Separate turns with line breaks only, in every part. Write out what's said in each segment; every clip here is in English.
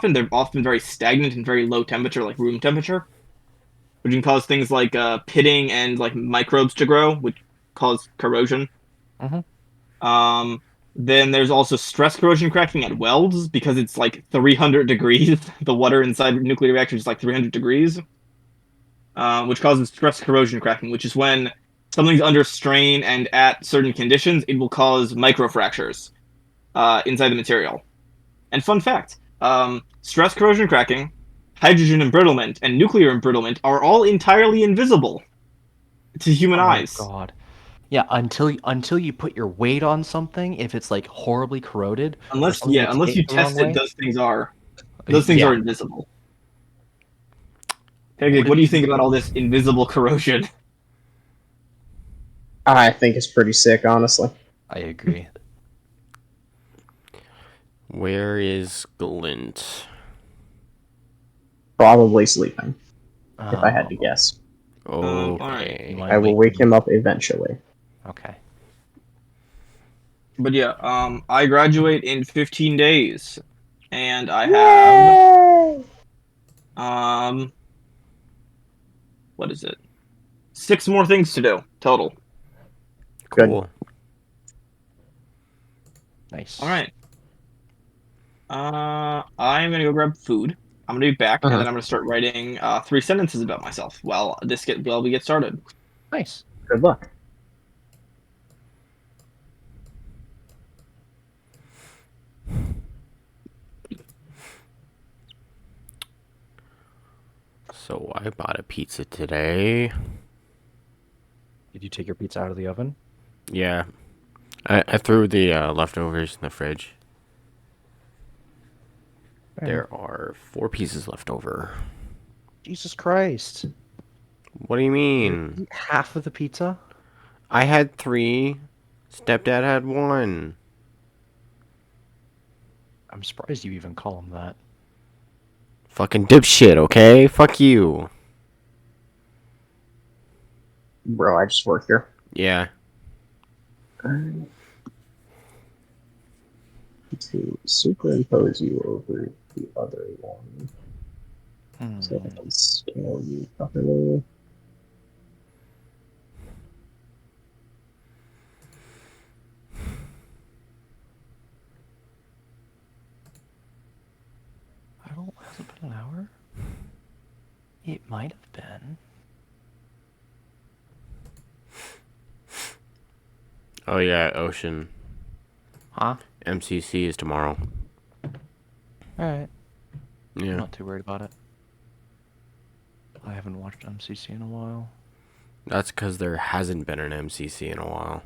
they're often very stagnant and very low temperature, like room temperature, which can cause things like pitting and like microbes to grow, which cause corrosion.
Hmm.
Um, then there's also stress corrosion cracking at welds because it's like 300 degrees. The water inside nuclear reactors is like 300 degrees, which causes stress corrosion cracking, which is when something's under strain and at certain conditions, it will cause microfractures inside the material. And fun fact, stress corrosion cracking, hydrogen embrittlement, and nuclear embrittlement are all entirely invisible to human
Oh
eyes.
God. Yeah, until you put your weight on something, if it's like horribly corroded or
Unless,
something
yeah,
gets
unless
hit
you
the wrong
test it,
way.
those things are
Yeah.
invisible. Okay,
Would
what
it
do you
be?
think about all this invisible corrosion?
I think it's pretty sick, honestly.
I agree.
Where is Glint?
Probably sleeping, if I had to
Oh,
guess.
All right,
you
Okay.
I
might
will
wake
wake
him
him
up.
up eventually.
Okay.
but yeah, I graduate in 15 days, and I have
Yay!
um, what is it? 6 more things to do total.
Good.
Cool.
All
Nice.
right. I'm gonna go grab food. I'm gonna be back, and
Uh-huh.
then I'm gonna start writing 3 sentences about myself. While we get started.
Nice.
Good luck.
So I bought a pizza today.
Did you take your pizza out of the oven?
Yeah. I threw the leftovers in the fridge. There are 4 pieces left over.
Jesus Christ.
What do you
You
mean?
eat half of the pizza?
I had 3. Stepdad had 1.
I'm surprised you even call him that.
Fucking dipshit, okay? Fuck you.
Bro, I just work here.
Yeah.
To superimpose you over the other one so I
Hmm.
can scale you properly.
I don't. Has it been an hour? It might have been.
Oh yeah, Ocean.
Huh?
MCC is tomorrow.
Alright. I'm
Yeah.
not too worried about it. I haven't watched MCC in a while.
That's because there hasn't been an MCC in a while.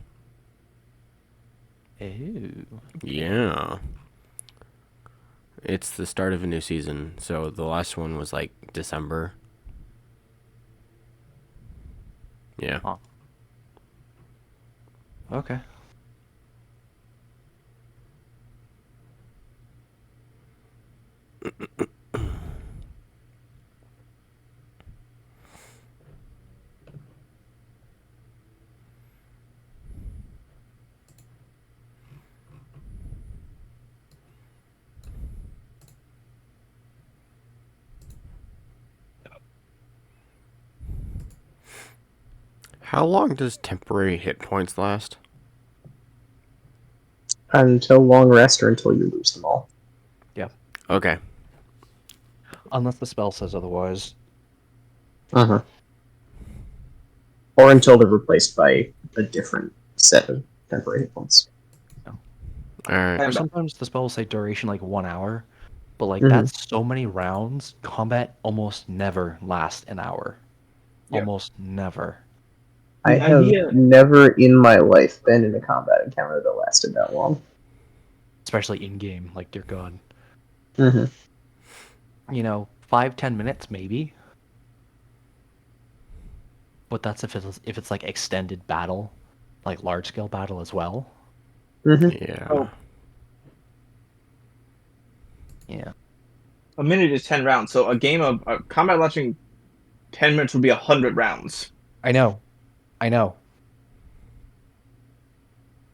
Ew.
Yeah. It's the start of a new season, so the last one was like December. Yeah.
Huh. Okay.
How long does temporary hit points last?
Until long rest or until you lose them all.
Yeah.
Okay.
Unless the spell says otherwise.
Uh-huh. Or until they're replaced by a different set of temporary hit points.
Alright.
Or sometimes the spells say duration like 1 hour, but like
Mhm.
that's so many rounds. Combat almost never lasts an hour.
Yeah.
Almost never.
I
The
have
idea-
never in my life been in a combat encounter that lasted that long.
Especially in game, like dear God.
Mm-hmm.
5-10 minutes maybe. But that's if it's like extended battle, like large scale battle as well.
Mm-hmm.
Yeah.
Oh,
Yeah.
a minute is 10 rounds, so a combat lasting 10 minutes would be 100 rounds.
I know. I know.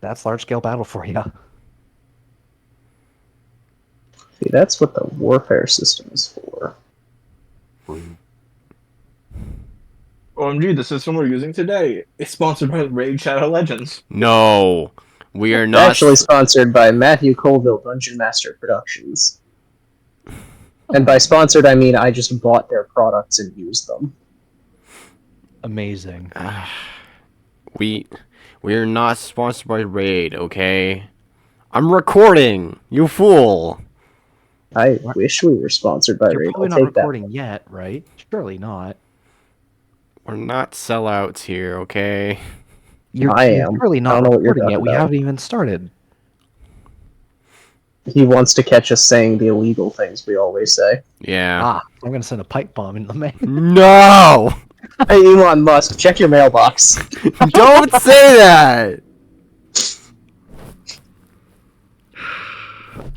That's large scale battle for you.
See, that's what the warfare system is for.
OMG, the system we're using today is sponsored by Raid Shadow Legends.
No, we are
It's
not.
actually sponsored by Matthew Colville Dungeon Master Productions. And by sponsored, I mean I just bought their products and used them.
Amazing.
We are not sponsored by Raid. Okay, I'm recording. You fool.
I wish we were sponsored by
You're
Raid.
probably
I'll
not
take that.
recording yet, right? Surely not.
We're not sellouts here. Okay.
I
You're
am.
surely
I
not
don't know what you're
recording yet.
talking
We
about.
haven't even started.
He wants to catch us saying the illegal things we always say.
Yeah.
I'm gonna send a pipe bomb into the mail.
No.
Hey, Elon Musk, check your mailbox.
Don't say that.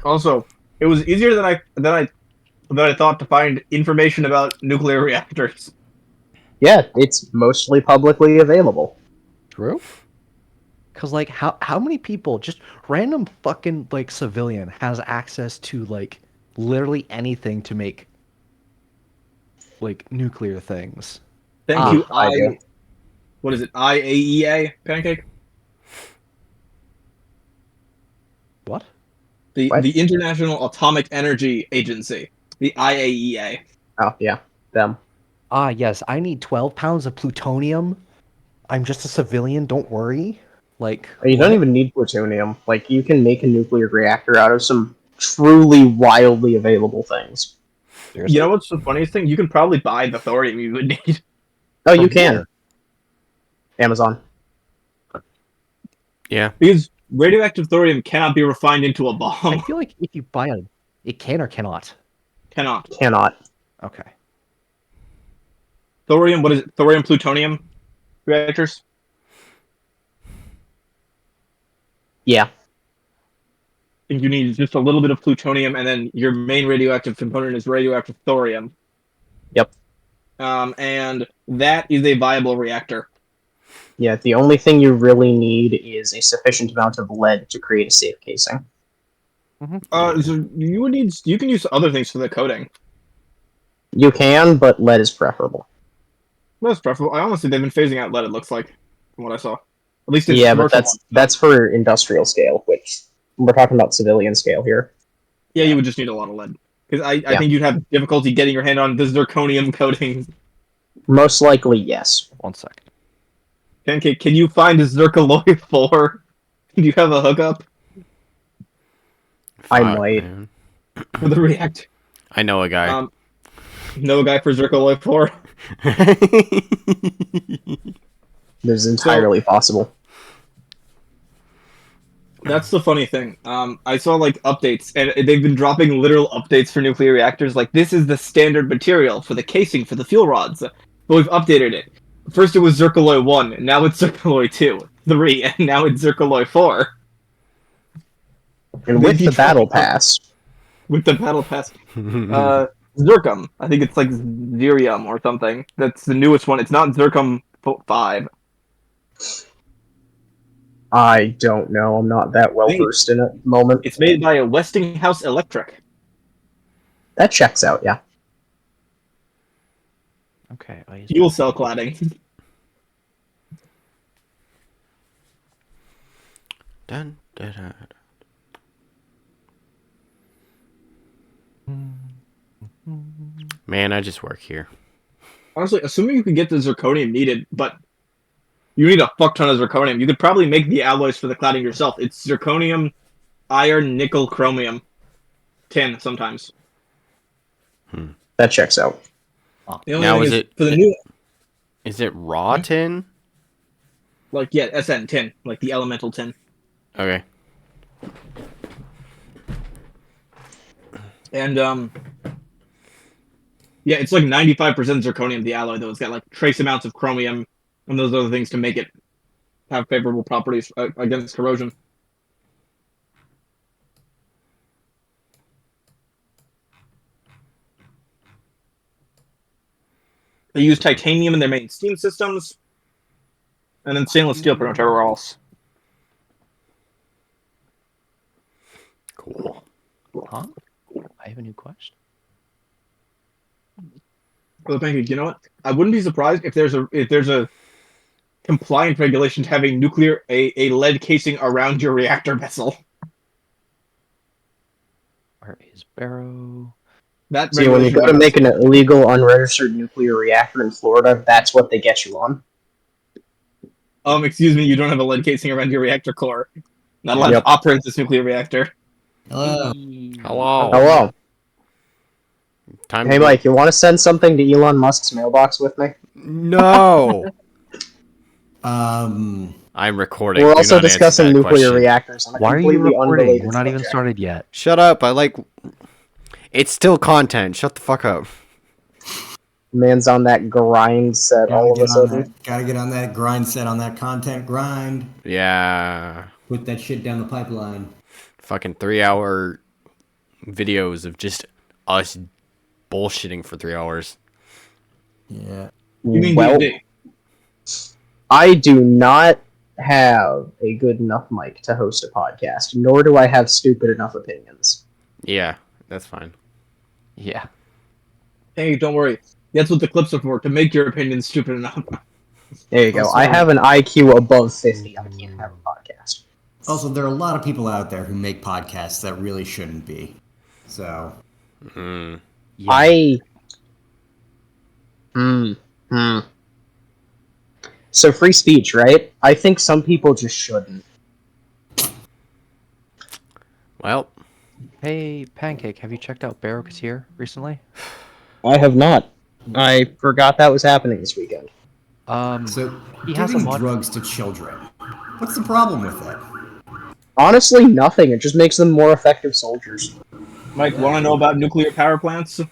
Also, it was easier than I thought to find information about nuclear reactors.
Yeah, it's mostly publicly available.
True. Cause like how many people, just random fucking like civilian, has access to like literally anything to make like nuclear things?
Thank you,
I do.
what is it? IAEA pancake?
What?
What?
The International Atomic Energy Agency, the IAEA.
Oh, yeah, them.
Yes, I need 12 pounds of plutonium. I'm just a civilian, don't worry. Like,
You don't
what?
even need plutonium. Like, you can make a nuclear reactor out of some truly wildly available things.
Seriously?
You know what's the funniest thing? You can probably buy the thorium you would need.
Oh,
From
you can.
where?
Amazon.
Yeah.
Because radioactive thorium cannot be refined into a
I
bomb.
feel like if you buy it can or cannot.
Cannot.
Cannot.
Okay.
Thorium, what is it? Thorium plutonium reactors?
Yeah.
I think you need just a little bit of plutonium, and then your main radioactive component is radioactive thorium.
Yep.
And that is a viable reactor.
Yeah, the only thing you really need is a sufficient amount of lead to create a safe casing.
So you can use other things for the coating.
You can, but lead is preferable.
That's preferable. I honestly, they've been phasing out lead. It looks like, from what I saw, at least in
Yeah, but
commercial.
that's for industrial scale, which we're talking about civilian scale here.
Yeah, you would just need a lot of lead because I
Yeah.
think you'd have difficulty getting your hand on the zirconium coating.
Most likely, yes.
1 second.
Pancake, can you find a Zircaloy 4? Do you have a hookup
I
Fuck,
might.
man.
for the reactor?
I know a guy.
No guy for Zircaloy 4.
This is entirely possible.
That's the funny thing. I saw like updates, and they've been dropping literal updates for nuclear reactors. Like, this is the standard material for the casing for the fuel rods, but we've updated it. First, it was Zircaloy 1, now it's Zircaloy 2, 3, and now it's Zircaloy 4.
And
They
with the
keep
battle
dropping
pass,
with the battle pass. Zircum. I think it's like Zirium or something. That's the newest one. It's not Zircum 5.
I don't know. I'm not that well versed in it at the moment.
It's made by a Westinghouse Electric.
That checks out, yeah.
Okay.
Fuel cell cladding.
Dun, dun, dun. Man, I just work here.
Honestly, assuming you can get the zirconium needed, but you need a fuck ton of zirconium. You could probably make the alloys for the cladding yourself. It's zirconium, iron, nickel, chromium, tin sometimes.
That checks out.
The only
Now
thing
is it?
for the new,
Is it raw tin?
like, yeah, SN tin, like the elemental tin.
Okay.
And yeah, it's like 95% zirconium, the alloy, though. It's got like trace amounts of chromium and those other things to make it have favorable properties against corrosion. They use titanium in their main steam systems, and then stainless steel pretty much everywhere else.
Cool.
Huh? I have a new question.
Well, thank you. You know what? I wouldn't be surprised if there's a compliant regulation to having a lead casing around your reactor vessel.
Where is Barrow?
That
See, when you
regulation
go to
would
make an illegal, unregistered nuclear reactor in Florida, that's what they get you on.
excuse me, you don't have a lead casing around your reactor core. Not allowed
Yep.
to operate this nuclear reactor.
Hello.
Hello.
Hello.
Time
Hey,
to
Mike, you want to send something to Elon Musk's mailbox with me?
No.
Um,
I'm recording.
We're
Do
also
not answer
discussing
that
nuclear
question.
reactors on a
Why are you
completely
recording?
unrelated
We're not even
subject.
started yet.
Shut up. It's still content. Shut the fuck up.
Man's on that grind set all of a sudden.
Gotta get on that grind set, on that content grind.
Yeah.
Put that shit down the pipeline.
Fucking 3-hour videos of just us bullshitting for 3 hours.
Yeah.
You mean
Well,
D&D?
I do not have a good enough mic to host a podcast, nor do I have stupid enough opinions.
Yeah, that's fine.
Yeah.
Hey, don't worry. That's what the clips are for, to make your opinion stupid enough.
There you go.
Also-
I have an IQ above 50. I can't have a podcast.
Also, there are a lot of people out there who make podcasts that really shouldn't be. So,
Mm.
Yeah.
So free speech, right? I think some people just shouldn't.
Well,
Hey, Pancake, have you checked out Barrow here recently?
I have not. I forgot that was happening this weekend.
so
He has a
giving
mod-
drugs to children. What's the problem with it?
Honestly, nothing. It just makes them more effective soldiers.
Mike, want to know about nuclear power plants?
What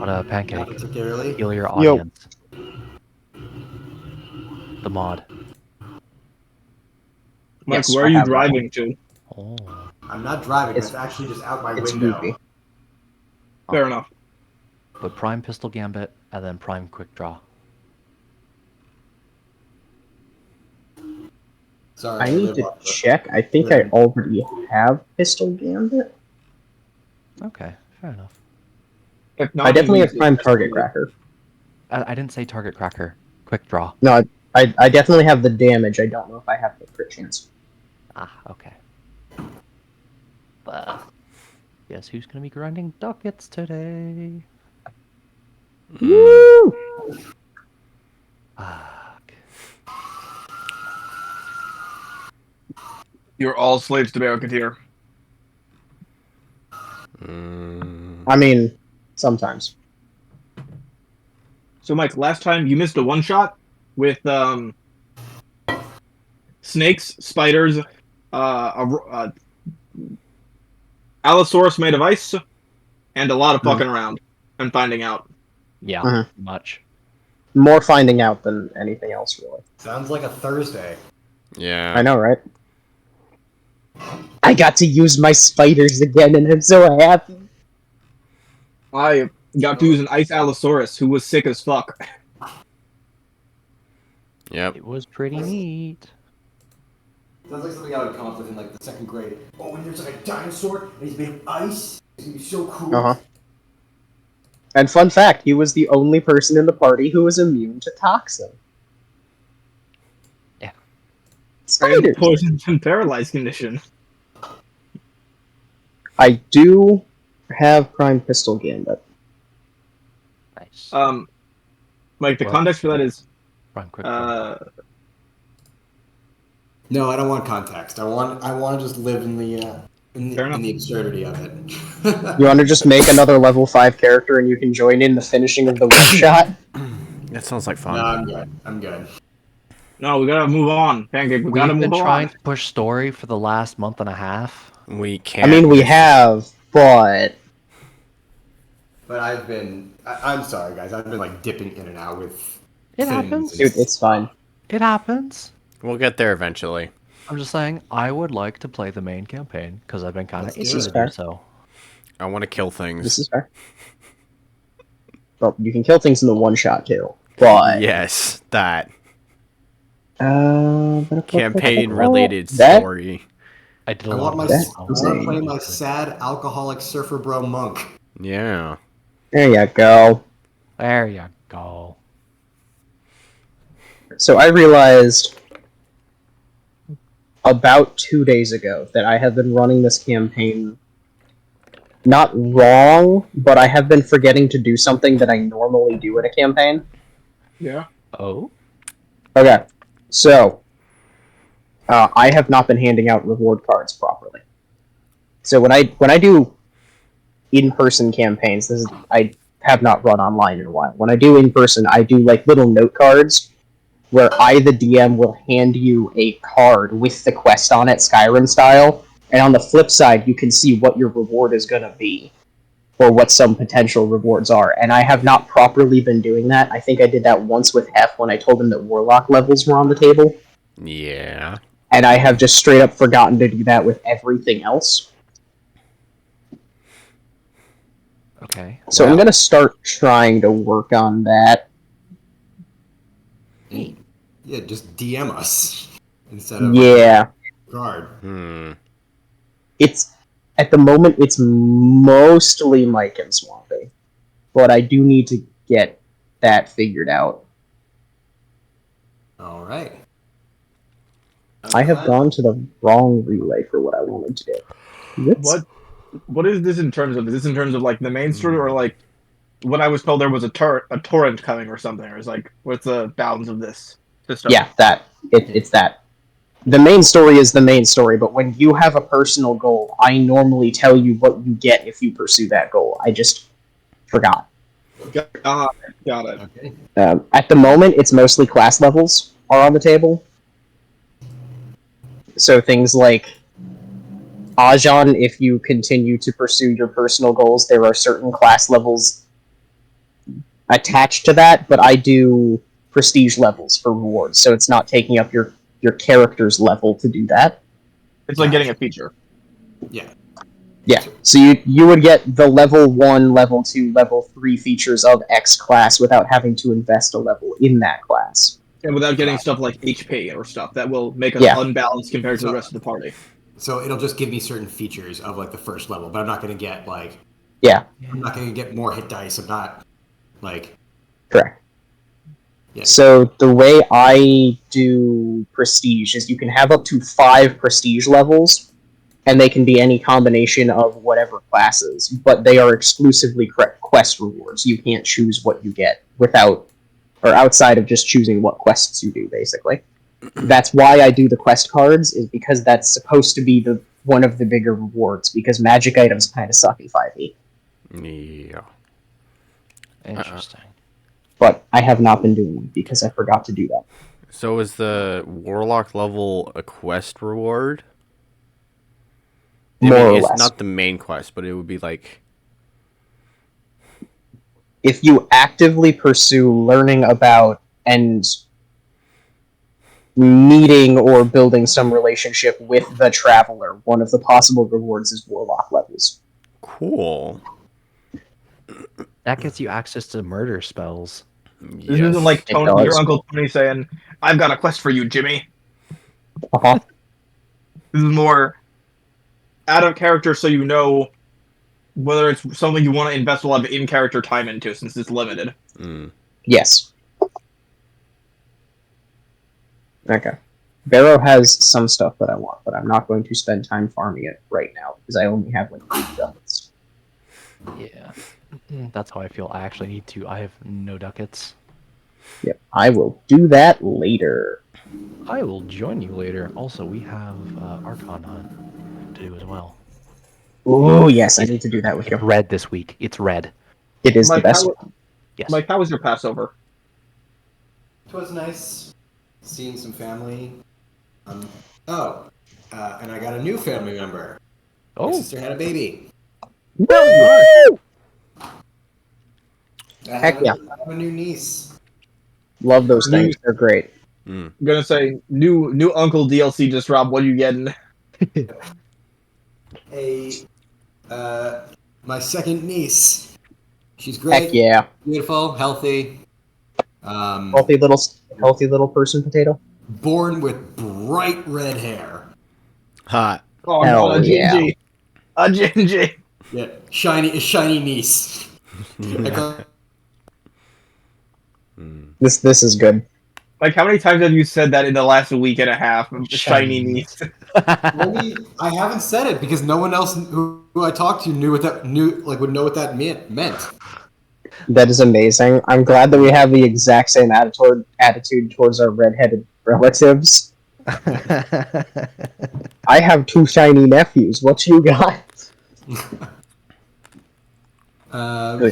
Not
Pancake?
particularly.
Heal your
Yo.
audience. The mod.
Mike,
Yes,
where
I
are you
have that one.
driving to?
Oh.
I'm not driving.
It's-
It's actually just out my
It's
window.
goofy.
Fair enough.
Put Prime Pistol Gambit and then Prime Quick Draw.
Sorry,
I need
live
to
off the-
check. I think I already have Pistol Gambit.
Okay, fair enough.
If not,
I definitely
you
have
can
Prime
use
Target
SPG.
Cracker.
I didn't say Target Cracker. Quick Draw.
No, I definitely have the damage. I don't know if I have the crit chance.
Ah, okay. But guess who's gonna be grinding ducats today?
Woo!
Fuck.
You're all slaves to Barracuda.
I mean, sometimes.
So, Mike, last time you missed a one-shot with snakes, spiders, Allosaurus made of ice, and a lot of fucking around and finding out.
Yeah,
Mhm.
much.
More finding out than anything else, really.
Sounds like a Thursday.
yeah.
I know, right? I got to use my spiders again, and I'm so happy.
I got to use an ice Allosaurus who was sick as fuck.
Yep.
It was pretty neat.
Sounds like something I would come up with in like the second grade. Oh, and there's like a dinosaur, and he's made of ice. It's gonna be so cool.
Uh huh. And fun fact, he was the only person in the party who was immune to toxin.
Yeah.
And
Spiders.
poisoned and paralyzed condition.
I do have Prime Pistol Gambit.
Nice.
Mike, the
What?
context for that is
Prime Quick Draw.
No, I don't want context. I want to just live in the
Fair enough.
in the absurdity of it.
You want to just make another level 5 character and you can join in the finishing of the one shot?
That sounds like fun.
No, I'm good. I'm good.
no, we gotta move on. Pancake, we
We've
gotta
been
move
trying
on.
to push story for the last month and a half.
We can't.
I mean, we have, but
But I've been. I'm sorry, guys. I've been like dipping in and out with.
It
things
happens.
and-
dude, it's fine.
It happens.
We'll get there eventually.
I'm just saying, I would like to play the main campaign because I've been kind of
Let's
itchy
do
to
it.
do
Fair.
so.
I want to kill things.
This is fair. Well, you can kill things in the one shot too, but
Yes, that
uh,
campaign-related
that
story.
I did a
I
lot
want
of
my.
that.
I want to play my sad alcoholic surfer bro monk.
Yeah.
There you go.
There you go.
So I realized about 2 days ago that I have been running this campaign not wrong, but I have been forgetting to do something that I normally do in a campaign.
Yeah.
Oh?
Okay, so I have not been handing out reward cards properly. So when I do in-person campaigns, I have not run online in a while. When I do in-person, I do like little note cards where I, the DM, will hand you a card with the quest on it, Skyrim style, and on the flip side, you can see what your reward is going to be, or what some potential rewards are. And I have not properly been doing that. I think I did that once with Hef when I told him that Warlock levels were on the table,
Yeah.
and I have just straight up forgotten to do that with everything else.
Okay.
So I'm going to start trying to work on that.
Yeah, just DM us instead of
Yeah.
guard.
It's at the moment it's mostly Mike and Swampy, but I do need to get that figured out.
All right.
I have gone to the wrong relay for what I wanted to do. Whoops.
What is this in terms of? Is this in terms of like the main story, or like when I was told there was a torrent coming or something? Or is like what's the bounds of this system?
Yeah, it's that. The main story is the main story, but when you have a personal goal, I normally tell you what you get if you pursue that goal. I just forgot.
Got it.
Okay.
At the moment, it's mostly class levels are on the table. So things like Ajan, if you continue to pursue your personal goals, there are certain class levels attached to that, but I do prestige levels for rewards, so it's not taking up your character's level to do that.
It's like getting a feature.
Yeah.
Yeah, so you would get the level 1, level 2, level 3 features of X class without having to invest a level in that class.
And without getting stuff like HP or stuff that will make us
Yeah.
unbalanced compared to the rest of the party.
So it'll just give me certain features of like the first level, but I'm not going to get like.
Yeah.
I'm not going to get more hit dice. I'm not like.
Correct.
Yeah.
So the way I do prestige is you can have up to 5 prestige levels, and they can be any combination of whatever classes, but they are exclusively quest rewards. You can't choose what you get outside of just choosing what quests you do, basically. That's why I do the quest cards, is because that's supposed to be one of the bigger rewards, because magic items kind of suck in 5e.
Yeah.
Interesting.
But I have not been doing it because I forgot to do that.
So is the Warlock level a quest reward?
More or
it's
less.
not the main quest, but it would be like...
If you actively pursue learning about and meeting or building some relationship with the Traveler, one of the possible rewards is Warlock levels.
Cool.
That gets you access to murder spells.
This isn't like
It
Tony, your
does.
Uncle Tony saying, "I've got a quest for you, Jimmy."
Uh-huh.
This is more out of character, so you know whether it's something you want to invest a lot of in-character time into, since it's limited.
Yes. Okay. Barrow has some stuff that I want, but I'm not going to spend time farming it right now, because I only have like 8 ducats.
Yeah. That's how I feel. I actually need to. I have no ducats.
Yep. I will do that later.
I will join you later. Also, we have Archon Hunt to do as well.
Oh, yes, I need to do that with you.
Red this week. It's red.
It is the
Mike,
best.
Yes.
Mike, how was your Passover?
It was nice seeing some family. And I got a new family member. My
Oh.
sister had a baby.
Woo! Heck yeah.
I have a new niece.
Love those things. They're great.
I'm gonna say new Uncle DLC just dropped. What are you getting?
My second niece. She's great.
Heck yeah.
Beautiful, healthy.
Healthy little person potato.
Born with bright red hair.
Hot.
Oh
Hell
no, a
yeah.
Gingy. A Gingy.
Yeah, shiny niece. I call-
This is good.
Like, how many times have you said that in the last week and a half? Shiny niece.
I haven't said it because no one else who I talked to would know what that meant.
That is amazing. I'm glad that we have the exact same attitude towards our redheaded relatives. I have 2 shiny nephews. What you got?
Uh,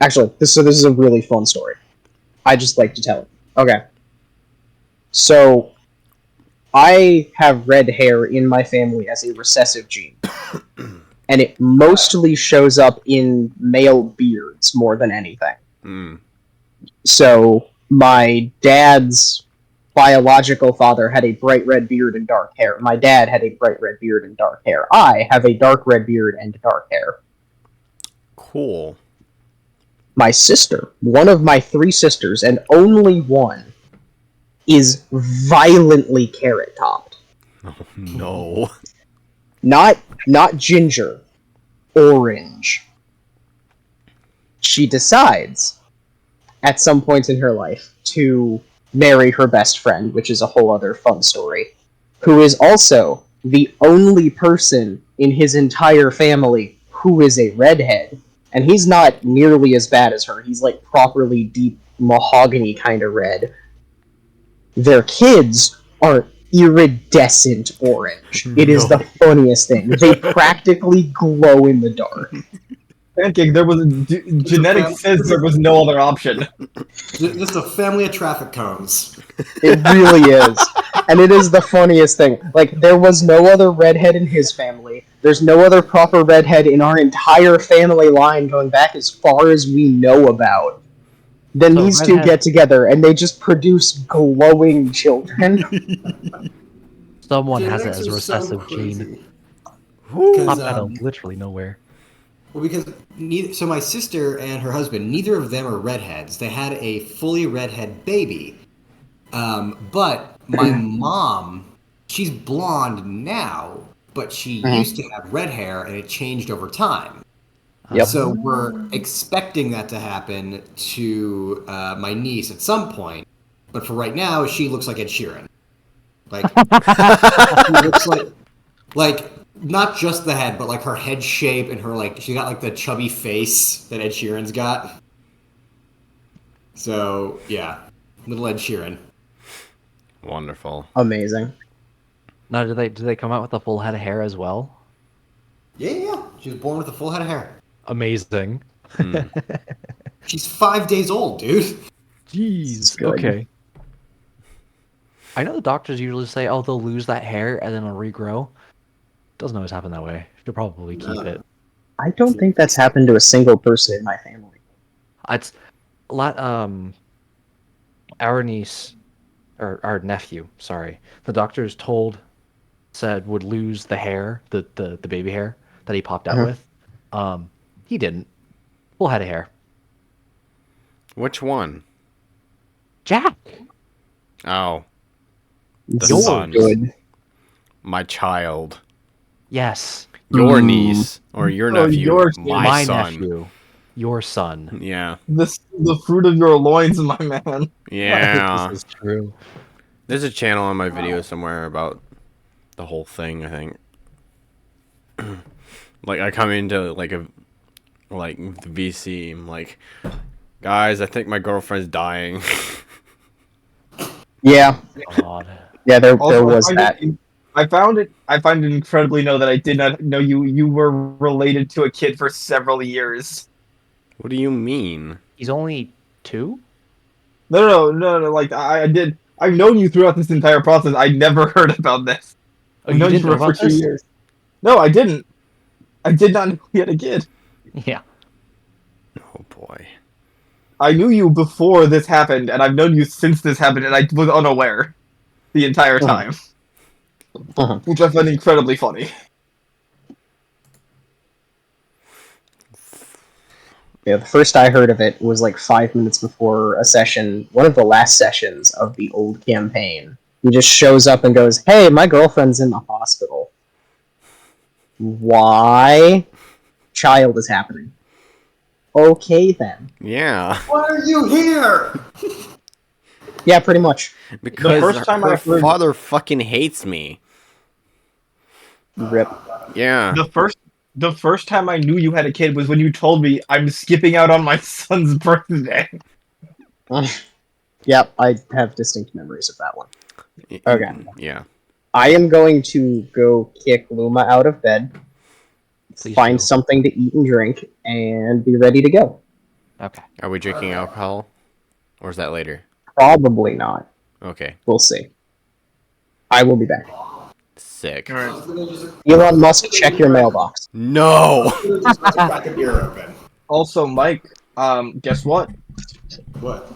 Actually, this is a really fun story. I just like to tell it. Okay. So, I have red hair in my family as a recessive gene. And it mostly shows up in male beards more than anything.
Mm.
So, my dad's biological father had a bright red beard and dark hair. My dad had a bright red beard and dark hair. I have a dark red beard and dark hair.
Cool.
My sister, one of my 3 sisters, and only one, is violently carrot topped.
Oh, no.
Not ginger, orange. She decides at some point in her life to marry her best friend, which is a whole other fun story, who is also the only person in his entire family who is a redhead. And he's not nearly as bad as her. He's like properly deep mahogany kind of red. Their kids are iridescent orange. It is the funniest thing. They practically glow in the dark.
Pancake, there was genetics says there was no other option.
just a family of traffic cones.
It really is. And it is the funniest thing. Like, there was no other redhead in his family. There's no other proper redhead in our entire family line going back as far as we know about. Then
So
these two
redhead-
get together and they just produce glowing children.
Someone has it
Genetics
as a
are so
recessive gene.
crazy.
Popped
'Cause,
out of literally nowhere.
Well, because so my sister and her husband, neither of them are redheads. They had a fully redhead baby, but my mom, she's blonde now, but she used to have red hair, and it changed over time.
Yep.
So we're expecting that to happen to my niece at some point, but for right now, she looks like Ed Sheeran. Like she looks like not just the head, but like her head shape and her she got like the chubby face that Ed Sheeran's got. So yeah, little Ed Sheeran.
Wonderful.
Amazing.
Now, do they come out with a full head of hair as well?
Yeah. She was born with a full head of hair.
Amazing.
She's 5 days old, dude.
Jeez.
Good.
Okay. I know the doctors usually say, "Oh, they'll lose that hair and then it'll regrow." Doesn't always happen that way. Should probably keep it.
I don't think that's happened to a single person in my family.
It's a lot. Our niece, or our nephew, sorry, the doctors said would lose the hair, the baby hair that he popped out with. He didn't. Full head of hair.
Which one?
Jack.
Oh,
This
The
is
son.
good.
my child.
Yes.
Your niece. Or your
Oh,
nephew.
yours.
My son.
nephew. Your son.
Yeah.
The fruit of your loins, my man.
Yeah.
This is true.
There's a channel on my video somewhere about the whole thing, I think. Like, I come into, the VC, I'm like, guys, I think my girlfriend's dying.
Yeah.
God.
Yeah, there
Also,
was that.
I find it incredibly know that I did not know you were related to a kid for several years.
What do you mean?
He's only 2?
No. Like I've known you throughout this entire process. I never heard about this.
Oh,
I've
you
known
didn't know
for
about
2
this?
years. No, I didn't. I did not know you had a kid.
Yeah.
Oh, boy.
I knew you before this happened, and I've known you since this happened, and I was unaware the entire time, which I find incredibly funny.
Yeah, the first I heard of it was like 5 minutes before a session, one of the last sessions of the old campaign, He just shows up and goes, "Hey, my girlfriend's in the hospital. Why? Child is happening. Okay then.
Yeah,
Why are you here?
Yeah, pretty much.
because
first time
her
I heard-
father fucking hates me.
Rip."
Yeah.
The first time I knew you had a kid was when you told me I'm skipping out on my son's birthday.
Yep, I have distinct memories of that one. Okay.
Yeah.
I am going to go kick Luma out of bed,
Please
find
do.
something to eat and drink, and be ready to go.
Okay.
Are we drinking alcohol? Or is that later?
Probably not.
Okay.
We'll see. I will be back.
Sick.
All right.
Elon Musk, check your mailbox.
No!
Just crack a beer open.
Also, Mike, guess what?
What?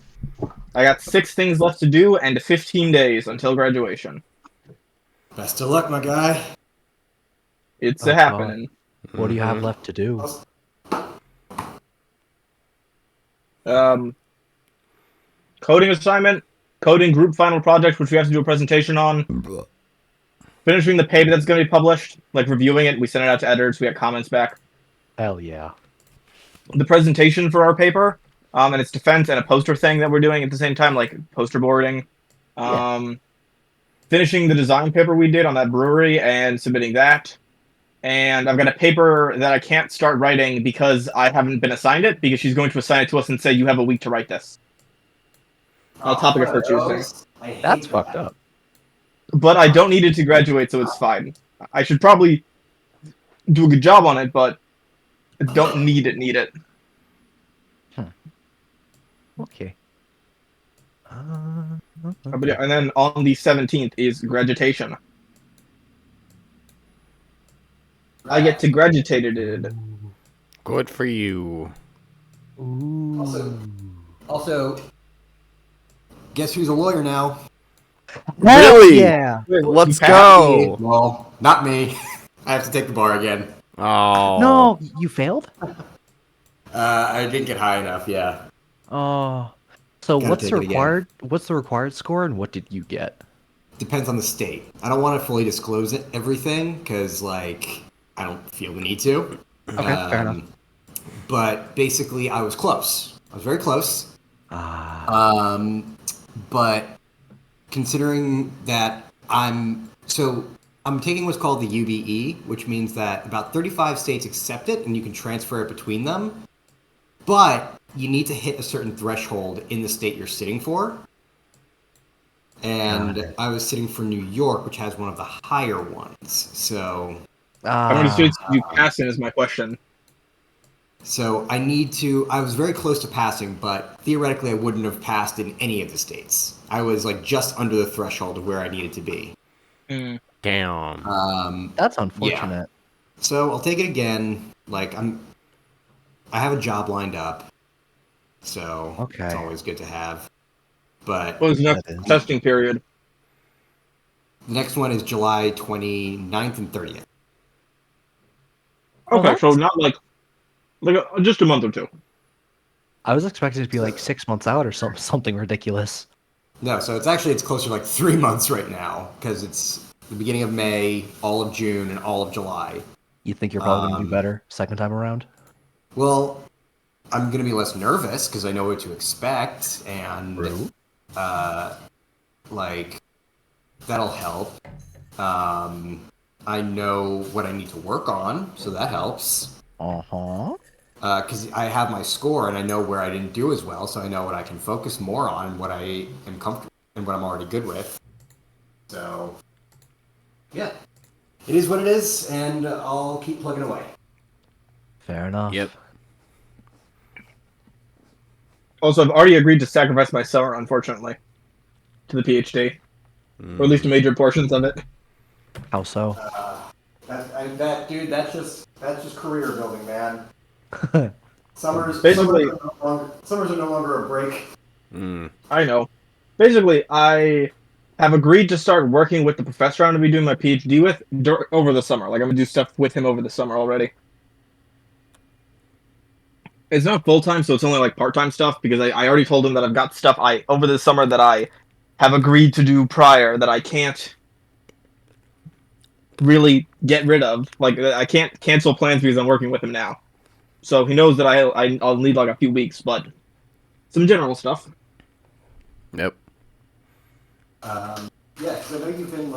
I got 6 things left to do and 15 days until graduation.
Best of luck, my guy.
It's
Oh,
a happening.
What do you have
Mhm.
left to do?
Coding assignment, coding group final project, which we have to do a presentation on. Finishing the paper that's going to be published, like reviewing it. We sent it out to editors. We got comments back.
Hell yeah.
The presentation for our paper, and its defense and a poster thing that we're doing at the same time, like poster boarding. Finishing the design paper we did on that brewery and submitting that. And I've got a paper that I can't start writing because I haven't been assigned it, because she's going to assign it to us and say, you have a week to write this. Topic is for Tuesday.
That's fucked up.
But I don't need it to graduate, so it's fine. I should probably do a good job on it, but I don't need it.
Okay.
But yeah, and then on the 17th is graduation. I get to graduated.
Good for you.
Also, guess who's a lawyer now?
Really?
Yeah.
Let's
You
go.
Well, not me. I have to take the bar again.
Oh.
No, you failed?
I didn't get high enough. Yeah.
Oh. So
Gotta
what's
take
the
it again.
required score and what did you get?
Depends on the state. I don't want to fully disclose it, everything, because like I don't feel the need to.
Okay, fair enough.
But basically, I was close. I was very close. But considering that I'm taking what's called the UBE, which means that about 35 states accept it and you can transfer it between them. But you need to hit a certain threshold in the state you're sitting for. And I was sitting for New York, which has one of the higher ones. So
How many states did you pass in is my question.
I was very close to passing, but theoretically I wouldn't have passed in any of the states. I was like just under the threshold of where I needed to be.
Damn.
That's unfortunate.
So I'll take it again. Like I have a job lined up. So
Okay.
it's always good to have. But
What was the next
That is-
testing period?
the next one is July 29th and 30th.
Oh,
Okay, so
that's-
not like just a month or two.
I was expecting it to be like 6 months out or something ridiculous.
No, so it's closer to like 3 months right now because it's the beginning of May, all of June, and all of July.
You think you're probably going to do better second time around?
Well, I'm going to be less nervous because I know what to expect, and like that'll help. I know what I need to work on, so that helps.
Uh-huh.
Because I have my score and I know where I didn't do as well, so I know what I can focus more on and what I am comfortable and what I'm already good with. So, yeah, it is what it is, and I'll keep plugging away.
Fair enough.
Yep.
Also, I've already agreed to sacrifice my summer, unfortunately, to the PhD, or at least major portions of it.
How so?
Dude, that's just career building, man. Summers
Basically-
summers are no longer a break.
I know. Basically, I have agreed to start working with the professor I'm going to be doing my PhD with over the summer. Like, I'm going to do stuff with him over the summer already. It's not full-time, so it's only, like, part-time stuff, because I already told him that I've got stuff over the summer that I have agreed to do prior that I can't really get rid of. Like, I can't cancel plans because I'm working with him now. So he knows that I'll need like a few weeks, but some general stuff.
Nope.
Yeah, because I know you've been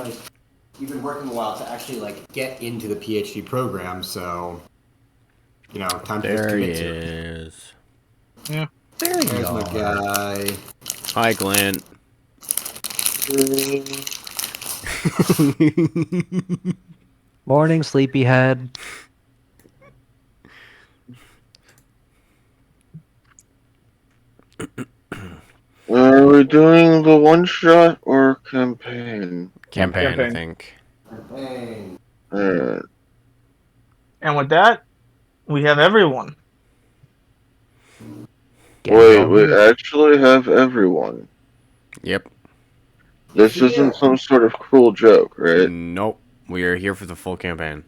working a while to actually like get into the PhD program, so time to just
There he
commit to it.
is.
Yeah.
There you
There's my
are.
guy.
Hi, Glenn.
Morning, sleepyhead.
Are we doing the one shot or campaign?
Campaign, I
Campaign.
think.
Hey.
Alright.
And with that, we have everyone.
Get
Wait,
well.
we actually have everyone.
Yep.
This
Yeah.
isn't some sort of cruel joke, right?
Nope. We are here for the full campaign.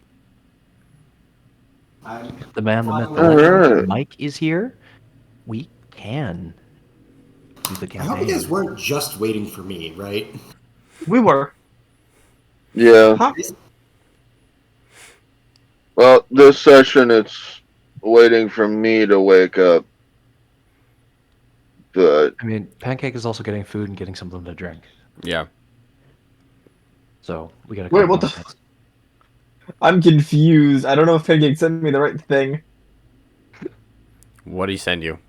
The man, the myth, the
All
legend.
right.
Mike is here. We can do the
I hope you
campaign.
guys weren't just waiting for me, right?
We were.
Yeah.
Huh?
Well, this session it's waiting for me to wake up. But
I mean, Pancake is also getting food and getting something to drink.
Yeah.
So we got a
Wait,
couple
what the
more minutes.
I'm confused. I don't know if Pancake sent me the right thing.
What'd he send you?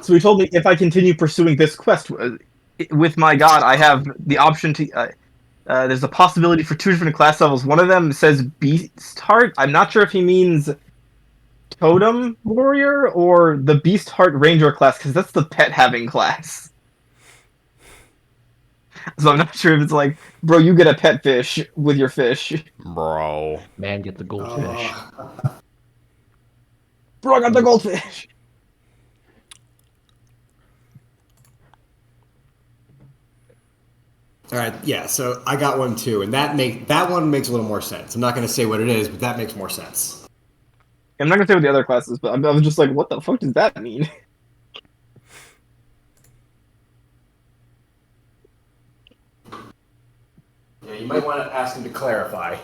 So he told me if I continue pursuing this quest with my god, I have the option to. There's a possibility for 2 different class levels. One of them says Beast Heart. I'm not sure if he means Totem Warrior or the Beast Heart Ranger class, because that's the pet having class. So I'm not sure if it's like, bro, you get a pet fish with your fish.
Bro.
Man, get the goldfish.
Bro, I got the goldfish.
All right, yeah. So I got one too, and that one makes a little more sense. I'm not going to say what it is, but that makes more sense.
I'm not gonna say what the other classes, but I was just like, what the fuck does that mean?
Yeah, you might want to ask him to clarify.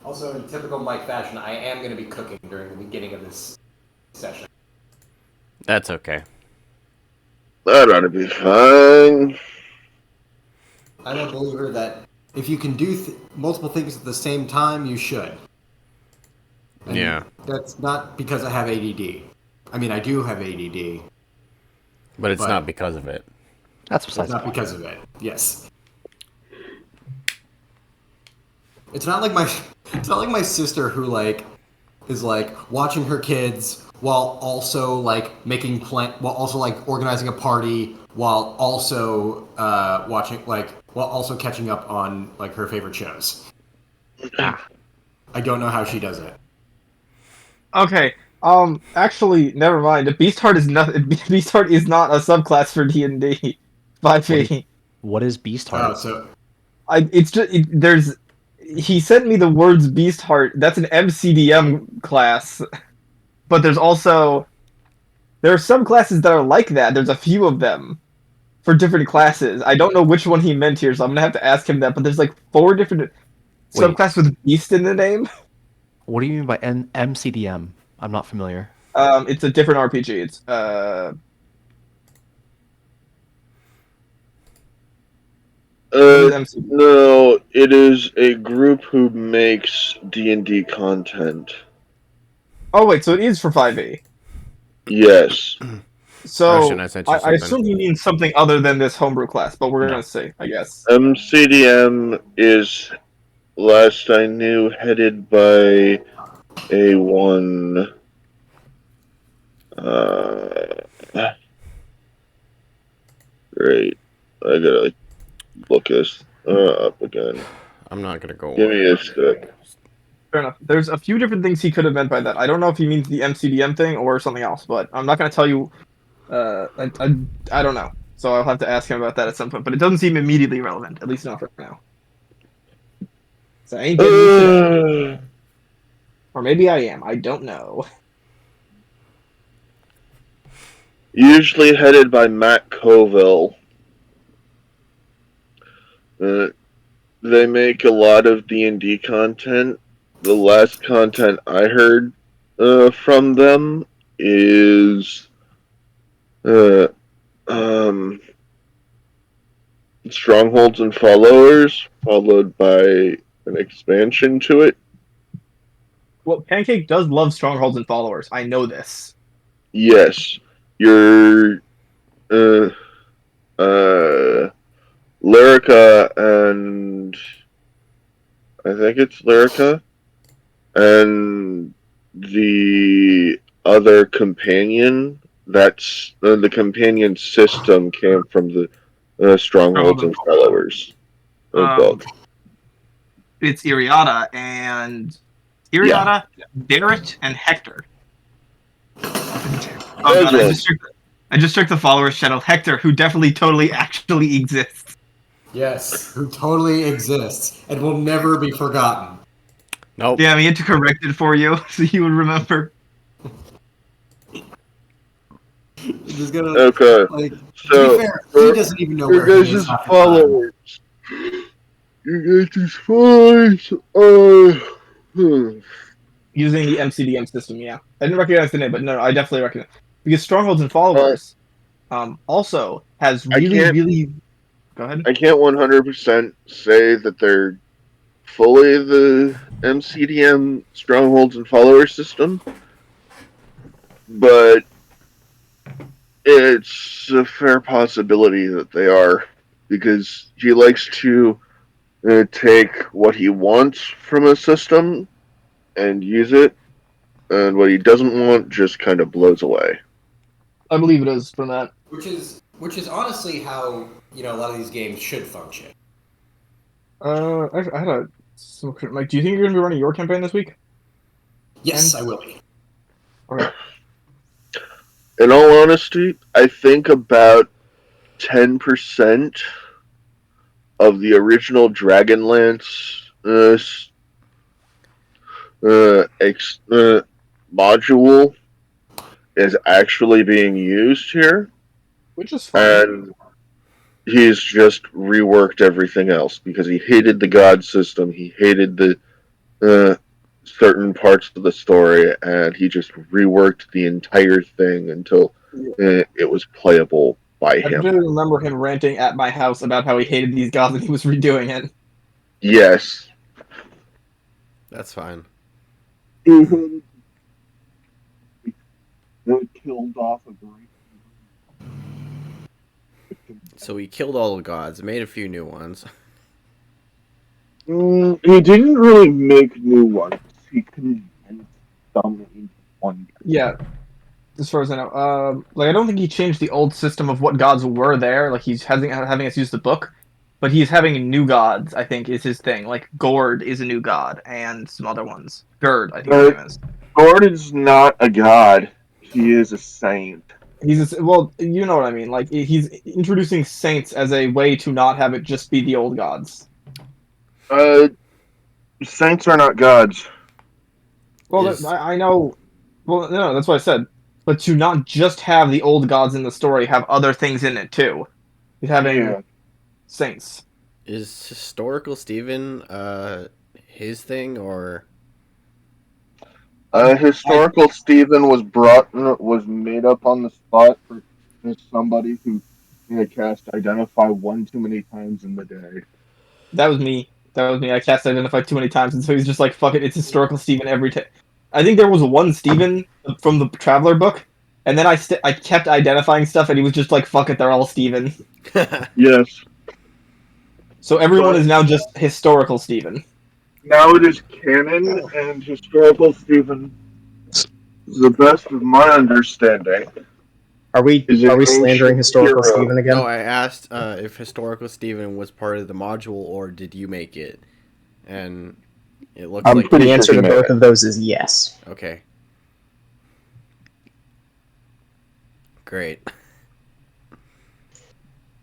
Also, in typical Mike fashion, I am going to be cooking during the beginning of this session.
That's okay.
that ought to be fine.
I'm a believer that if you can do multiple things at the same time, you should. And
Yeah.
That's not because I have ADD. I mean, I do have ADD.
But it's
But-
not because of it.
That's
It's
besides the
not
point.
because of it. Yes. It's not like my sister who is watching her kids while also while also organizing a party while also while also catching up on her favorite shows.
Ah,
I don't know how she does it.
Okay. Actually, never mind. Beast Heart is not. Beast Heart is not a subclass for D&D. 5e.
what is Beast
Oh,
Heart?
so
It's just there's. He sent me the words Beast Heart. That's an MCDM class, but there are some classes that are like that. There's a few of them for different classes. I don't know which one he meant here, so I'm gonna have to ask him that. But there's like 4 different subclasses with Beast in the name.
What do you mean by MCDM? I'm not familiar.
It's a different RPG. It's MC.
No, it is a group who makes D&D content.
Oh wait, so it is for 5e.
Yes.
So
Russian, I sent you
I
something.
assume he means something other than this homebrew class, but we're gonna see, I guess.
MCDM is, last I knew, headed by A1. Great. I gotta look this up again.
I'm not gonna go.
Give me a sec.
Fair enough. There's a few different things he could have meant by that. I don't know if he means the MCDM thing or something else, but I'm not gonna tell you. I don't know. So I'll have to ask him about that at some point. But it doesn't seem immediately relevant, at least not for now. So I ain't getting used to that. Or maybe I am. I don't know.
Usually headed by Matt Colville. They make a lot of D&D content. The last content I heard from them is uh, um, Strongholds and Followers, followed by an expansion to it.
Well, Pancake does love strongholds and followers. I know this.
Yes, your Lyrica and I think it's Lyrica and the other companion. That's the companion system came from the Strongholds and Followers book.
It's Iriata and
Yeah.
Barrett, and Hector. Oh
As
god,
well.
I just checked the followers channel. Hector, who definitely, totally, actually exists.
Yes, who totally exists and will never be forgotten.
Nope.
Yeah, we had to correct it for you so you would remember.
Just gonna
Okay.
like.
So
To be fair, he doesn't even know
your
where he is.
guys'
half the time.
followers. Your guys' followers are.
Using the MCDM system, yeah. I didn't recognize the name, but no, I definitely recognize because Strongholds and Followers also has really. Go ahead.
I can't 100% say that they're fully the MCDM Strongholds and Followers system, but it's a fair possibility that they are, because he likes to take what he wants from a system and use it, and what he doesn't want just kind of blows away.
I believe it is from that.
Which is honestly how a lot of these games should function.
I had a Mike. Do you think you're gonna be running your campaign this week?
Yes, I will be.
Okay.
In all honesty, I think about 10% of the original Dragonlance module is actually being used here,
Which is fine.
and he's just reworked everything else because he hated the god system, he hated the certain parts of the story, and he just reworked the entire thing until it was playable by
I
him.
really remember him ranting at my house about how he hated these gods and he was redoing it.
Yes.
That's fine.
They killed off a great.
So he killed all the gods, made a few new ones.
He didn't really make new ones. He condensed them into one.
Yeah, as far as I know. I don't think he changed the old system of what gods were there. Like he's having us use the book, but he's having new gods. I think is his thing. Like Gord is a new god, and some other ones. Gerd, I think his name is.
Gordon's not a god. He is a saint.
Well, you know what I mean. Like he's introducing saints as a way to not have it just be the old gods.
Saints are not gods.
Well, I know. Well, no, that's what I said. But to not just have the old gods in the story, have other things in it too. He's having saints.
Is historical Steven his thing, or
Historical Stephen was made up on the spot for somebody who cast identify one too many times in the day.
That was me. I cast identify too many times, and so he's just like, "Fuck it, it's historical Steven every time." I think there was one Steven from the Traveler book, and then I kept identifying stuff, and he was just like, "Fuck it, they're all Steven."
Yes.
So everyone is now just historical Steven.
Now it is canon, and historical Stephen, the best of my understanding.
Are we slandering historical
hero.
Steven again?
No, I asked if historical Steven was part of the module, or did you make it? And it looks like
The answer to both of those is yes.
Okay. Great.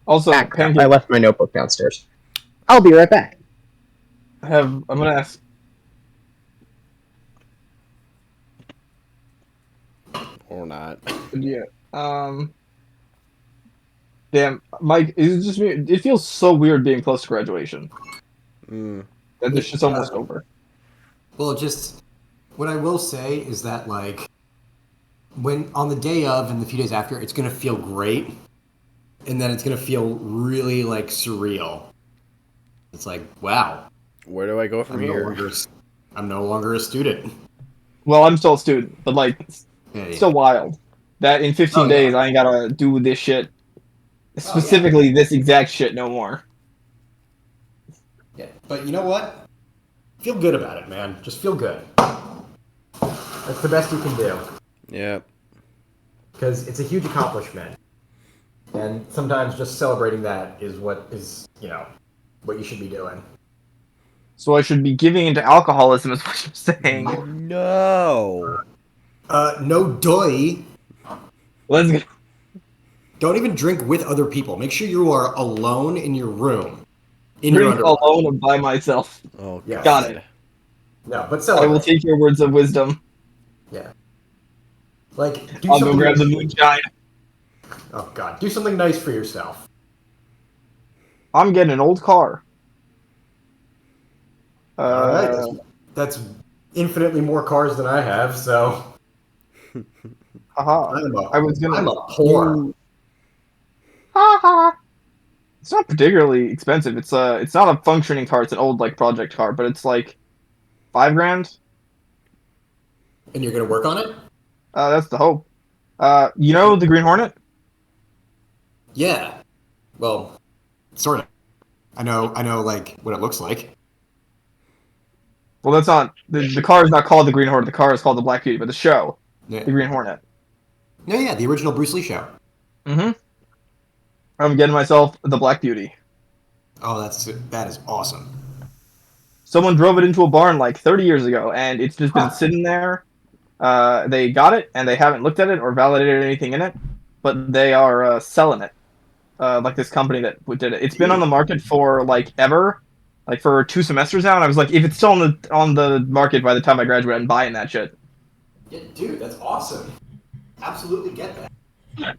Also,
I left my notebook downstairs. I'll be right back.
I'm gonna ask.
Or not.
Yeah. Damn, Mike. Is it just me? It feels so weird being close to graduation.
Mm.
That this shit's almost over.
Well, just what I will say is that like when on the day of and the few days after, it's gonna feel great, and then it's gonna feel really like surreal. It's like, wow,
Where do I go from
I'm no
here?
longer I'm no longer a student.
Well, I'm still a student, but like, it's
Yeah,
still wild that in 15
Oh,
days
yeah.
I ain't gotta do this shit,
Oh, yeah.
specifically this exact shit no more.
Yeah. But you know what? Feel good about it, man. Just feel good. That's the best you can do.
Yeah.
Because it's a huge accomplishment. And sometimes just celebrating that is what is, what you should be doing.
So I should be giving into alcoholism, is what you're saying.
No.
No doy.
Let's go.
Don't even drink with other people. Make sure you are alone in your room. In your
Drink
underwear.
alone and by myself.
Oh,
Yes.
God.
Got it.
No, but
I
celebrate.
will take your words of wisdom.
Yeah. Like, do
I'll go
something
grab the
nice.
moonshine.
Oh, God. Do something nice for yourself.
I'm getting an old car.
All right. That's infinitely more cars than I have, so
Haha. I was gonna.
I'm a poor.
Haha. It's not particularly expensive. It's not a functioning car. It's an old like project car, but it's like $5,000.
And you're gonna work on it?
That's the hope. You know the Green Hornet?
Yeah. Well, sort of. I know, like, what it looks like.
Well, that's not the car is not called the Green Hornet. The car is called the Black Beauty, but the show,
Yeah.
the Green Hornet.
No, yeah, the original Bruce Lee show.
Mm-hmm. I'm getting myself the Black Beauty.
Oh, that is awesome.
Someone drove it into a barn like 30 years ago, and it's just been sitting there. They got it, and they haven't looked at it or validated anything in it, but they are selling it. Like this company that did it. It's been on the market for like ever, like for 2 semesters now. And I was like, if it's still on the market by the time I graduate, I'm buying that shit.
Yeah, dude, that's awesome. Absolutely get that.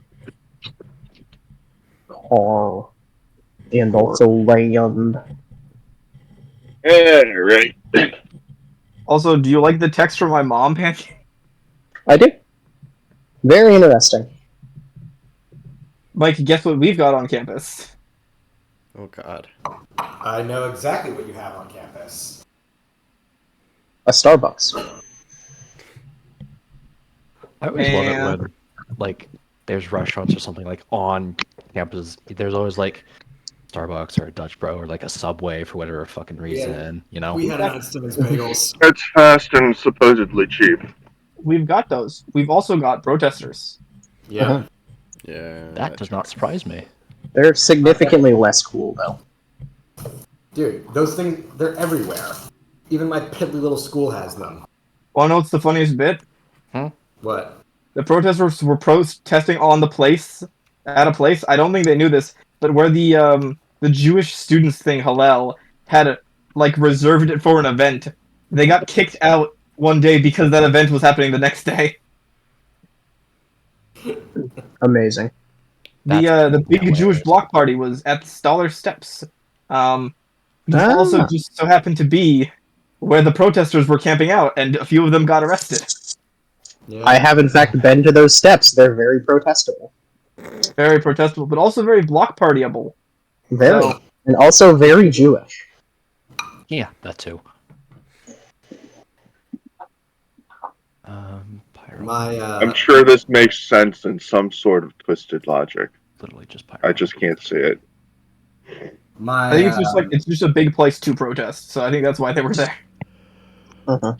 Car. And also land.
Yeah, right.
Also, do you like the text from my mom, Pancake?
I do. Very interesting.
Mike, guess what we've got on campus?
Oh, God.
I know exactly what you have on campus.
A Starbucks.
I always love it
And-
when, like, there's restaurants or something like on campus. There's always like Starbucks or a Dutch Bro or like a Subway for whatever fucking reason. You know,
We had it on Simmons Bagels.
It's fast and supposedly cheap.
We've got those. We've also got protesters.
Yeah.
Uh-huh.
Yeah.
that does not surprise me.
They're significantly less cool, though.
Dude, those things, they're everywhere. Even my piddly little school has them.
Wanna know what's the funniest bit?
What?
The protesters were protesting on the place, at a place. I don't think they knew this, but where the Jewish students thing, Hillel, had like reserved it for an event. They got kicked out one day because that event was happening the next day.
Amazing.
The big
hilarious.
Jewish block party was at the Stoller Steps. It also
Ah.
just so happened to be where the protesters were camping out, and a few of them got arrested.
Yeah.
I have, in fact, been to those steps. They're very protestable.
Very protestable, but also very block partyable.
Very.
So-
And also very Jewish.
Yeah, that too. Pyro.
My,
I'm sure this makes sense in some sort of twisted logic.
Literally just pyro.
I just can't see it.
my,
I think it's just a big place to protest, so I think that's why they were there.
Uh-huh.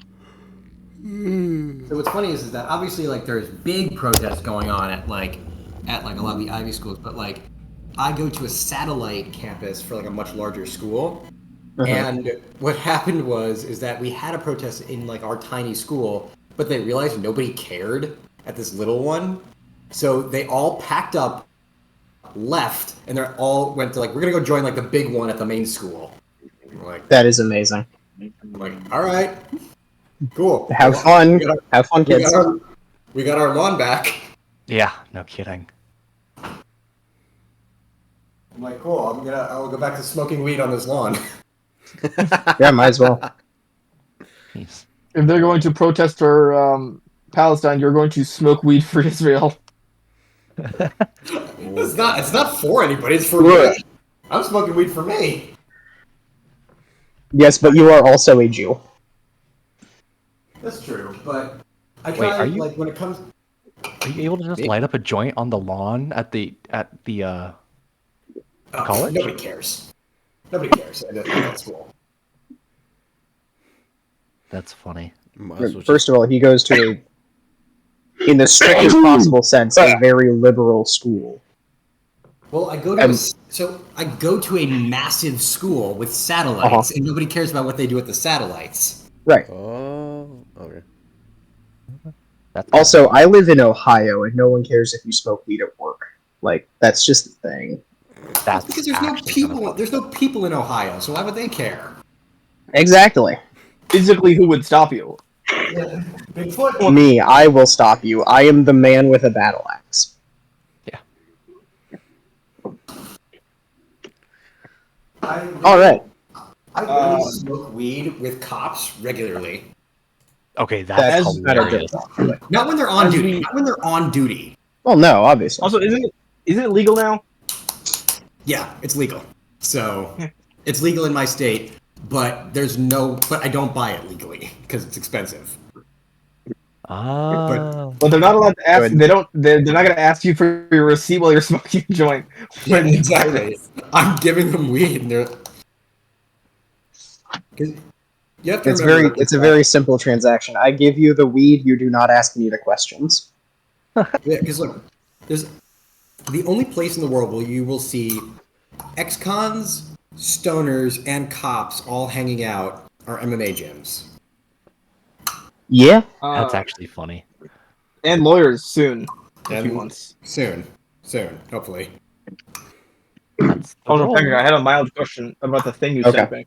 So what's funny is that obviously like there's big protests going on at like a lot of the Ivy schools, but like I go to a satellite campus for like a much larger school, and what happened is that we had a protest in like our tiny school, but they realized nobody cared at this little one, so they all packed up, left, and they all went to like we're gonna go join like the big one at the main school. We're like,
That is amazing.
I'm like, all right, cool.
Have fun.
We got our,
Have fun,
we
kids.
got our, we got our lawn back.
Yeah, no kidding.
I'm like, cool. I'll go back to smoking weed on this lawn.
Yeah, might as well.
Jeez.
If they're going to protest for Palestine, you're going to smoke weed for Israel.
It's not for anybody. It's for
Look.
me. I'm smoking weed for me.
Yes, but you are also a Jew.
That's true, but I
Wait,
try
are you-
like when it comes.
Are you able to just light up a joint on the lawn at the college?
Nobody cares. Nobody cares at that school.
That's funny.
Might as well
First of all, he goes to a, in the strictest possible sense, a very liberal school.
Well, I go to a massive school with satellites, and nobody cares about what they do with the satellites.
Right.
Oh, okay.
That's
Also, I live in Ohio, and no one cares if you smoke weed at work. Like, that's just a thing.
that's
Because there's no
actually
people.
kinda funny.
There's no people in Ohio, so why would they care?
Exactly.
Physically, who would stop you?
Bigfoot.
Me, I will stop you. I am the man with a battle axe. All right.
I really smoke weed with cops regularly.
Okay,
That's
that's
better.
hilarious.
Not when they're on
As
duty.
we-
Not when they're on duty.
Well, no, obviously.
Also, isn't it legal now?
Yeah, it's legal. So it's legal in my state, but but I don't buy it legally because it's expensive.
Ah,
But they're not allowed to ask.
Good.
They don't. They're not going to ask you for your receipt while you're smoking a joint.
Yeah, exactly. I'm giving them weed, and they're. 'Cause you have to remember,
It's a very simple transaction. I give you the weed, you do not ask me the questions.
because look, there's the only place in the world where you will see ex-cons, stoners, and cops all hanging out are MMA gyms.
Yeah.
that's actually funny.
And lawyers soon. In a few
And
months.
soon, hopefully.
That's the
Oh no,
goal.
Pecker, I had a mild question about the thing you
Okay.
sent me.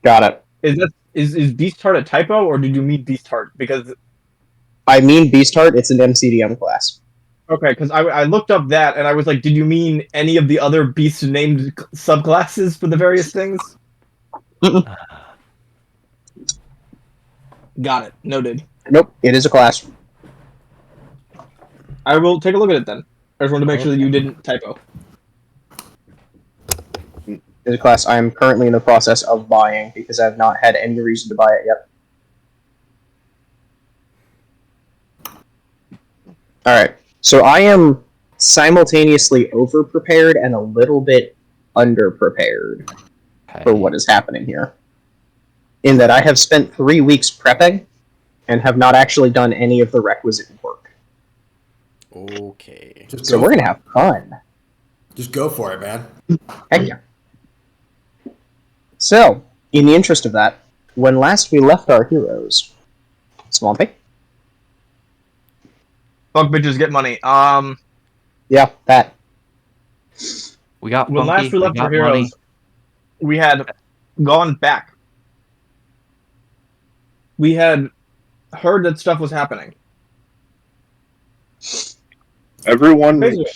Got it.
Is Beast Heart a typo, or did you mean Beast Heart? Because
I mean Beast Heart, it's an MCDM class.
okay, because I looked up that and I was like, did you mean any of the other Beast named subclasses for the various things? Got it. Noted.
Nope, it is a class.
I will take a look at it then. I just wanted to make sure that you didn't typo.
It is a class I am currently in the process of buying because I have not had any reason to buy it yet. Alright, so I am simultaneously over-prepared and a little bit under-prepared
Okay.
for what is happening here. In that I have spent 3 weeks prepping and have not actually done any of the requisite work.
Okay.
So we're gonna have fun.
Just go for it, man.
Heck yeah. So, in the interest of that, when last we left our heroes, Swampy?
Fuck bitches, get money.
Yeah, that.
We got
When
funky,
last we left
got
our heroes,
money.
we had gone back. We had heard that stuff was happening.
Everyone
Basically.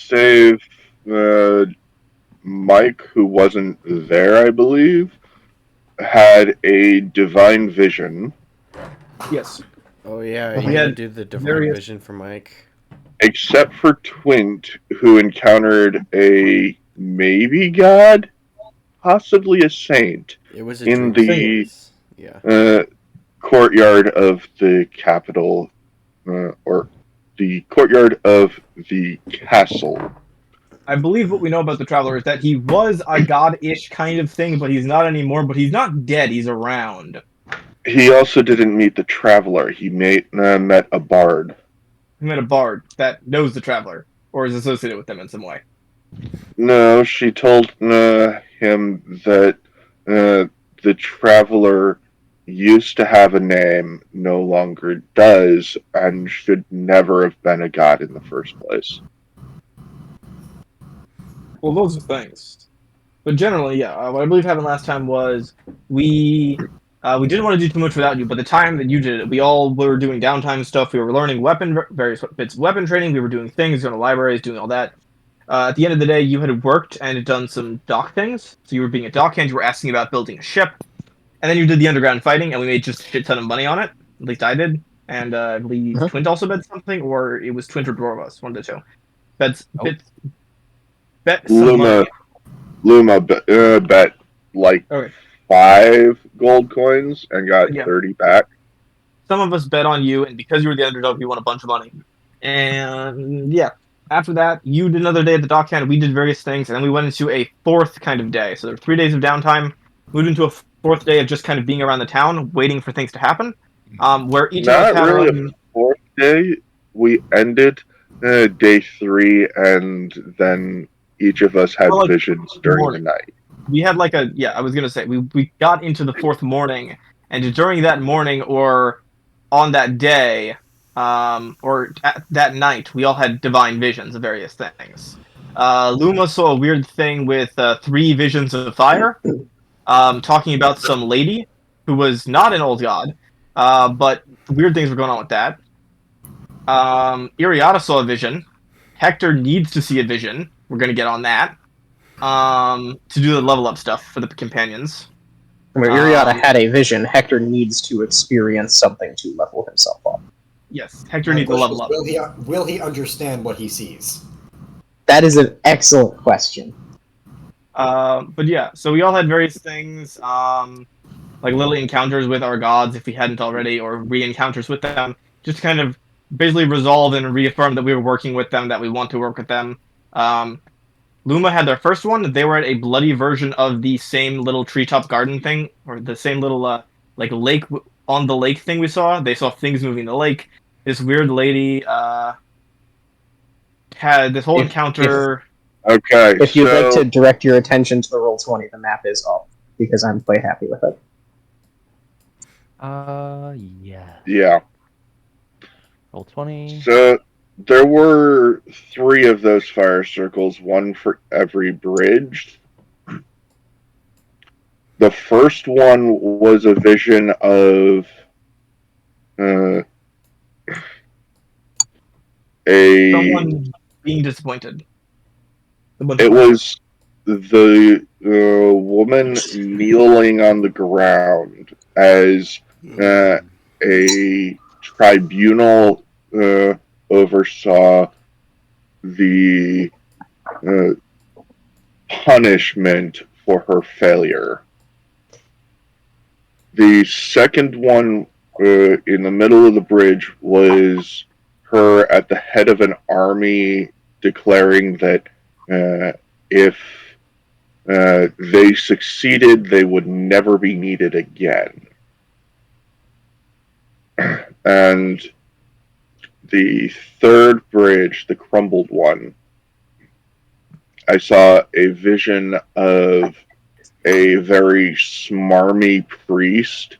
save Mike, who wasn't there, I believe, had a divine vision,
Yes.
Oh yeah,
We
you
had
did the divine
various-
vision for Mike.
except for Twint, who encountered a maybe god, possibly a saint,
It was a
in
dream
the
sequence. Yeah.
courtyard of the capital, or the courtyard of the castle.
I believe what we know about the Traveler is that he was a god-ish kind of thing, but he's not anymore. But he's not dead. He's around.
He also didn't meet the traveler. He met a bard.
He met a bard that knows the Traveler or is associated with them in some way.
No, she told him that the traveler used to have a name, no longer does, and should never have been a god in the first place.
Well, those are things. But generally, yeah. What I believe happened last time was we We didn't want to do too much without you, but the time that you did it, we all were doing downtime stuff. We were learning various bits of weapon training. We were doing things, going to libraries, doing all that. At the end of the day, you had worked and had done some dock things. So you were being a dockhand. You were asking about building a ship, and then you did the underground fighting, and we made just a shit ton of money on it. At least I did, and I believe
Mhm.
Twint also bet something, or it was Twint or Dwarvas, one of the two. Bet
Oh.
bet some money.
Luma bet like
Okay,
5 gold coins and got
yeah.
30 back.
Some of us bet on you, and because you were the underdog, you won a bunch of money. And yeah, after that, you did another day at the dockhand. We did various things, and then we went into a fourth kind of day. So there were 3 days of downtime. Moved into a fourth day of just kind of being around the town, waiting for things to happen. Where each of us
Not
had our
really a
own.
4th day. We ended day 3, and then each of us had
Well, like,
visions during
morning.
the night.
We had like a I was gonna say we got into the fourth morning, and during that morning or on that day, or that night, we all had divine visions of various things. Luma saw a weird thing with 3 visions of fire, talking about some lady who was not an old god, but weird things were going on with that. Iriata saw a vision. Hector needs to see a vision. We're gonna get on that. To do the level up stuff for the companions.
Where Iriata
Um,
had a vision, Hector needs to experience something to level himself up.
Yes, Hector
My
needs to
question
level
is,
up.
will he understand what he sees?
That is an excellent question.
But yeah, so we all had various things, like little encounters with our gods if we hadn't already, or re-encounters with them, just to kind of basically resolve and reaffirm that we were working with them, that we want to work with them. Luma had their first one. They were at a bloody version of the same little treetop garden thing, or the same little like lake on the lake thing we saw. They saw things moving in the lake. This weird lady had this whole
If
encounter.
Okay,
if you'd like
so
to direct your attention to the Roll20, the map is up because I'm quite happy with it.
Yeah.
yeah,
Roll 20.
so there were 3 of those fire circles, one for every bridge. The first one was a vision of uh, a.
Someone being disappointed.
It was the woman kneeling on the ground as a tribunal oversaw the uh, punishment for her failure. The second one in the middle of the bridge was her at the head of an army declaring that if they succeeded, they would never be needed again. And the third bridge, the crumbled one, I saw a vision of a very smarmy priest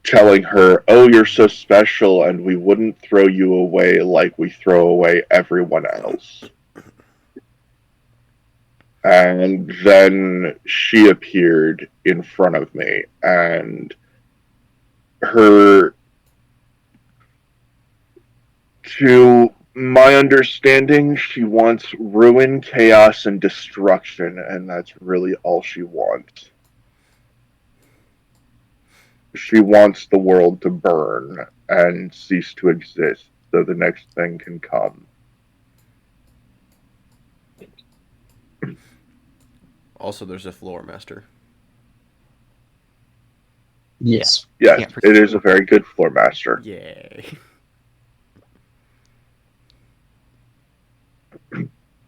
telling her, "Oh, you're so special, and we wouldn't throw you away like we throw away everyone else." And then she appeared in front of me, and her, to my understanding, she wants ruin, chaos, and destruction, and that's really all she wants. She wants the world to burn and cease to exist so the next thing can come.
Also, there's a floor master.
Yes.
Yes,
Yeah,
it is a very good floor master.
Yay.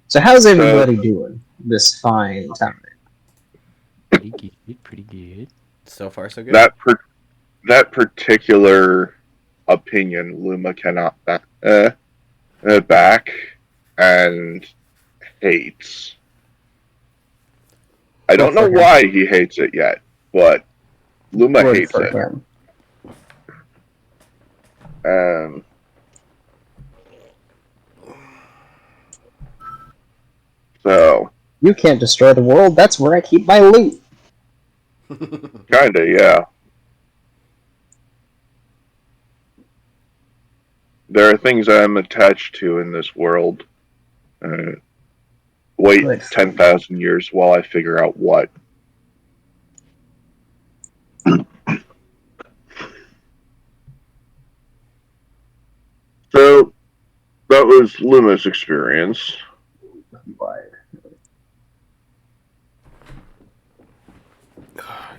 So how's everybody doing this fine time?
Pretty good, pretty good.
So far, so good.
That particular opinion, Luma cannot back and hates. I don't know
Good for him.
why he hates it yet, but Luma
Good
hates
for
it.
him.
So
You can't destroy the world. That's where I keep my loot.
Kinda, yeah. There are things I'm attached to in this world. Wait
Good.
10,000 years while I figure out what. So, that was Luma's experience.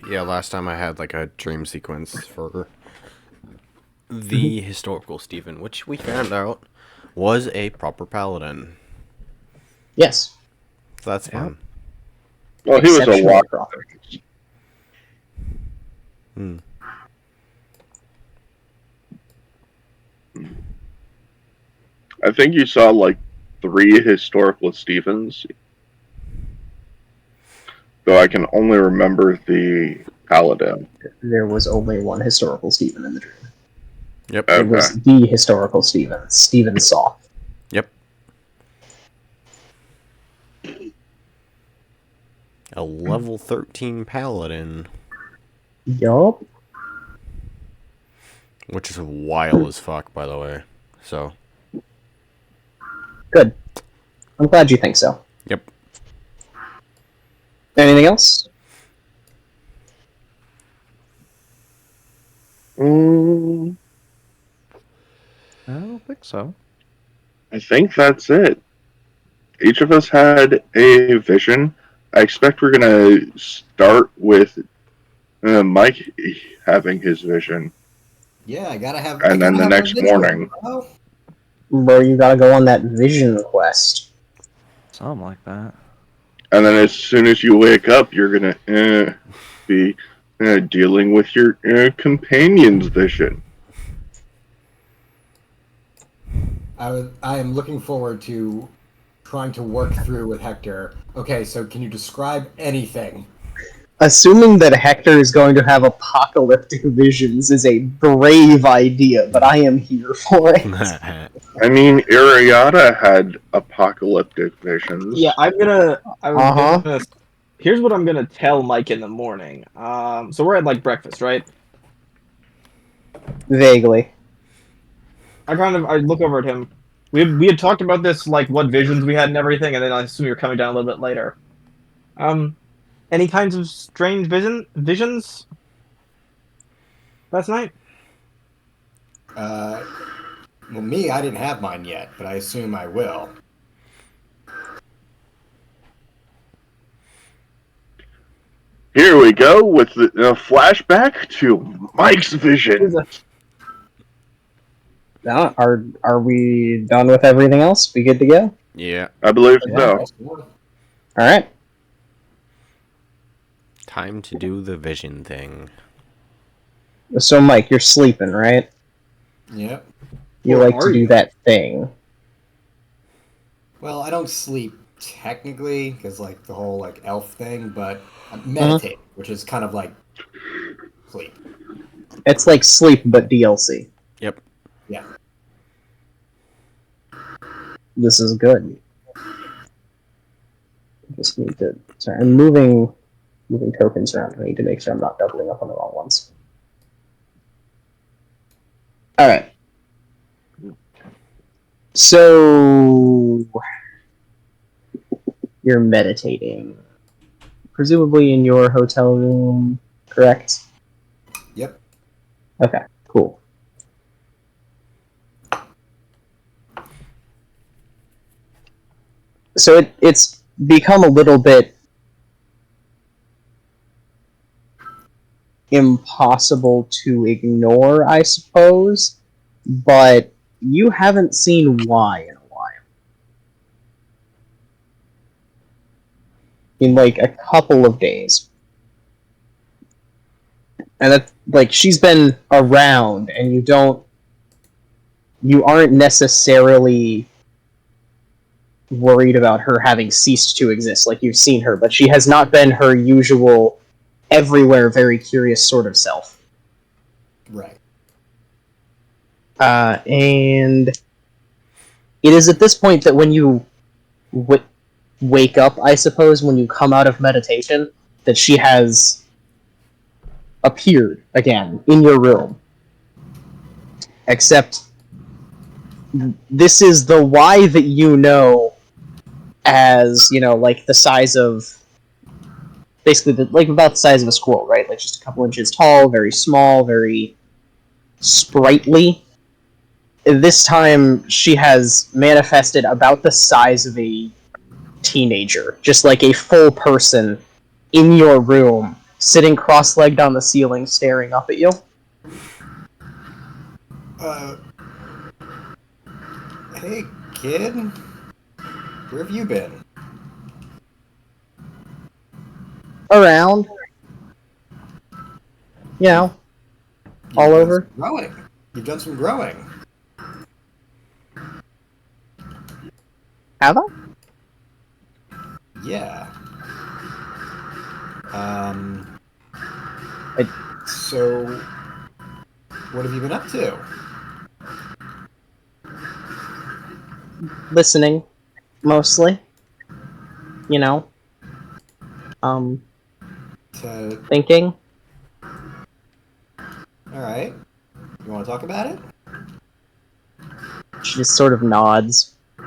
Yeah, last time I had like a dream sequence for the historical Stephen, which we found out was a proper paladin.
Yes.
So that's
Yep.
fun.
Well, he was a
Exceptionally
lot.
proper.
Hmm.
I think you saw like 3 historical Stephens. Though I can only remember the paladin.
There was only one historical Stephen in the dream.
Yep.
It
Okay.
was the historical Stephen. Stephen saw.
Yep. A level 13 paladin,
Yup.
which is wild as fuck, by the way. So,
Good. I'm glad you think so.
yep.
Anything else?
Mm,
I don't think so.
I think that's it. Each of us had a vision. I expect we're gonna start with Mike having his vision,
Yeah, I gotta have.
and then the next morning.
Bro.
Bro, you gotta go on that vision quest.
Something like that.
And then as soon as you wake up, you're gonna be dealing with your companion's vision.
I am looking forward to trying to work through with Hector. Okay, so can you describe anything?
Assuming that Hector is going to have apocalyptic visions is a brave idea, but I am here for it.
I mean, Ariata had apocalyptic visions.
Yeah, I'm gonna.
Uh-huh.
Here's what I'm gonna tell Mike in the morning. So we're at like breakfast, right?
Vaguely.
I look over at him. We had talked about this, like what visions we had and everything, and then I assume you're coming down a little bit later. Any kinds of strange visions last night?
Well, me, I didn't have mine yet, but I assume I will.
Here we go with the flashback to Mike's vision.
Now, are we done with everything else? We good to go?
Yeah.
I believe
Yeah,
so.
Alright.
Time to do the vision thing.
So, Mike, you're sleeping, right?
Yep.
You
Or
like
are
to do
you?
that thing.
Well, I don't sleep technically because like the whole like elf thing, but I meditate, which is kind of like sleep.
It's like sleep, but DLC.
Yep.
Yeah.
This is good. Just need to... Sorry, I'm moving tokens around. I need to make sure I'm not doubling up on the wrong ones. Alright. So... You're meditating. Presumably in your hotel room, correct?
Yep.
Okay, cool. So it's become a little bit impossible to ignore, I suppose, but you haven't seen Y in a while. In like a couple of days. And that's like she's been around and you aren't necessarily worried about her having ceased to exist. Like you've seen her, but she has not been her usual everywhere very curious sort of self.
Right.
And it is at this point that when you wake up, I suppose, when you come out of meditation, that she has appeared again in your room. Except this is the Y that you know as, like the size of basically like about the size of a squirrel, right? Like just a couple inches tall, very small, very sprightly. This time she has manifested about the size of a teenager, just like a full person in your room, sitting cross-legged on the ceiling, staring up at you.
Hey, kid. Where have you been?
Around, all
You've done
over.
some growing. You've done some growing.
Have I?
Yeah.
I
So, what have you been up to?
listening, mostly. You know, um,
To,
thinking.
all right. You want to talk about it?
She just sort of nods.
All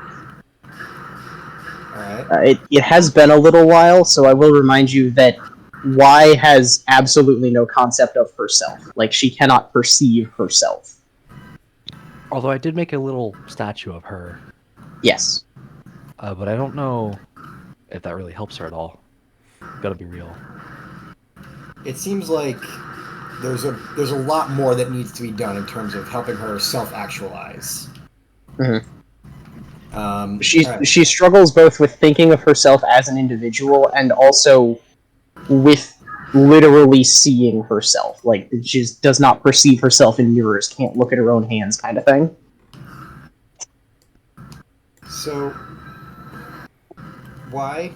right.
It has been a little while, so I will remind you that Y has absolutely no concept of herself. Like, she cannot perceive herself.
Although I did make a little statue of her,
Yes.
but I don't know if that really helps her at all. Gotta be real.
It seems like there's a lot more that needs to be done in terms of helping her self-actualize.
Mhm.
All right.
She struggles both with thinking of herself as an individual and also with literally seeing herself. Like, she just does not perceive herself in mirrors, can't look at her own hands, kind of thing.
So, why?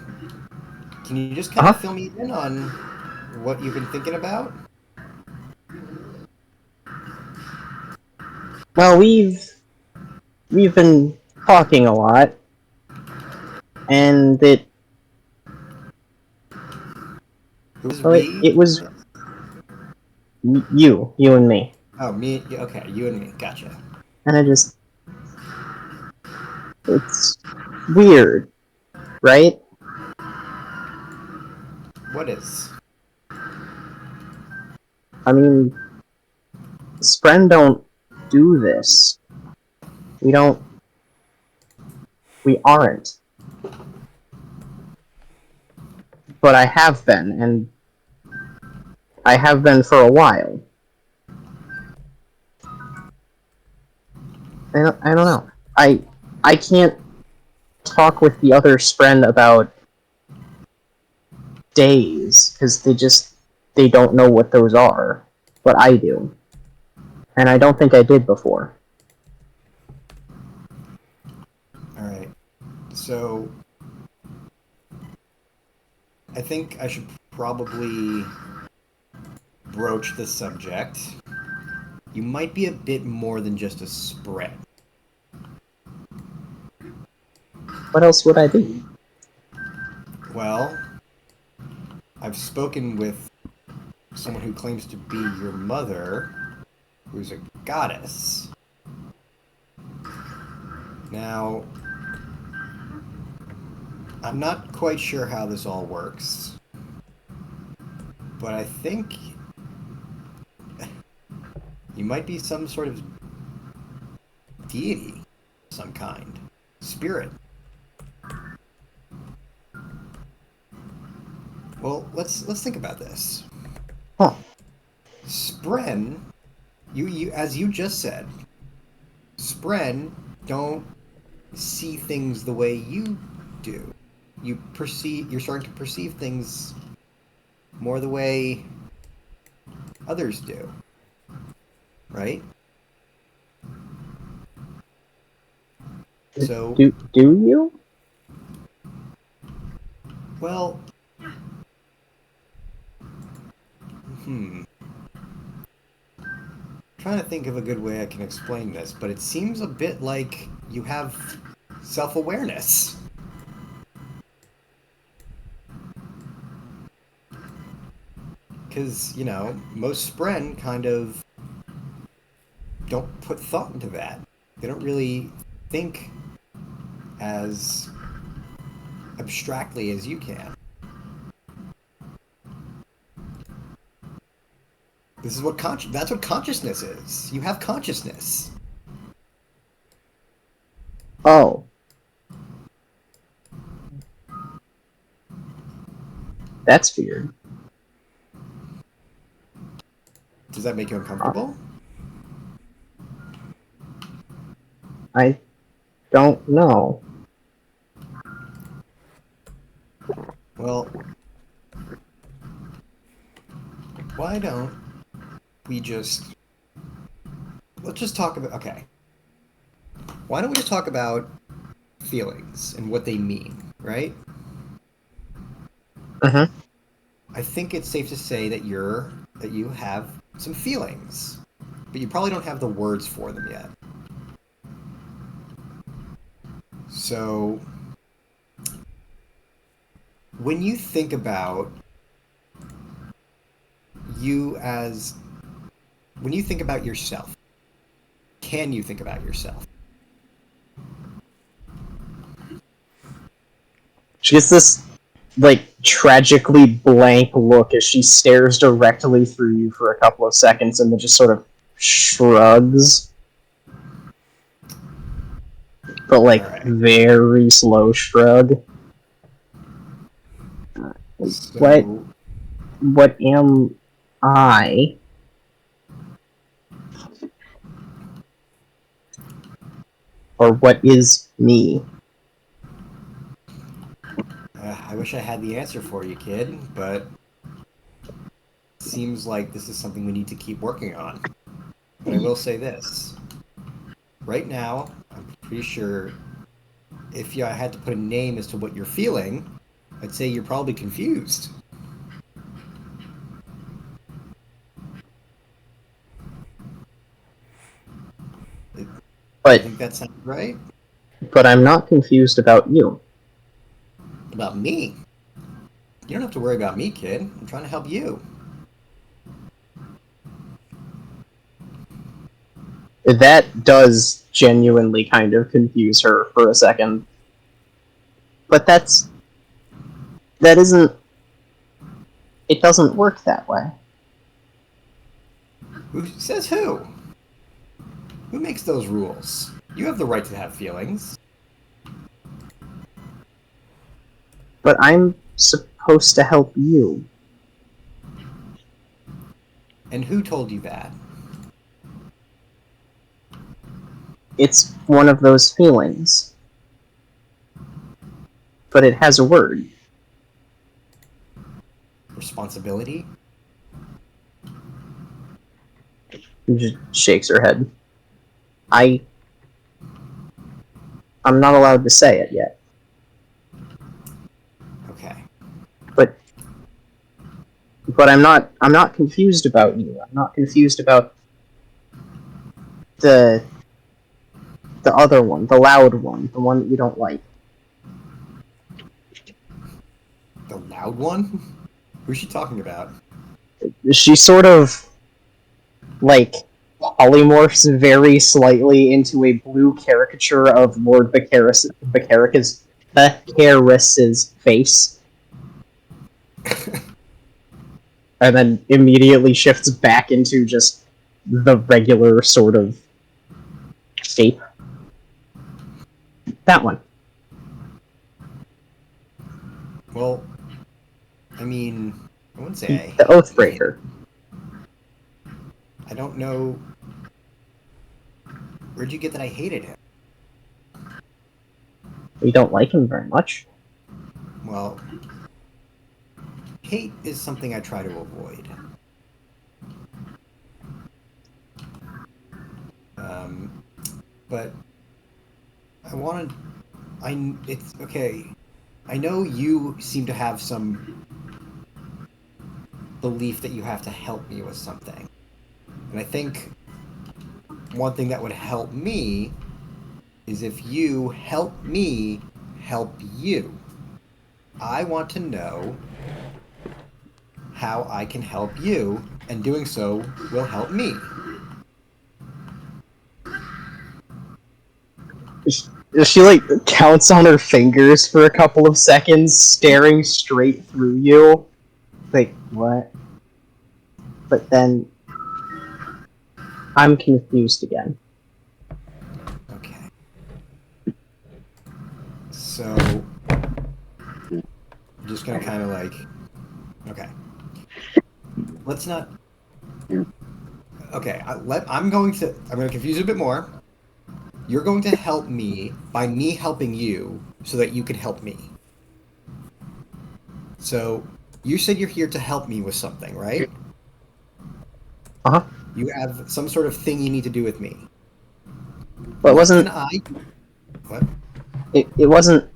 Can you just kind of fill me in on what you've been thinking about?
Well, we've been talking a lot, and
Who's
well,
we?
it was you and me,
Oh, me. Okay, you and me. Gotcha.
and it's weird, right?
What is?
I mean, Spren don't do this. We don't. We aren't. But I have been, and I have been for a while. I don't know. I can't talk with the other Spren about days because they don't know what those are, but I do, and I don't think I did before.
All right. So, I think I should probably broach the subject. You might be a bit more than just a spread.
What else would I be?
Well, I've spoken with someone who claims to be your mother, who's a goddess. Now, I'm not quite sure how this all works, but I think you might be some sort of deity of some kind. Spirit. Well, let's think about this.
Huh.
Spren, you as you just said, Spren don't see things the way you do. You're starting to perceive things more the way others do. Right? So,
Do you?
well, trying to think of a good way I can explain this, but it seems a bit like you have self-awareness. Because, you know, most Spren kind of don't put thought into that. They don't really think as abstractly as you can. This is what that's what consciousness is. You have consciousness.
Oh. That's weird.
Does that make you uncomfortable?
I don't know.
Well, why don't we let's just talk about, okay. Why don't we just talk about feelings and what they mean, right?
Uh-huh.
I think it's safe to say that you have some feelings, but you probably don't have the words for them yet. So, when you think about when you think about yourself, can you think about yourself?
She gets this, like, tragically blank look as she stares directly through you for a couple of seconds and then just sort of shrugs. But, like,
All right.
very slow shrug.
So,
What am I? Or what is me?
I wish I had the answer for you, kid, but seems like this is something we need to keep working on. But I will say this. Right now, I'm pretty sure if I had to put a name as to what you're feeling, I'd say you're probably confused. I
But
think that sounds right.
I'm not confused about you.
About me. You don't have to worry about me, kid. I'm trying to help you.
That does genuinely kind of confuse her for a second. But that isn't, it doesn't work that way.
Who says who? Who makes those rules? You have the right to have feelings.
But I'm supposed to help you.
And who told you that?
It's one of those feelings. But it has a word.
Responsibility?
She just shakes her head. I'm not allowed to say it yet.
Okay.
But I'm not confused about you. I'm not confused about the other one, the loud one, the one that you don't like.
The loud one? Who's she talking about?
She sort of, like, polymorphs very slightly into a blue caricature of Lord Vicaris's face, and then immediately shifts back into just the regular sort of shape. That one.
Well, I mean, I wouldn't say
The Oathbreaker.
I don't know. Where'd you get that I hated him?
We don't like him very much.
Well, hate is something I try to avoid. But I wanted. It's okay. I know you seem to have some belief that you have to help me with something. And I think one thing that would help me is if you help me help you. I want to know how I can help you, and doing so will help me.
She like counts on her fingers for a couple of seconds, staring straight through you. Like, what? But then I'm confused again.
Okay. So I'm just gonna kind of like, okay. Let's not. Okay, I'm going to confuse it a bit more. You're going to help me by me helping you, so that you can help me. So you said you're here to help me with something, right?
Uh-huh.
You have some sort of thing you need to do with me.
But it
What
wasn't
can I? What?
it wasn't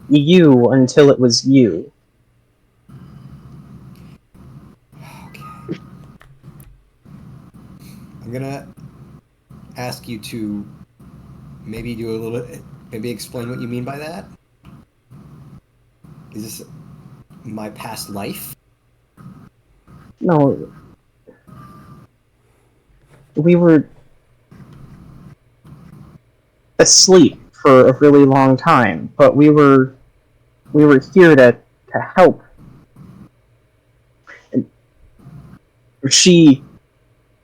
you until it was you.
Okay. I'm gonna ask you to maybe do a little bit, maybe explain what you mean by that. Is this my past life?
No, we were asleep for a really long time, but we were here to help. And she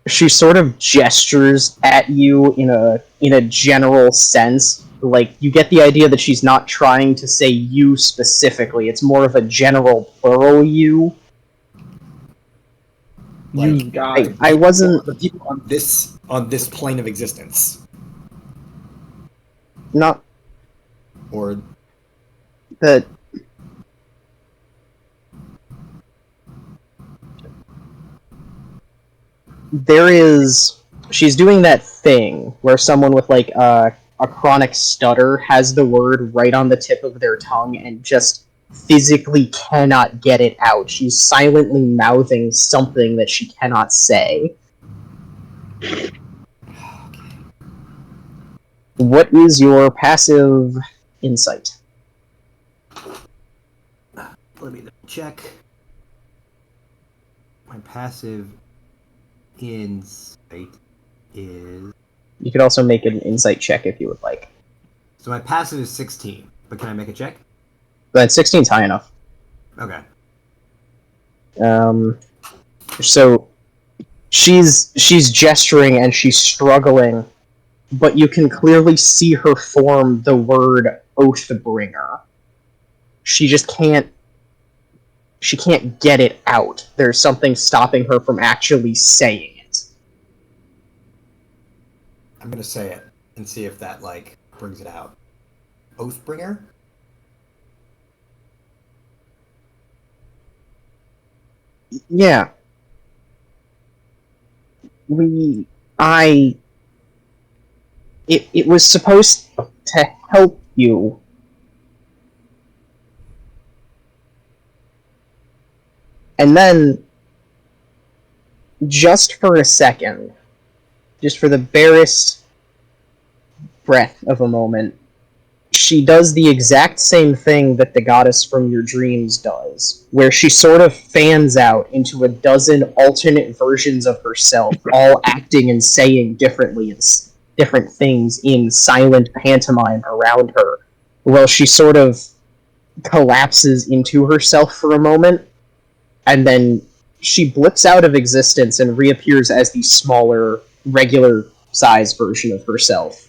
sort of gestures at you in a general sense. Like, you get the idea that she's not trying to say you specifically. It's more of a general plural you.
You
Like
guys.
I wasn't
the people on this plane of existence,
not
or
that there is she's doing that thing where someone with like a chronic stutter has the word right on the tip of their tongue and just physically cannot get it out. She's silently mouthing something that she cannot say. What is your passive insight?
let me check. My passive insight is
You could also make an insight check if you would like.
so my passive is 16, but can I make a check?
But 16's high enough.
Okay.
So she's gesturing and she's struggling, but you can clearly see her form the word Oathbringer. She just can't get it out. There's something stopping her from actually saying it.
I'm gonna say it and see if that like brings it out. Oathbringer?
Yeah. It was supposed to help you. And then, just for a second, just for the barest breath of a moment, she does the exact same thing that the goddess from your dreams does, where she sort of fans out into a dozen alternate versions of herself, all acting and saying different things in silent pantomime around her, while she sort of collapses into herself for a moment, and then she blips out of existence and reappears as the smaller, regular size version of herself.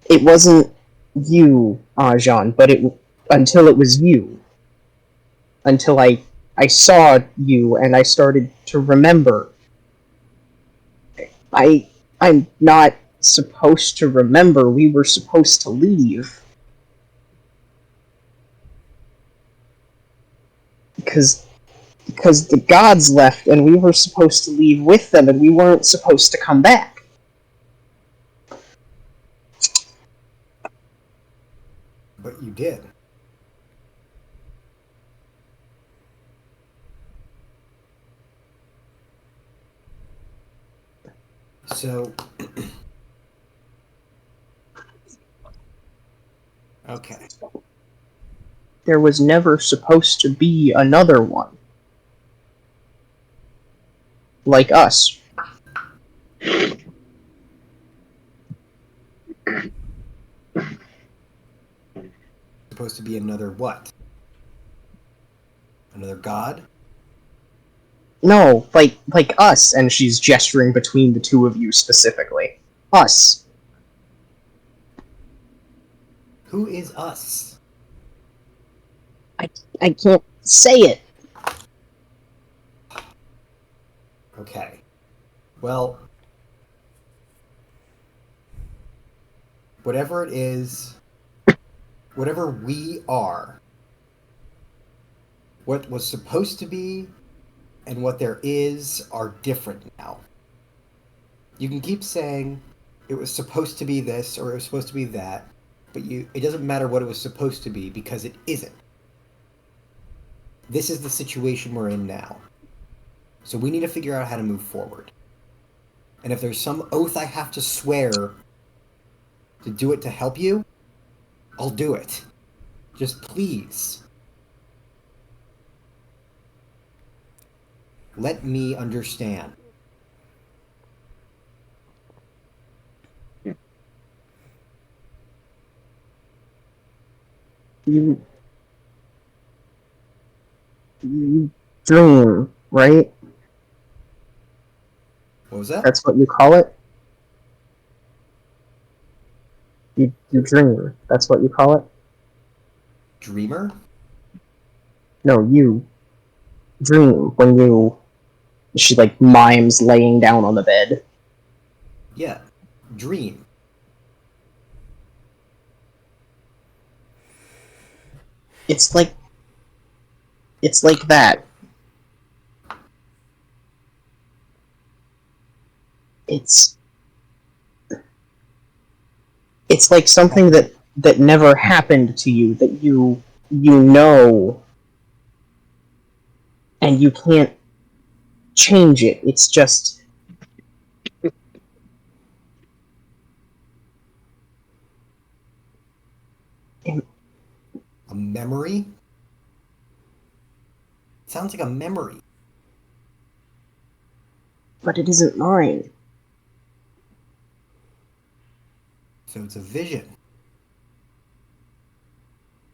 It wasn't you, Ajan, but until it was you. Until I saw you and I started to remember. I'm not supposed to remember. We were supposed to leave. Because the gods left and we were supposed to leave with them and we weren't supposed to come back.
But you did. So okay.
there was never supposed to be another one. Like us.
Supposed to be another what? Another god?
No, like us, and she's gesturing between the two of you specifically. Us.
Who is us?
I can't say it.
Okay. Well, whatever it is, whatever we are, what was supposed to be and what there is are different now. You can keep saying it was supposed to be this or it was supposed to be that, but it doesn't matter what it was supposed to be because it isn't. This is the situation we're in now. So we need to figure out how to move forward. And if there's some oath I have to swear to do it to help you, I'll do it. Just please. Let me understand.
You dream, right?
What was that?
That's what you call it? You dream. That's what you call it?
Dreamer?
No, you dream when you... She, like, mimes laying down on the bed.
Yeah. Dream.
It's like that. It's like something that never happened to you, that you know, and you can't change it. It's just
A memory? Sounds like a memory.
but it isn't mine.
So it's a vision.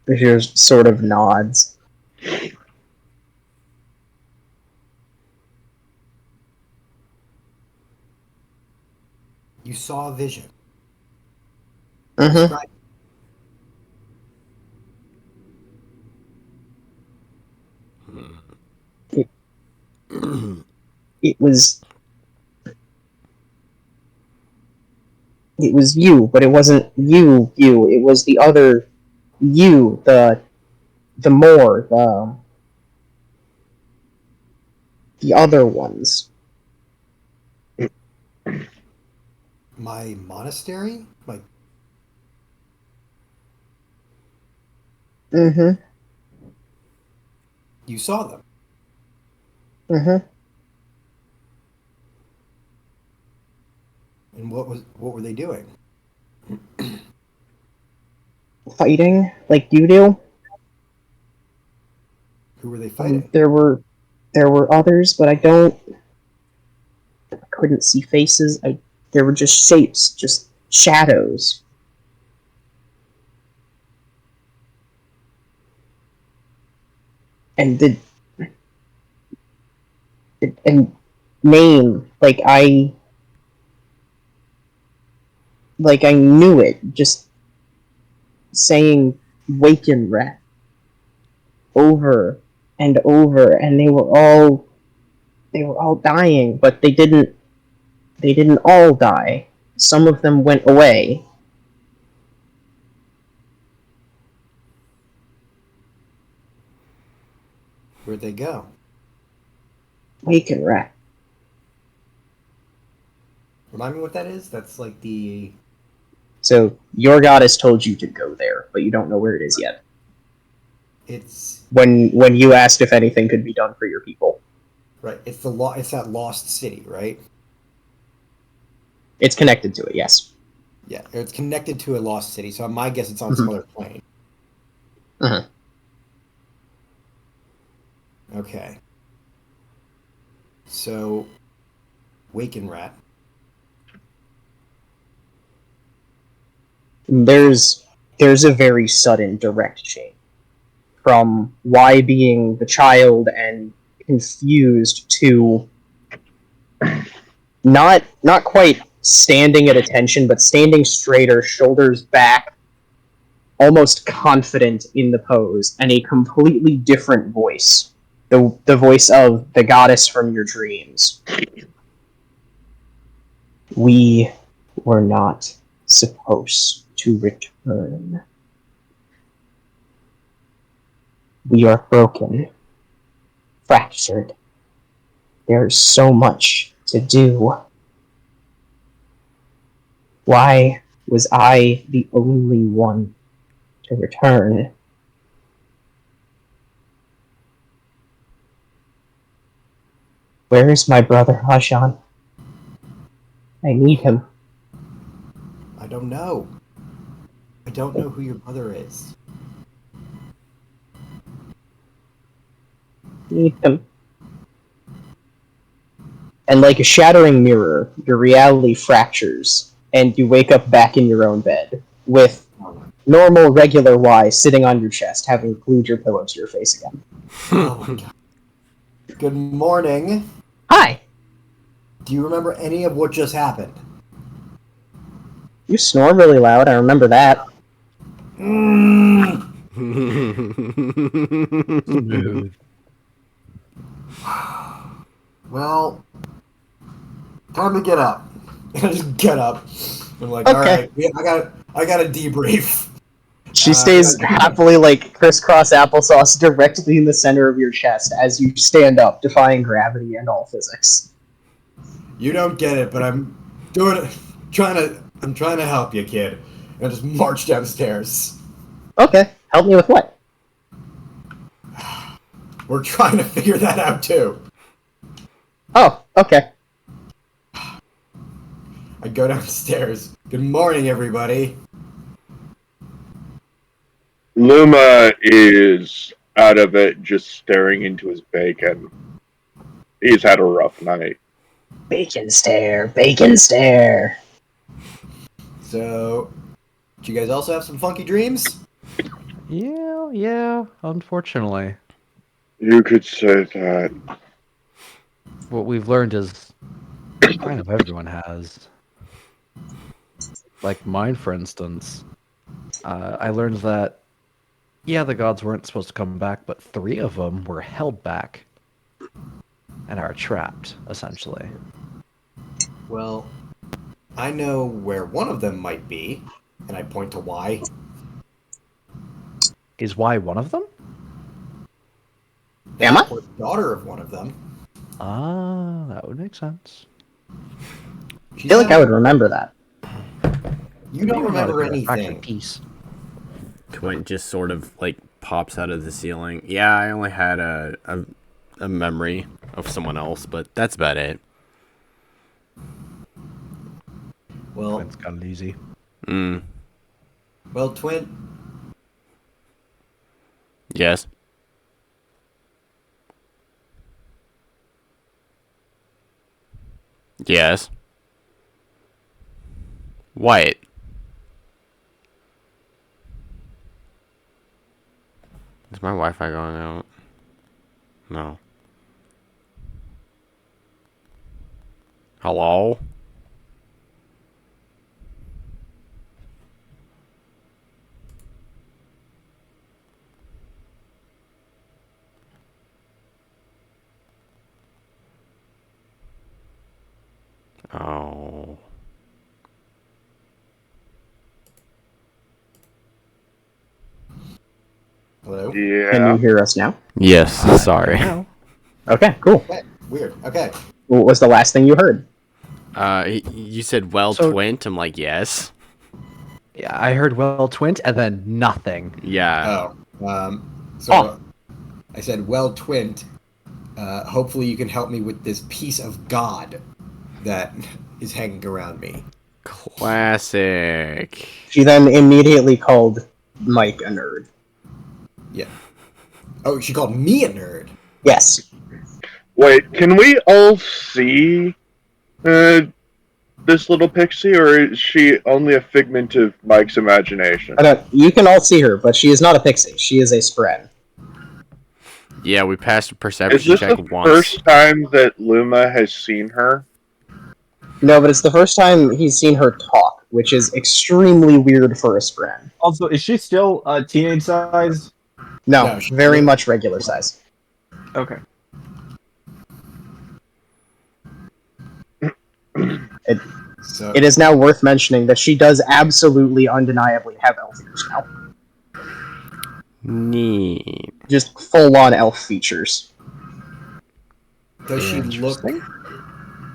Bashir sort of nods.
You saw a vision.
Mm-hmm.
Describe
It was you, but it wasn't you. It was the other you, the other ones.
my monastery?
Mm-hmm.
You saw them.
Mm-hmm.
And what were they doing?
Fighting like you do.
Who were they fighting?
There were others, but I couldn't see faces. There were just shapes, just shadows. And and name, I knew it, just saying "Waken Rat" over and over, and they were all dying, but they didn't all die. Some of them went away.
Where'd they go?
Waken Rat.
Remind me what that is? That's like the...
So your goddess told you to go there, but you don't know where it is yet.
It's...
When you asked if anything could be done for your people.
Right. It's it's that lost city, right?
It's connected to it, yes.
Yeah. It's connected to a lost city, so my guess it's on some other plane.
Uh-huh.
Okay. So, Waken Rat.
There's a very sudden direct change from Y being the child and confused to not quite standing at attention, but standing straighter, shoulders back, almost confident in the pose, and a completely different voice. The voice of the goddess from your dreams. We were not supposed to return. We are broken, fractured. There's so much to do. Why was I the only one to return? Where is my brother, Hashan? I need him.
I don't know. I don't know who your brother is.
Need him. And like a shattering mirror, your reality fractures, and you wake up back in your own bed, with normal, regular Y sitting on your chest, having glued your pillow to your face again.
Oh my god. Good morning.
Hi!
Do you remember any of what just happened?
You snore really loud, I remember that.
Smooth.
Well, time to get up. I just get up. I'm like,
Okay.
all right, yeah, I got a debrief.
She stays happily like crisscross applesauce directly in the center of your chest as you stand up, defying gravity and all physics.
You don't get it, but I'm doing it. I'm trying to help you, kid. And I just march downstairs.
Okay, help me with what?
We're trying to figure that out too.
Oh, okay.
I go downstairs. Good morning, everybody.
Luma is out of it, just staring into his bacon. He's had a rough night.
Bacon stare, bacon stare.
So, do you guys also have some funky dreams?
Yeah, unfortunately.
You could say that.
What we've learned is kind of everyone has. Like mine, for instance. I learned that, yeah, the gods weren't supposed to come back, but 3 of them were held back and are trapped, essentially.
Well, I know where one of them might be, and I point to Y.
Is Y one of them?
Am I?
Or the daughter of one of them.
Ah, that would make sense.
I feel like I would remember that.
You don't
Maybe not
remember
if you're a fractured
anything.
piece.
Twint just sort of like pops out of the ceiling. Yeah, I only had a memory of someone else, but that's about it.
Well,
Twins got it easy.
Twin,
Yes. Yes. What? Is my Wi-Fi going out? No. Hello? Oh.
hello?
Can you
Yeah.
hear us now?
Yes, sorry.
Now,
Okay, cool.
Okay, weird. Okay.
What was the last thing you heard?
You said, well,
So-
Twint? I'm like, yes.
yeah, I heard well twint and then nothing.
Yeah.
So I said, well, Twint, hopefully you can help me with this piece of God that is hanging around me.
Classic.
She then immediately called Mike a nerd.
Yeah. Oh, she called me a nerd.
Yes.
Wait, can we all see this little pixie, or is she only a figment of Mike's imagination?
You can all see her, but she is not a pixie. She is a spren.
Yeah, we passed a
Is
perception
this
check
the
once.
first time that Luma has seen her?
No, but it's the first time he's seen her talk, which is extremely weird for a spren.
Also, is she still teenage sized?
No,
No, she-
very much regular size.
Okay.
So
It is now worth mentioning that she does absolutely, undeniably have elf ears now.
Neat.
Just full-on elf features.
does she look
Interesting.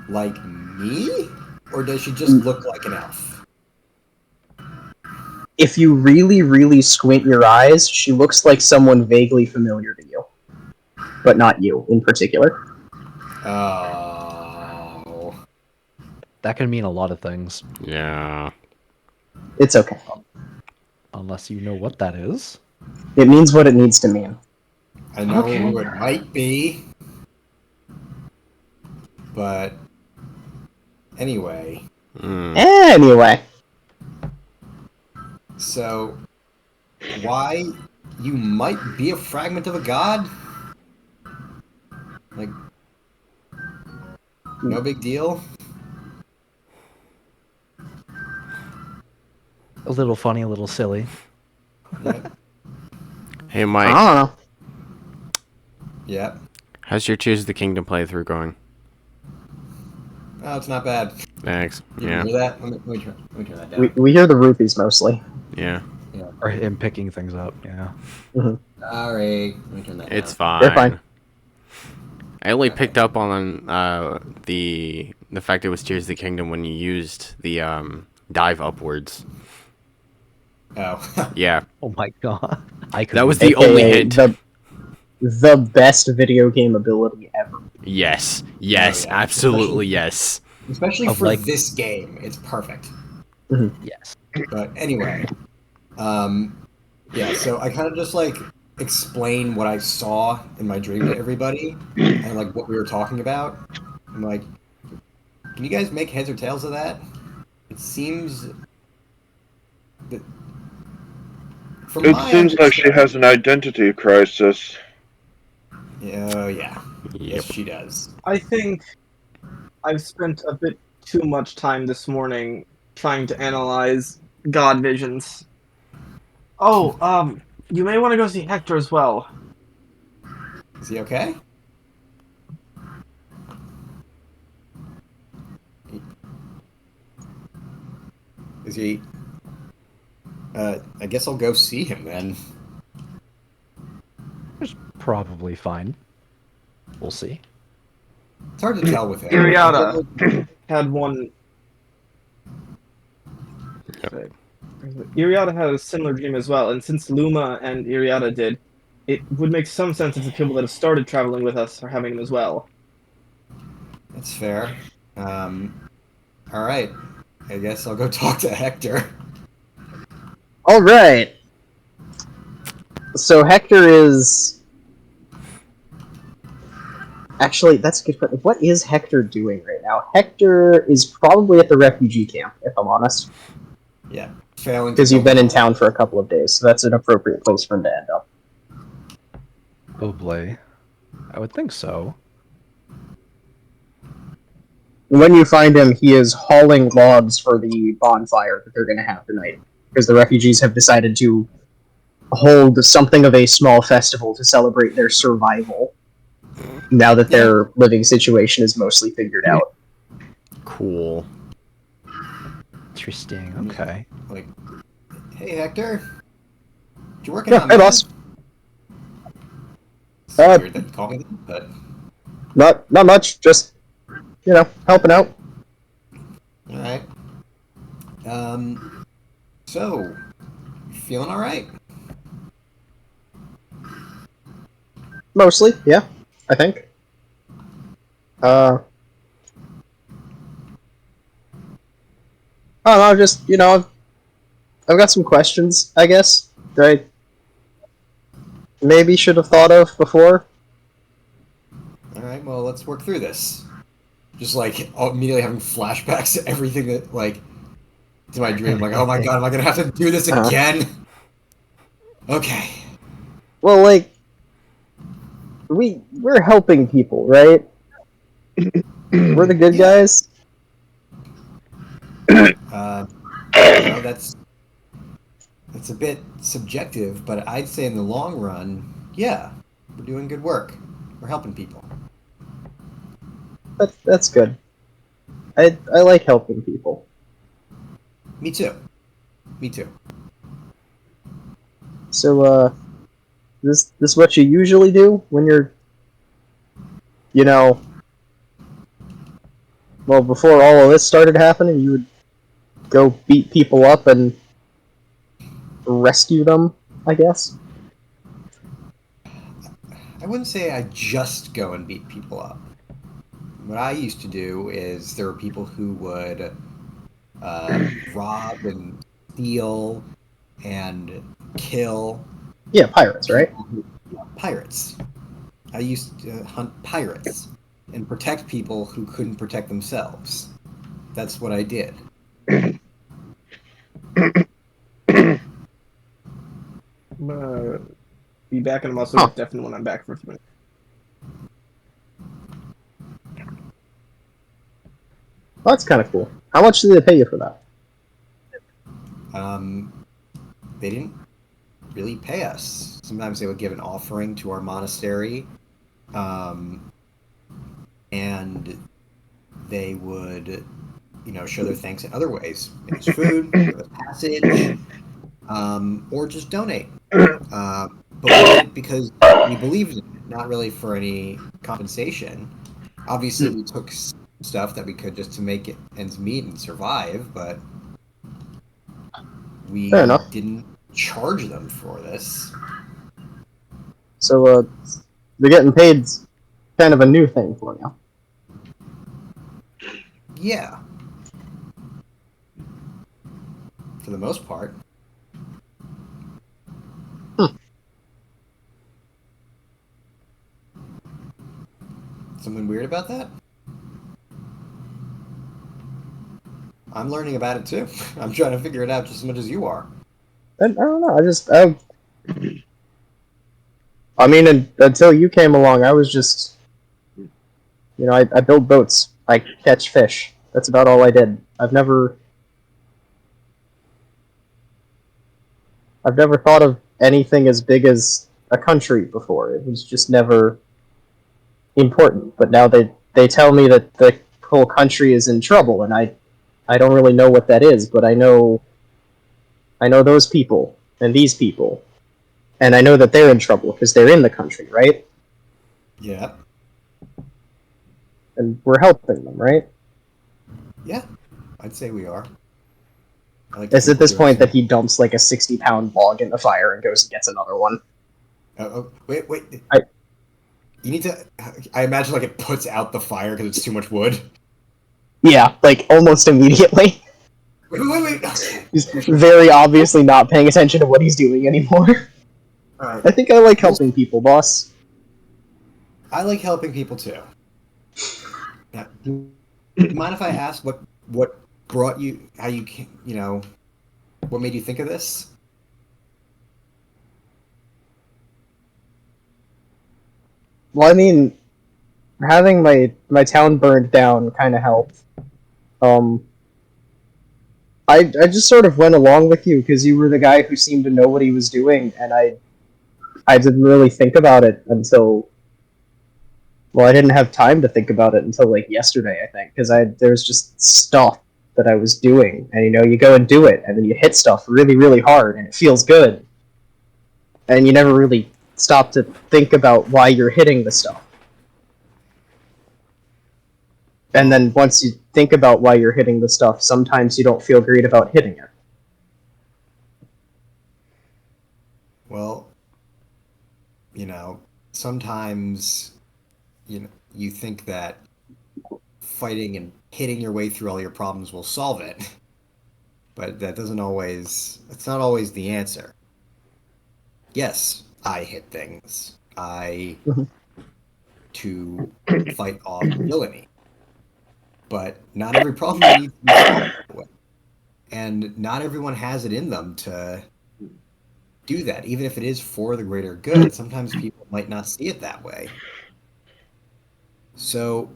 like me, or does she just look like an elf?
If you really, really squint your eyes, she looks like someone vaguely familiar to you. But not you, in particular.
Oh,
That can mean a lot of things,
Yeah.
It's okay.
unless you know what that is.
It means what it needs to mean.
I know
Okay.
who it might be, but anyway.
Mm.
Anyway.
So, why you might be a fragment of a god? Like, no big deal.
A little funny, a little silly.
Yep.
Hey,
I
Mike,
don't know.
Yep.
how's your Choose the Kingdom playthrough going?
Oh, it's not bad.
Thanks.
You
Yeah.
hear that? Let me turn that down.
We hear the rupees mostly.
Yeah.
Or him picking things up, yeah.
Sorry. Let me turn that
It's
down.
fine.
They're fine.
I only picked up on the fact it was Tears of the Kingdom when you used the dive upwards.
Oh.
Yeah,
Oh my god. I could
that was
be-
the only
AKA
hint.
The best video game ability ever.
Yes,
Oh, yeah.
absolutely yes.
Especially
Of,
for
like-
this game. It's perfect.
Yes.
But anyway. Yeah, so I kind of just like explain what I saw in my dream to everybody and like what we were talking about. I'm like, can you guys make heads or tails of that? It seems that from
It
my
seems like she has an identity crisis.
Oh yeah.
Yep.
Yes, she does.
I think I've spent a bit too much time this morning trying to analyze god visions. Oh, you may want to go see Hector as well.
Is he okay? Is he? I guess I'll go see him then.
It's probably fine. We'll see.
It's hard to tell with him.
Iriata had one. Iriata had a similar dream as well, and since Luma and Iriata did, it would make some sense if the people that have started traveling with us are having them as well.
That's fair. All right. I guess I'll go talk to Hector.
Alright. So Hector is... Actually, that's a good question. What is Hector doing right now? Hector is probably at the refugee camp, if I'm honest.
Yeah. Failing
Because you've been in town for a couple of days, so that's an appropriate place for him to end up.
Probably. I would think so.
When you find him, he is hauling logs for the bonfire that they're going to have tonight. Because the refugees have decided to hold something of a small festival to celebrate their survival. Now that their living situation is mostly figured out.
Cool.
Interesting. Okay.
Like, hey Hector, did you work
Yeah,
on
hey boss.
It's weird that you call me that, but
Not much, just, helping out.
all right. So you feeling all right?
Mostly, yeah, I think. I don't know, just, I've got some questions, I guess, that I maybe should have thought of before.
right, well, let's work through this. Just like immediately having flashbacks to everything that like to my dream. Like, oh my god, am I gonna have to do this
Uh-huh.
again? Okay.
Well, like we're helping people, right? We're the good
Yeah.
guys.
That's a bit subjective, but I'd say in the long run, yeah, we're doing good work. We're helping people.
That's good. I like helping people.
Me too. Me too.
So this what you usually do when you're, well, before all of this started happening, you would go beat people up and rescue them, I guess.
I wouldn't say I just go and beat people up. What I used to do is there were people who would rob and steal and kill
Yeah, pirates, right?
people who pirates. I used to hunt pirates and protect people who couldn't protect themselves. That's what I did.
Be back in a muscle
Huh.
definitely when I'm back for a few minutes.
Well, that's kind of cool. How much did they pay you for that?
They didn't really pay us. Sometimes they would give an offering to our monastery, and they would, show their thanks in other ways. Give us food, give us passage, or just donate. But we did it because we believed in it, not really for any compensation. Obviously, we took stuff that we could just to make it ends meet and survive, but we
Fair enough.
didn't charge them for this.
So they're getting paid's kind of a new thing for you.
Yeah. For the most part. Something weird about that? I'm learning about it too. I'm trying to figure it out just as much as you are.
I don't know. I mean, until you came along, I was just, I build boats. I catch fish. That's about all I did. I've never thought of anything as big as a country before. It was just never important. But now they tell me that the whole country is in trouble, and I don't really know what that is, but I know those people and these people, and I know that they're in trouble because they're in the country, right?
Yeah.
And we're helping them, right?
Yeah. I'd say we are. I like
It's
think
at this
we're doing
point that
some-
he dumps like a 60-pound log in the fire and goes and gets another one.
wait.
I-
You need to. I imagine like it puts out the fire because it's too much wood.
Yeah, like almost immediately.
Wait.
He's very obviously not paying attention to what he's doing anymore.
Alright.
I think I like helping people, boss.
I like helping people too. Now, do you mind if I ask what brought you? How you what made you think of this?
Well, I mean, having my town burned down kind of helped. I just sort of went along with you because you were the guy who seemed to know what he was doing, and I didn't really think about it until, well, I didn't have time to think about it until like yesterday, I think, because there was just stuff that I was doing, and you go and do it, and then you hit stuff really, really hard, and it feels good, and you never really stop to think about why you're hitting the stuff. And then once you think about why you're hitting the stuff, sometimes you don't feel great about hitting it.
Well, sometimes you think that fighting and hitting your way through all your problems will solve it, but that's not always the answer. Yes, I hit things. I
Mhm.
to fight off villainy. But not every problem needs to be solved that way. And not everyone has it in them to do that, even if it is for the greater good. Sometimes people might not see it that way. So,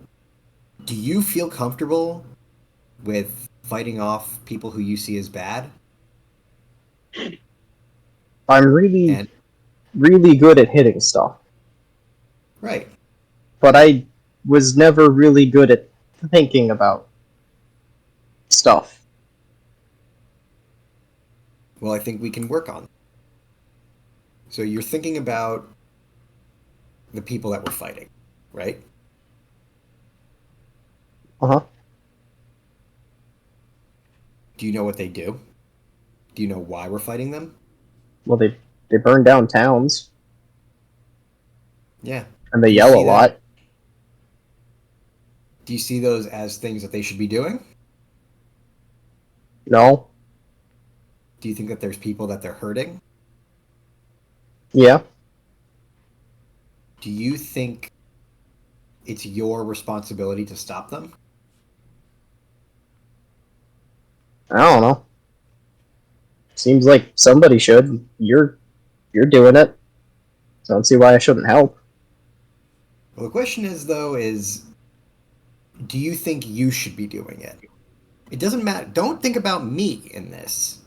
do you feel comfortable with fighting off people who you see as bad?
I'm really,
And
really good at hitting stuff,
right.
but I was never really good at thinking about stuff.
Well, I think we can work on. So you're thinking about the people that we're fighting, right?
Uh-huh.
Do you know what they do? Do you know why we're fighting them?
Well, they burn down towns,
Yeah.
and they
Do you
yell a
see that?
lot.
Do you see those as things that they should be doing?
No?
Do you think that there's people that they're hurting?
Yeah?
Do you think it's your responsibility to stop them?
I don't know. Seems like somebody should. You're doing it. So I don't see why I shouldn't help.
Well, the question is, though, do you think you should be doing it? It doesn't matter. Don't think about me in this.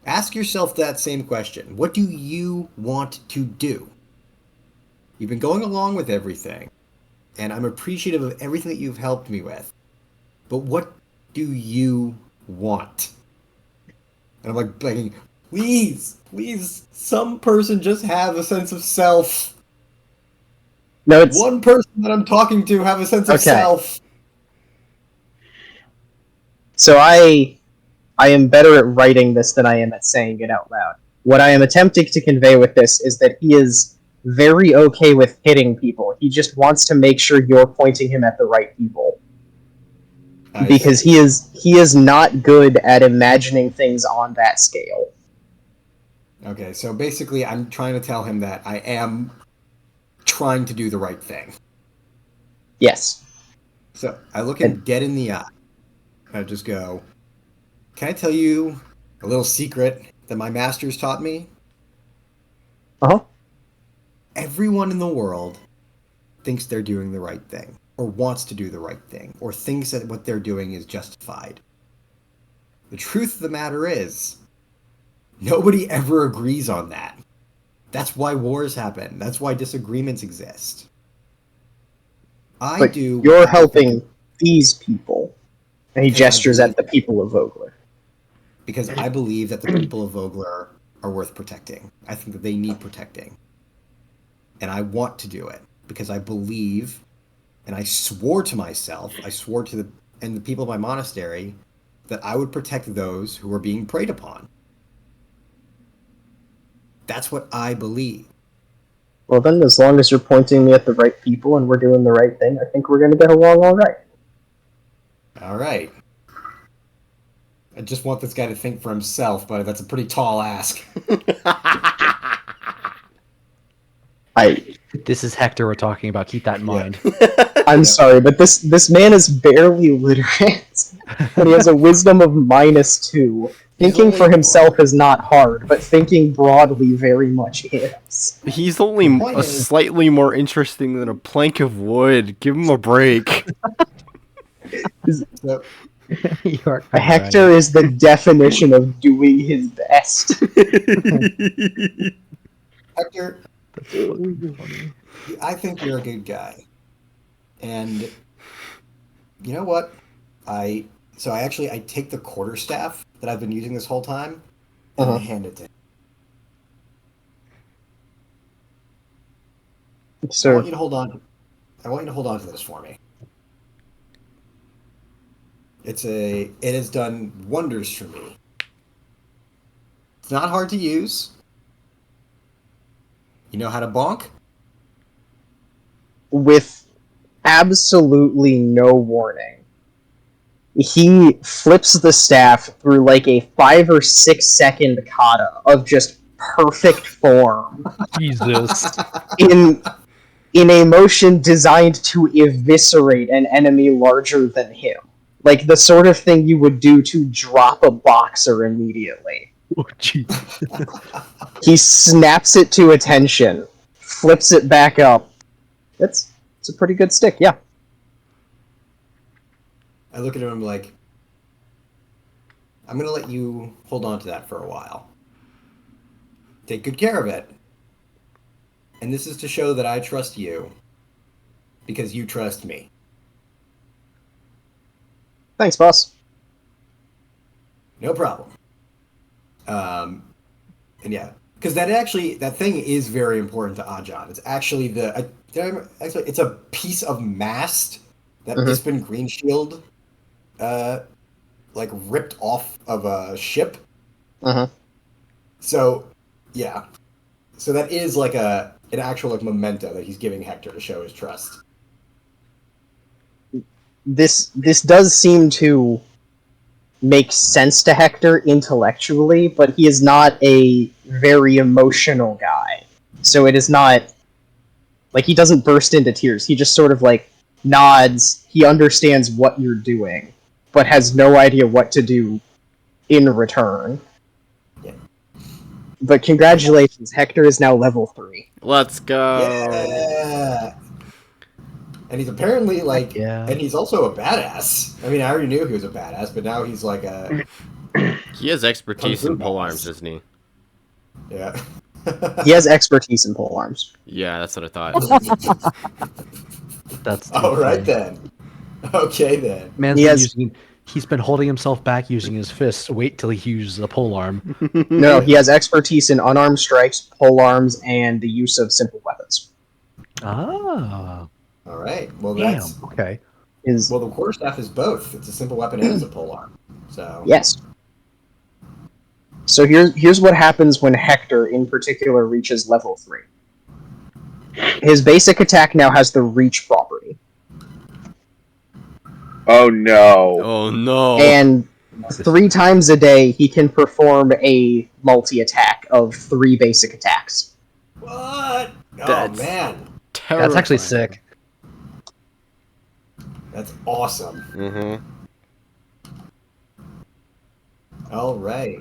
Ask yourself that same question. What do you want to do? You've been going along with everything, and I'm appreciative of everything that you've helped me with. But what do you want? And I'm like begging, please, some person just have a sense of self.
No, it's
One person that I'm talking to have a sense of
Okay.
self.
so I am better at writing this than I am at saying it out loud. What I am attempting to convey with this is that he is very okay with hitting people. He just wants to make sure you're pointing him at the right people. Because he is not good at imagining things on that scale.
Okay, so basically I'm trying to tell him that I am trying to do the right thing.
Yes.
So I look him dead in the eye. I just go, can I tell you a little secret that my masters taught me?
Uh-huh.
Everyone in the world thinks they're doing the right thing, or wants to do the right thing, or thinks that what they're doing is justified. The truth of the matter is, nobody ever agrees on that. That's why wars happen. That's why disagreements exist.
But
do.
you're
what I
helping
think-
these people. And he
Because I
gestures
believe
at the
that.
people of Vogler.
Because I believe that the people of Vogler are worth protecting. I think that they need protecting. And I want to do it because I believe, and I swore to myself, I swore to the people of my monastery that I would protect those who are being preyed upon. That's what I believe.
Well then, as long as you're pointing me at the right people and we're doing the right thing, I think we're going to get along all right.
All right. I just want this guy to think for himself, but that's a pretty tall ask.
This is Hector we're talking about. Keep that in mind.
I'm sorry, but this man is barely literate, and he has a wisdom of -2. Thinking for himself is not hard, but thinking broadly very much is.
He's only
point is-
slightly more interesting than a plank of wood. Give him a break.
So,
You are
Hector is the definition of doing his best.
Hector, I think you're a good guy. And you know what? I take the quarterstaff that I've been using this whole time and I hand it to him. I
So,
want you to hold on. I want you to hold on to this for me. It has done wonders for me. It's not hard to use. You know how to bonk?
with absolutely no warning, he flips the staff through like a 5 or 6 second kata of just perfect form
Jesus.
in in a motion designed to eviscerate an enemy larger than him. Like the sort of thing you would do to drop a boxer immediately.
Oh, jeez.
He snaps it to attention, flips it back up. It's a pretty good stick, yeah.
I look at him like, I'm gonna let you hold on to that for a while. Take good care of it. And this is to show that I trust you. Because you trust me.
Thanks, boss.
No problem. And yeah, because that thing is very important to Ajahn. It's actually it's a piece of mast that Bispin Greenshield, like ripped off of a ship. So, yeah, so that is like an actual like memento that he's giving Hector to show his trust.
This does seem to make sense to Hector intellectually, but he is not a very emotional guy. So it is not like he doesn't burst into tears. He just sort of like nods. He understands what you're doing, but has no idea what to do in return.
Yeah.
But congratulations, Hector is now level 3.
Let's go.
Yeah. And he's apparently like, and he's also a badass. I mean, I already knew he was a badass, but now he's like a.
He has expertise in polearms, doesn't he?
Yeah.
He has expertise in polearms.
Yeah, that's what I thought.
That's
all right then. Okay then.
He's been holding himself back using his fists. Wait till he uses a polearm.
No, he has expertise in unarmed strikes, polearms, and the use of simple weapons.
Ah.
All right. Well,
Damn. Okay.
Well, the quarterstaff is both. It's a simple weapon and it's a polearm. So.
Yes. So here's what happens when Hector, in particular, reaches level 3. His basic attack now has the reach property.
Oh no.
Oh no.
And 3 times a day, he can perform a multi-attack of 3 basic attacks.
What?
That's
man.
That's actually sick.
That's awesome. All right.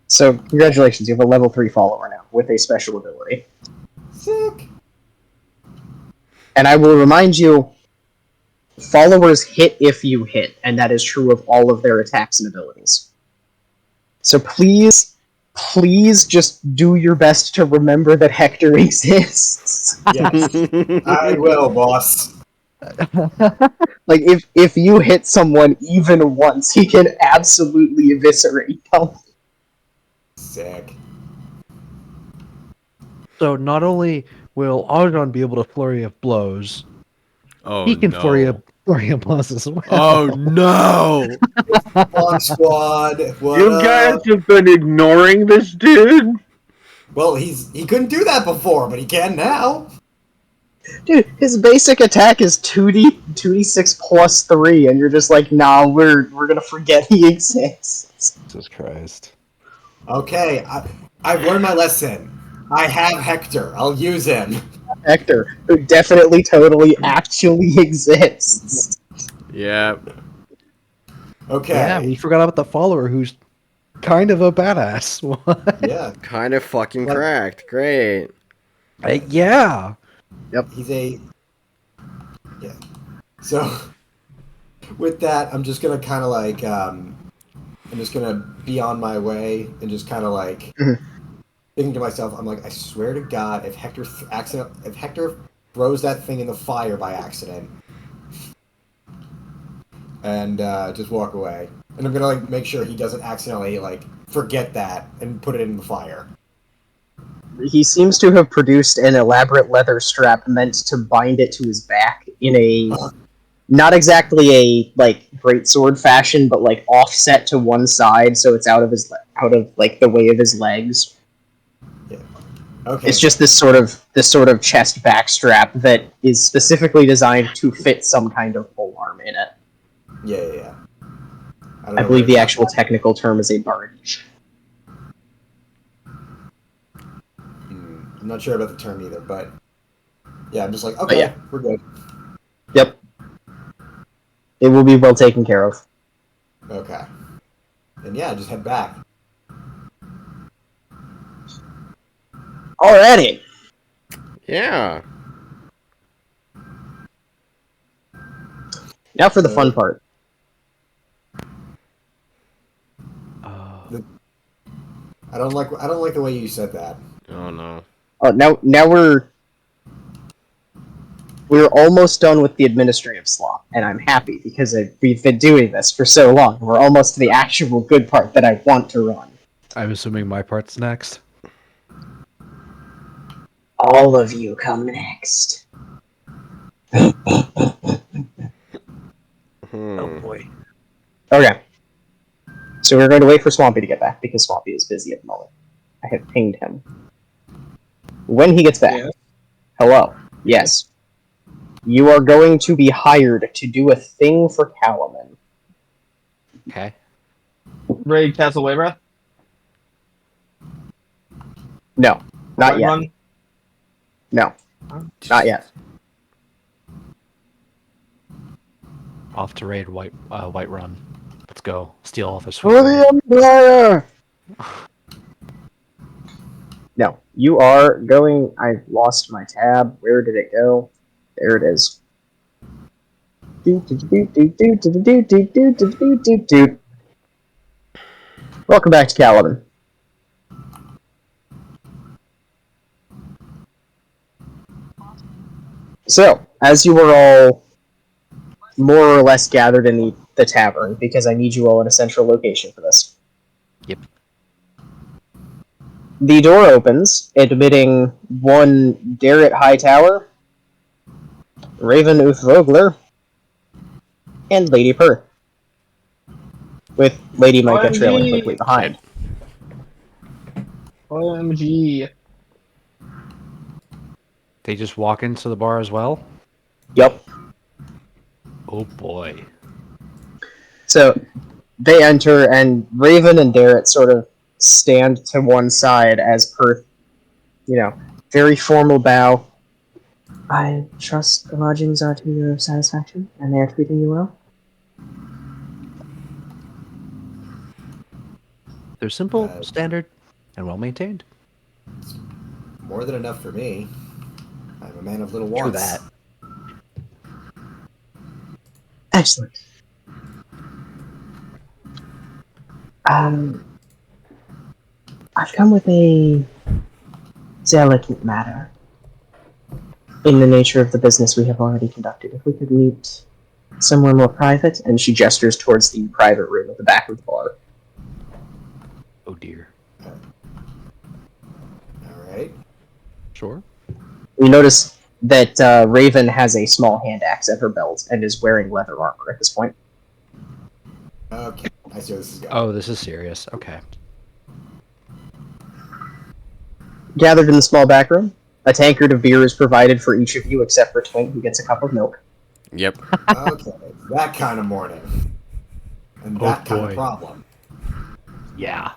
So, congratulations, you have a level 3 follower now, with a special ability.
Sick.
And I will remind you, followers hit if you hit, and that is true of all of their attacks and abilities. So please just do your best to remember that Hector exists.
Yes. I will, boss.
Like, if you hit someone even once, he can absolutely eviscerate them.
Sick.
So not only will Argon be able to flurry of blows, he can flurry of blows as well.
Oh no!
Bomb squad. What
You
up?
guys have been ignoring this dude?
Well, he couldn't do that before, but he can now.
Dude, his basic attack is 2d6 plus 3, and you're just like, nah, we're gonna forget he exists.
Jesus Christ.
Okay, I've learned my lesson. I have Hector. I'll use him.
Hector, who definitely, totally, actually exists.
Yeah.
Okay.
Yeah, we forgot about the follower who's kind of a badass. What?
Yeah.
Kind of fucking cracked. Great.
Yeah.
Yep.
He's a. Yeah. So, with that, I'm just gonna kind of like, I'm just gonna be on my way and just kind of like thinking to myself, I'm like, I swear to God, if Hector throws that thing in the fire by accident, and just walk away, and I'm gonna like make sure he doesn't accidentally like forget that and put it in the fire.
He seems to have produced an elaborate leather strap meant to bind it to his back in a not exactly a like greatsword fashion, but like offset to one side, so it's out of like the way of his legs.
Yeah. Okay.
It's just this sort of chest back strap that is specifically designed to fit some kind of polearm in it.
Yeah.
I believe the actual technical term is a barge.
I'm not sure about the term either, but Yeah, I'm just like, okay,
yeah.
we're good.
Yep. It will be well taken care of.
Okay. And yeah, just head back.
Alrighty.
Yeah.
Now for the fun part.
I don't like the way you said that.
Oh no.
Oh, now we're almost done with the administrative slop, and I'm happy because we've been doing this for so long. We're almost to the actual good part that I want to run.
I'm assuming my part's next.
All of you come next.
Oh boy.
Okay. So we're going to wait for Swampy to get back because Swampy is busy at the moment. I have pinged him. When he gets back,
Yeah.
hello. Yes. You are going to be hired to do a thing for Calaman.
Okay.
Raid Castle Waybreath?
No, not
White
yet.
Run?
No, not yet.
Off to raid White Run. Let's go. Steal all this
For the Empire! No, you are going. I lost my tab. Where did it go? There it is. Welcome back to Caladan. So, as you were all more or less gathered in the tavern, because I need you all in a central location for this.
Yep.
The door opens, admitting one Garrett Hightower, Raven Uthvogler, and Lady Perth, with Lady Micah trailing
OMG.
quickly behind.
OMG.
They just walk into the bar as well?
Yep.
Oh boy.
So they enter, and Raven and Garrett sort of stand to one side as Perth, very formal bow. I trust the lodgings are to your satisfaction, and they are treating you well.
They're simple, standard, and well maintained.
More than enough for me. I'm a man of little
True
wants.
that.
Excellent. I've come with a delicate matter in the nature of the business we have already conducted. If we could meet somewhere more private, and she gestures towards the private room at the back of the bar.
Oh dear.
Alright.
Sure.
You notice that Raven has a small hand axe at her belt and is wearing leather armor at this point.
Okay. I see where this is going.
Oh, this is serious. Okay.
Gathered in the small back room, a tankard of beer is provided for each of you except for Twink, who gets a cup of milk.
Yep.
Okay. That kind of morning. And that kind of
boy.
problem.
Yeah.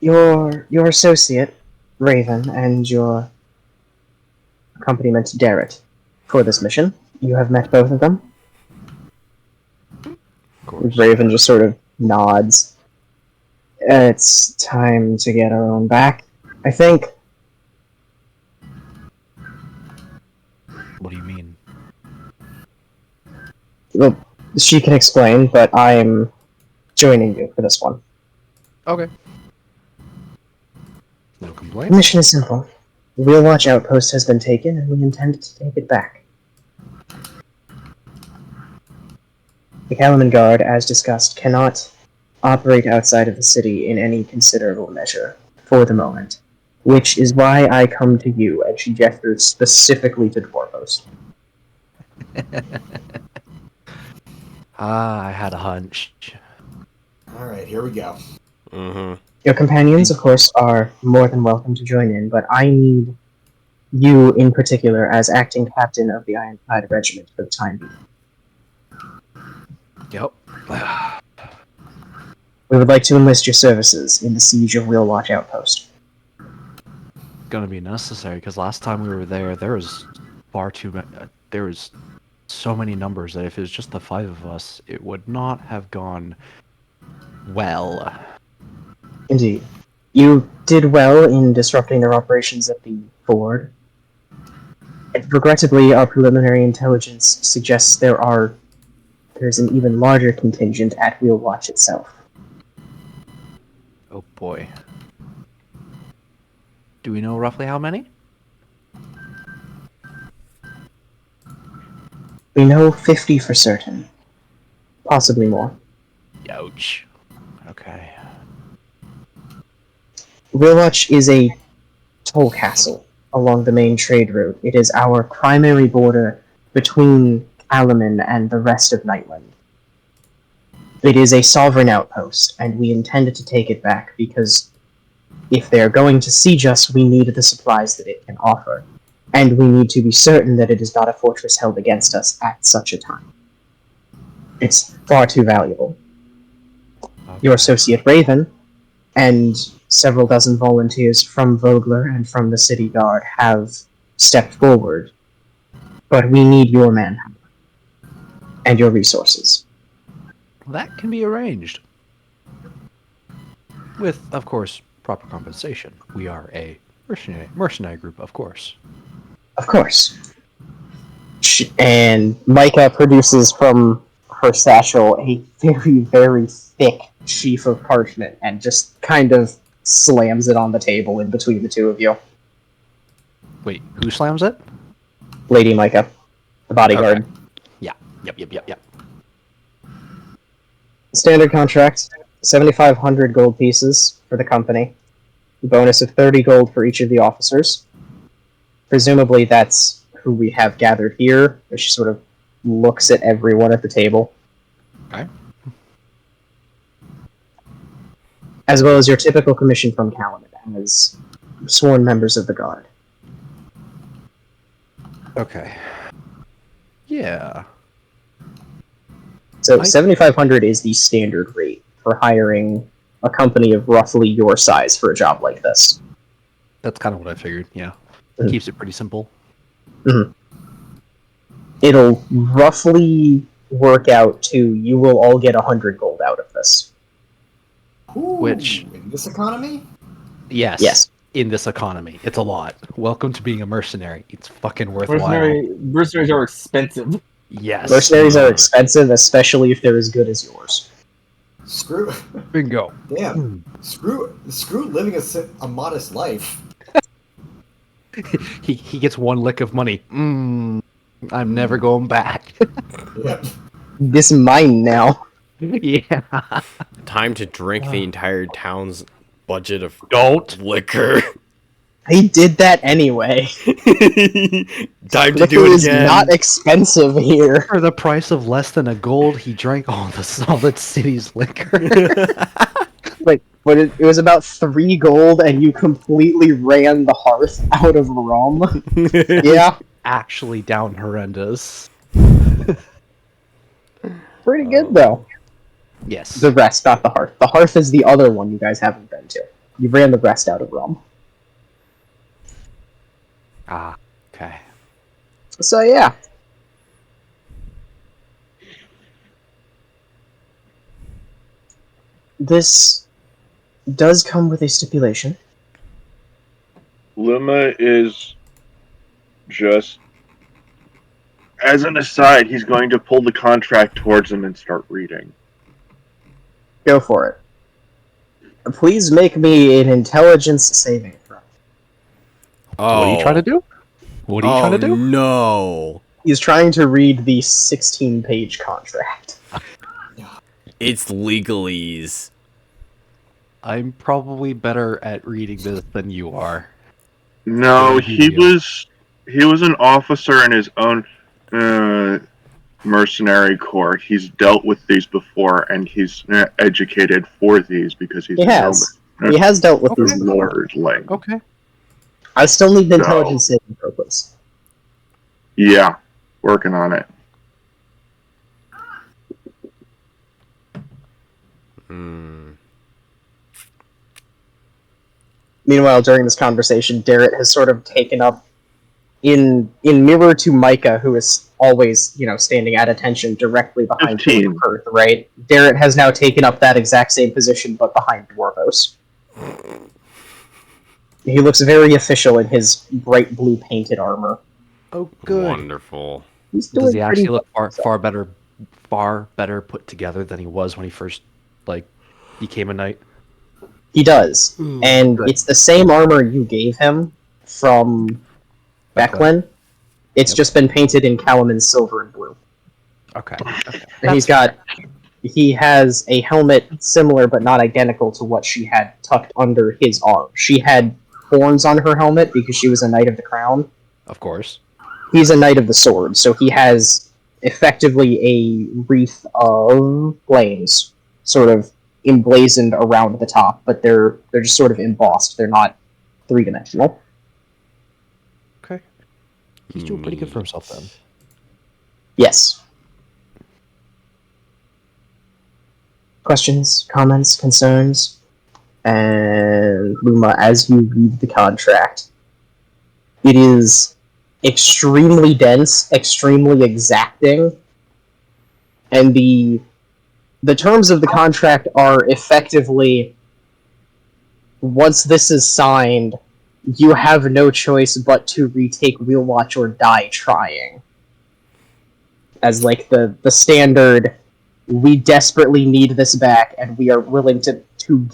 Your associate, Raven, and your accompaniment, Darrett, for this mission. You have met both of them.
Of course.
Raven just sort of nods. It's time to get our own back, I think.
What do you mean?
Well, she can explain, but I'm joining you for this one.
Okay. No
The
complaints.
mission is simple. The Real Watch outpost has been taken, and we intend to take it back. The Kalaman Guard, as discussed, cannot operate outside of the city in any considerable measure for the moment, which is why I come to you, and she gestures specifically to Dwarfos.
I had a hunch.
Alright, here we go.
Mm-hmm.
Your companions, of course, are more than welcome to join in, but I need you in particular as acting captain of the Ironclad Regiment for the time being.
Yep.
We would like to enlist your services in the siege of Wheel Watch Outpost.
going to be necessary because last time we were there was far too many. There was so many numbers that if it was just the 5 of us, it would not have gone well.
Indeed. You did well in disrupting their operations at the ford. Regrettably, our preliminary intelligence suggests there's an even larger contingent at Wheel Watch itself.
Oh boy. Do we know roughly how many?
We know 50 for certain. Possibly more.
Ouch. Okay.
Wheel Watch is a toll castle along the main trade route. It is our primary border between Alaman and the rest of Nightland. It is a sovereign outpost, and we intended to take it back because if they're going to siege us, we need the supplies that it can offer. And we need to be certain that it is not a fortress held against us at such a time. It's far too valuable.
Okay.
Your associate Raven and several dozen volunteers from Vogler and from the City Guard have stepped forward, but we need your manpower and your resources.
That can be arranged. With, of course, proper compensation. We are a mercenary group, of course.
Of course. And Micah produces from her satchel a very, very thick sheaf of parchment and just kind of slams it on the table in between the two of you.
Wait, who slams it?
Lady Micah, the bodyguard.
Okay. Yeah. Yep.
Standard contract, 7,500 gold pieces for the company. Bonus of 30 gold for each of the officers. Presumably that's who we have gathered here, as she sort of looks at everyone at the table.
Okay.
As well as your typical commission from Calaman as sworn members of the Guard.
Okay. Yeah.
So 7,500 is the standard rate for hiring a company of roughly your size for a job like this.
That's kind of what I figured, yeah.
Mhm.
Keeps it pretty simple.
It'll roughly work out to you will all get 100 gold out of this.
Ooh,
Which-
in this economy?
Yes.
Yes.
In this economy. It's a lot. Welcome to being a mercenary. It's fucking worthwhile.
Mercenaries are expensive.
Yes.
Mercenaries are expensive, especially if they're as good as yours.
Screw.
Bingo.
Damn. Screw living a modest life.
He gets one lick of money. I'm never going back.
Yep.
This is mine now.
Yeah.
Time to drink the entire town's budget of
Don't.
liquor.
I did that anyway.
Time to
Liquor
do it
is
again.
not expensive here.
For the price of less than a gold, he drank all the solid city's liquor.
Wait, but it was about 3 gold and you completely ran the hearth out of rum? Yeah,
Actually down horrendous.
pretty good though.
Yes.
The rest, not the hearth. The hearth is the other one you guys haven't been to. You ran the rest out of rum.
Ah, okay.
So yeah. This does come with a stipulation.
Luma is just, as an aside, he's going to pull the contract towards him and start reading.
Go for it. Please make me an intelligence saving throw.
Oh.
What are you trying to do? What are you trying to do?
No.
He's trying to read the 16-page contract.
It's legalese.
I'm probably better at reading this than you are.
No,
What
he
did you
was an officer in his own mercenary corps. He's dealt with these before, and he's educated for these because he's
He has. He has dealt with these before.
lordling.
Okay.
I still need an
No.
intelligence saving throw, please.
Yeah, working on it.
Meanwhile, during this conversation, Darrett has sort of taken up in mirror to Micah, who is always, standing at attention directly behind
15.
Perth, right? Darrett has now taken up that exact same position, but behind Dwarvos. He looks very official in his bright blue painted armor.
Oh, good.
Wonderful.
He's doing
Does he
pretty
actually look
well.
far better put together than he was when he first became a knight?
He does, and
good.
it's the same armor you gave him from Becklin. It's
Yep.
just been painted in Calaman's silver and blue.
Okay.
And he has a helmet similar but not identical to what she had tucked under his arm. She had horns on her helmet because she was a Knight of the Crown.
Of course.
He's a Knight of the Sword, so he has effectively a wreath of flames sort of emblazoned around the top, but they're just sort of embossed. They're not three-dimensional.
Okay. He's doing pretty good for himself then.
Yes. Questions, comments, concerns? And Luma, as you read the contract, it is extremely dense, extremely exacting, and the terms of the contract are effectively, once this is signed, you have no choice but to retake Wheelwatch or die trying. As the standard, we desperately need this back, and we are willing to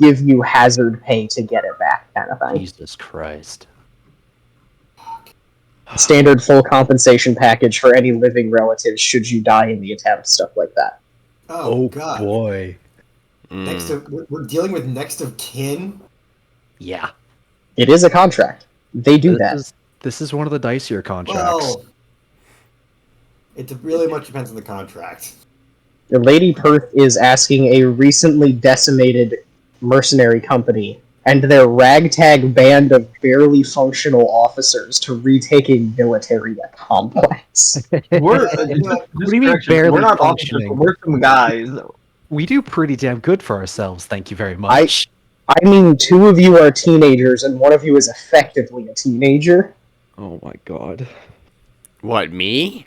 give you hazard pay to get it back, kind of thing.
Jesus Christ.
Standard full compensation package for any living relatives should you die in the attempt, stuff like that.
Oh, God.
Boy.
We're dealing with next of kin?
Yeah.
It is a contract. They do that.
This is one of the dicier contracts.
Well, it really much depends on the contract.
The Lady Perth is asking a recently decimated mercenary company and their ragtag band of barely functional officers to retake a military complex.
We're
What
do you mean barely
we're not officers,
functioning?
but we're some guys.
We do pretty damn good for ourselves, thank you very much.
I mean, two of you are teenagers, and one of you is effectively a teenager.
Oh my god.
What, me?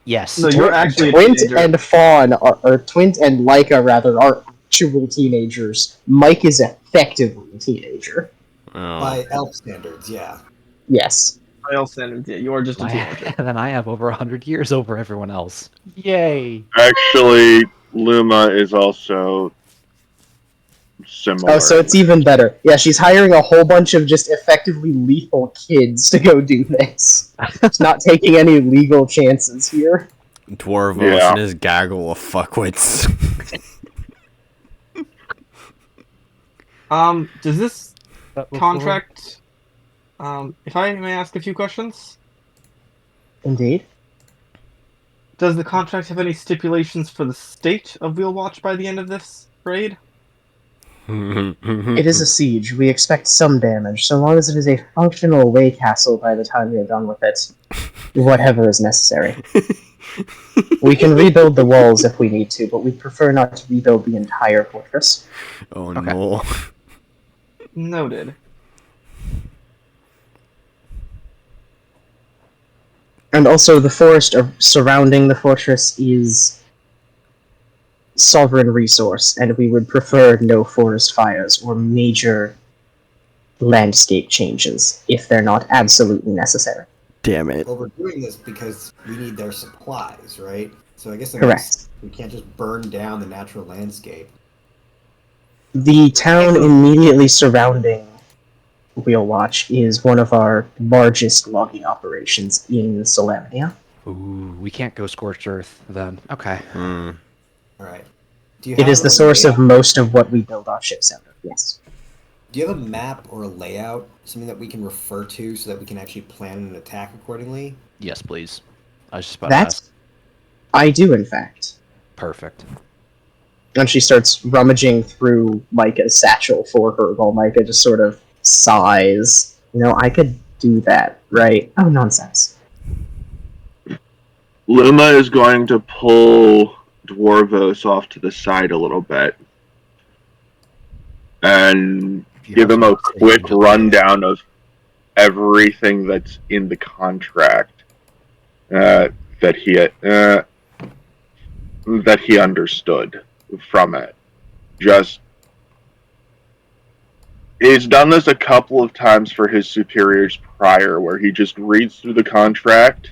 Yes.
No, you're actually a
Twint
teenager.
and Fawn, or Twint and Leica, rather, are actual teenagers. Mike is effectively a teenager.
Oh.
By elf standards, yeah.
Yes.
By all standards, yeah, you are just a teenager.
And then I have over 100 years over everyone else. Yay.
Actually, Luma is also similar.
Oh, so it's even better. Yeah, she's hiring a whole bunch of just effectively lethal kids to go do this. She's not taking any legal chances here.
Dwarvos
Yeah.
and his gaggle of fuckwits.
Does this contract, if I may ask a few questions,
Indeed.
does the contract have any stipulations for the state of Wheelwatch by the end of this raid?
It is a siege. We expect some damage, so long as it is a functional away castle by the time we are done with it. Whatever is necessary. We can rebuild the walls if we need to, but we prefer not to rebuild the entire fortress.
Oh
Okay.
no.
Noted.
And also, the forest surrounding the fortress is sovereign resource, and we would prefer no forest fires or major landscape changes if they're not absolutely necessary.
Damn it.
Well, we're doing this because we need their supplies, right? So I guess
Correct.
we can't just burn down the natural landscape.
The town immediately surrounding Wheelwatch is one of our largest logging operations in Solemnia.
Ooh, we can't go scorched earth then. Okay.
Hmm.
All right. Do you
It
have
is the
a
source of
layout?
most of what we build our ships out of, yes.
Do you have a map or a layout, something that we can refer to, so that we can actually plan an attack accordingly?
Yes, please. I was just about to
That's...
ask.
I do, in fact.
Perfect.
And she starts rummaging through Micah's satchel for her, while Micah just sort of sighs. I could do that, right? Oh, nonsense.
Luma is going to pull Dwarvos off to the side a little bit and
If you
give
have
him a
something to say, you
quick
can just-
rundown of everything that's in the contract that he understood from it. Just he's done this a couple of times for his superiors prior, where he just reads through the contract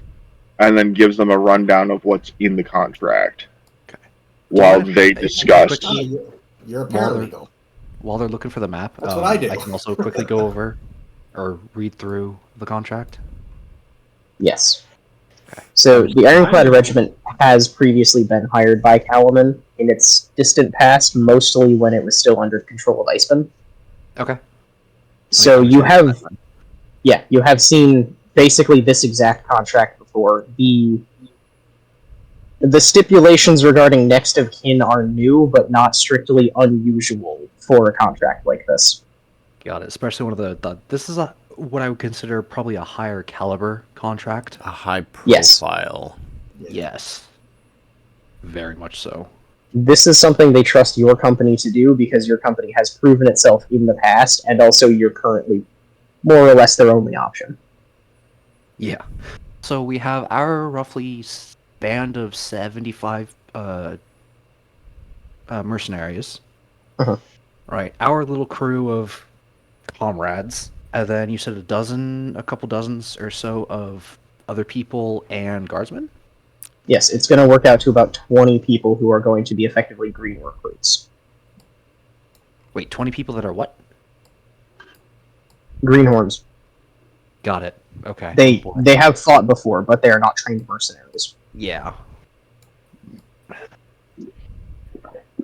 and then gives them a rundown of what's in the contract
Okay.
while
mind if
they
I-
discuss.
quick-
Ah, you're a
While they're-
paralegal.
While they're looking for the map,
That's what I do.
I can also quickly go over or read through the contract.
Yes.
Okay.
So the Ironclad Regiment has previously been hired by Calaman in its distant past, mostly when it was still under control of Iceman.
Okay.
So you have seen basically this exact contract before. The stipulations regarding next of kin are new, but not strictly unusual for a contract like this.
Got it. Especially one of the this is what I would consider probably a higher caliber contract.
A high
Yes.
profile.
Yes. Very much so.
This is something they trust your company to do because your company has proven itself in the past, and also you're currently more or less their only option.
Yeah. So we have our roughly band of 75 mercenaries.
Uh-huh.
Right. Our little crew of comrades. And then you said a couple dozens or so of other people and guardsmen?
Yes, it's going to work out to about 20 people who are going to be effectively green recruits.
Wait, 20 people that are what?
Greenhorns.
Got it. Okay. Oh, boy.
They have fought before, but they are not trained mercenaries.
Yeah.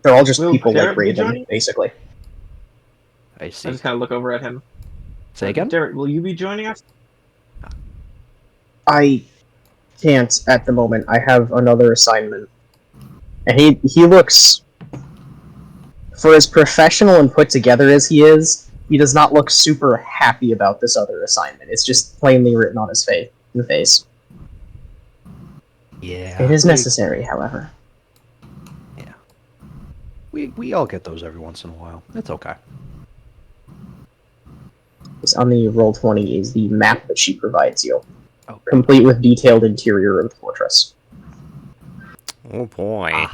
They're all just
Will
people
Derek
like
be
Raven,
joining?
basically.
I
I
see.
just kind of look over at him.
Say again?
Derek, will you be joining us?
I can't at the moment. I have another assignment. And he looks, for as professional and put together as he does not look super happy about this other assignment. It's just plainly written on his face.
Yeah.
It is necessary, however.
We all get those every once in a while. It's okay.
On the Roll20 is the map that she provides you,
Oh,
complete with detailed interior of the fortress.
Oh boy.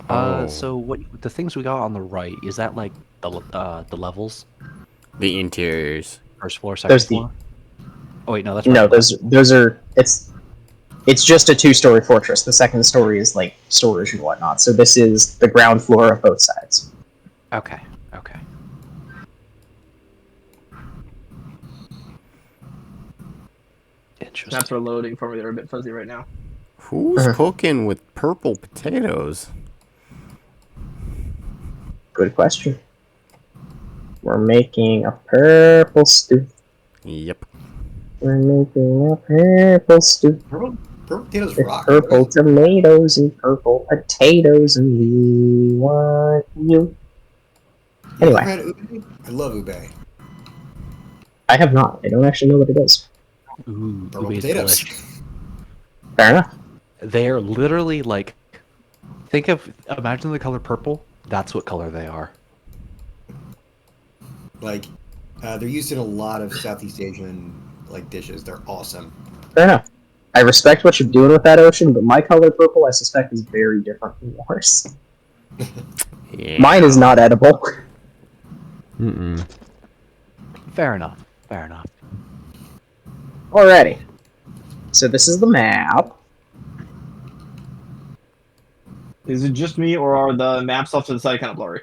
Oh.
So what the things we got on the right, is that like the levels?
The interiors.
First floor, second
There's the-
floor? Oh wait, no, that's
No,
right.
those are it's just a 2-story fortress. The second story is like storage and whatnot. So this is the ground floor of both sides.
Okay. Interesting.
Snaps are loading for me. They're a bit fuzzy right now.
Who's
Uh-huh.
cooking with purple potatoes?
Good question. We're making a purple stew.
Yep.
We're making a purple stew.
Purple potatoes
With
rock.
purple tomatoes and purple potatoes, and we want you.
You ever
Anyway.
had ube? I love ube.
I have not. I don't actually know what it is.
Ooh,
Purple
ube is
potatoes.
delicious.
Fair enough.
They're literally like, imagine the color purple. That's what color they are.
Like, they're used in a lot of Southeast Asian like dishes. They're awesome.
Fair enough. I respect what you're doing with that ocean, but my color purple, I suspect, is very different from yours.
Yeah.
Mine is not edible.
Mm-mm. Fair enough.
Alrighty. So this is the map.
Is it just me, or are the maps off to the side kind of blurry?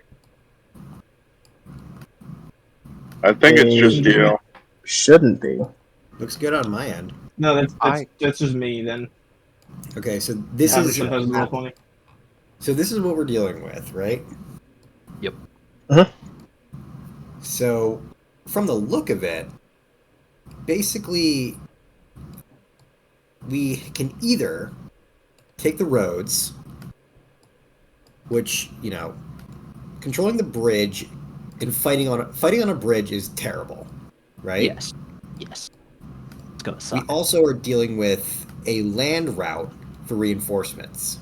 I think it's just you.
Shouldn't be.
Looks good on my end.
No, that's just me then.
Okay, so this
Average
is
sometimes is a little funny.
so this is what we're dealing with, right?
Yep.
So, from the look of it, basically, we can either take the roads, which, controlling the bridge and fighting on a bridge is terrible, right?
Yes. It's gonna
We
suck.
also are dealing with a land route for reinforcements.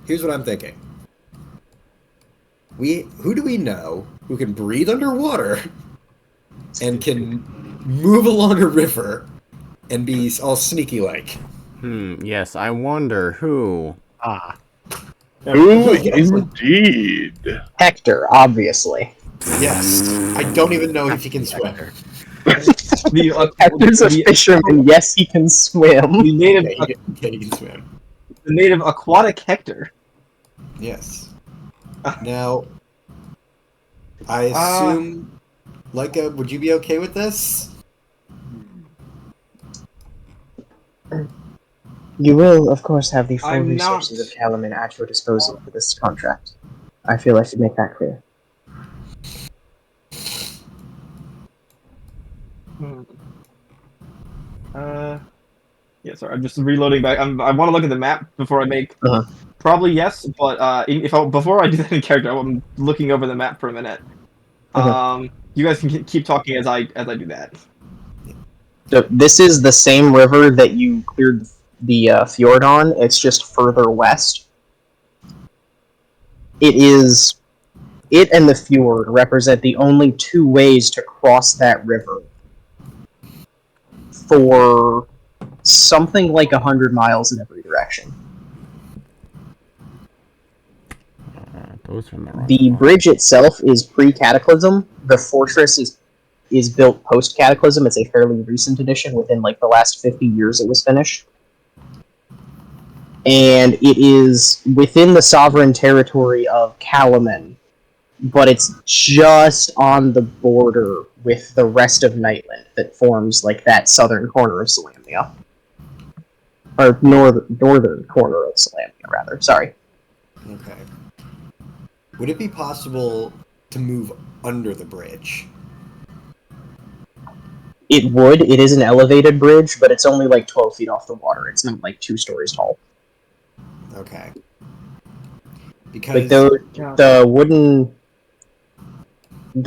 here's what I'm thinking. Who do we know who can breathe underwater and can move along a river and be all sneaky like?
Yes, I wonder who.
Ah,
Who
Yes.
indeed?
Hector, obviously.
Yes. I don't even know if he can swim.
Hector's a
the,
fisherman. Yes, he can swim.
the native
Yeah, he can swim.
the native aquatic Hector.
Yes. Now, I assume, Leica, would you be okay with this?
You will, of course, have the full
I'm
resources
not-
of Calaman at your disposal for this contract. I feel I should make that clear.
Yeah, sorry, I'm just reloading back. I want to look at the map before I make.
Uh-huh.
Probably yes, but before I do that in character, I'm looking over the map for a minute.
Uh-huh.
You guys can keep talking as I do that.
So this is the same river that you cleared the fjord on. It's just further west. It and the fjord represent the only two ways to cross that river for something like 100 miles in every direction.
Those are in the wrong
The
spot.
bridge itself is pre-Cataclysm. The fortress is built post-Cataclysm. It's a fairly recent addition. Within like the last 50 years it was finished. And it is within the sovereign territory of Calaman, but it's just on the border with the rest of Nightland that forms like that southern corner of Salamia. Or northern corner of Salamia, rather. Sorry.
Okay. Would it be possible to move under the bridge?
It would. It is an elevated bridge, but it's only like 12 feet off the water. It's not like 2 stories tall.
Okay. Because
Like the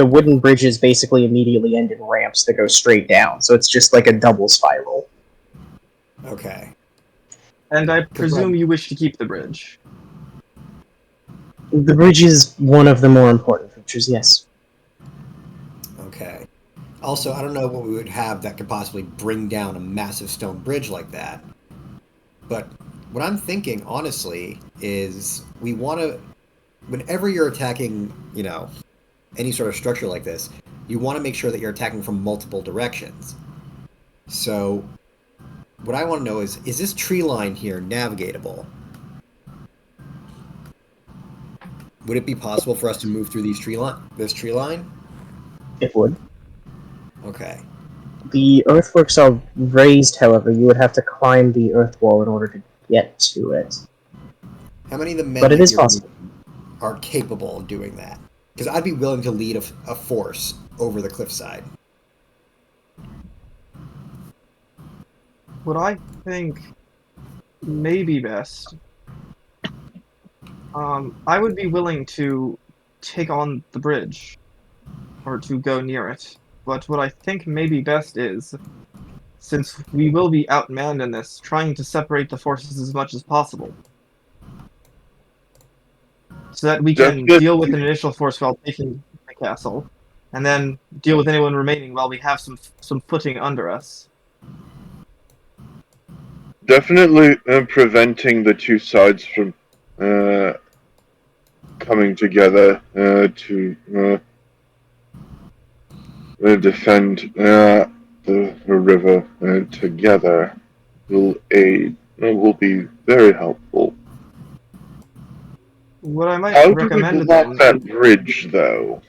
wooden bridges basically immediately end in ramps that go straight down, so it's just like a double spiral.
okay.
And I presume you wish to keep the bridge.
The bridge is one of the more important features, yes.
Okay. Also, I don't know what we would have that could possibly bring down a massive stone bridge like that. But what I'm thinking, honestly, is we want to, whenever you're attacking, any sort of structure like this, you want to make sure that you're attacking from multiple directions. So, what I want to know is this tree line here navigatable? Would it be possible for us to move through this tree line?
It would.
Okay.
The earthworks are raised, however. You would have to climb the earth wall in order to get to it.
How many of the men
But it
that
is
you're
possible.
are capable of doing that? Because I'd be willing to lead a force over the cliffside.
What I think may be best, I would be willing to take on the bridge, or to go near it. But what I think may be best is, since we will be outmanned in this, trying to separate the forces as much as possible. So that we can deal with an initial force while taking the castle, and then deal with anyone remaining while we have some footing under us.
Definitely preventing the two sides from coming together to defend the river together will be very helpful.
What I might
How do we
recommend
block
then,
that bridge, though?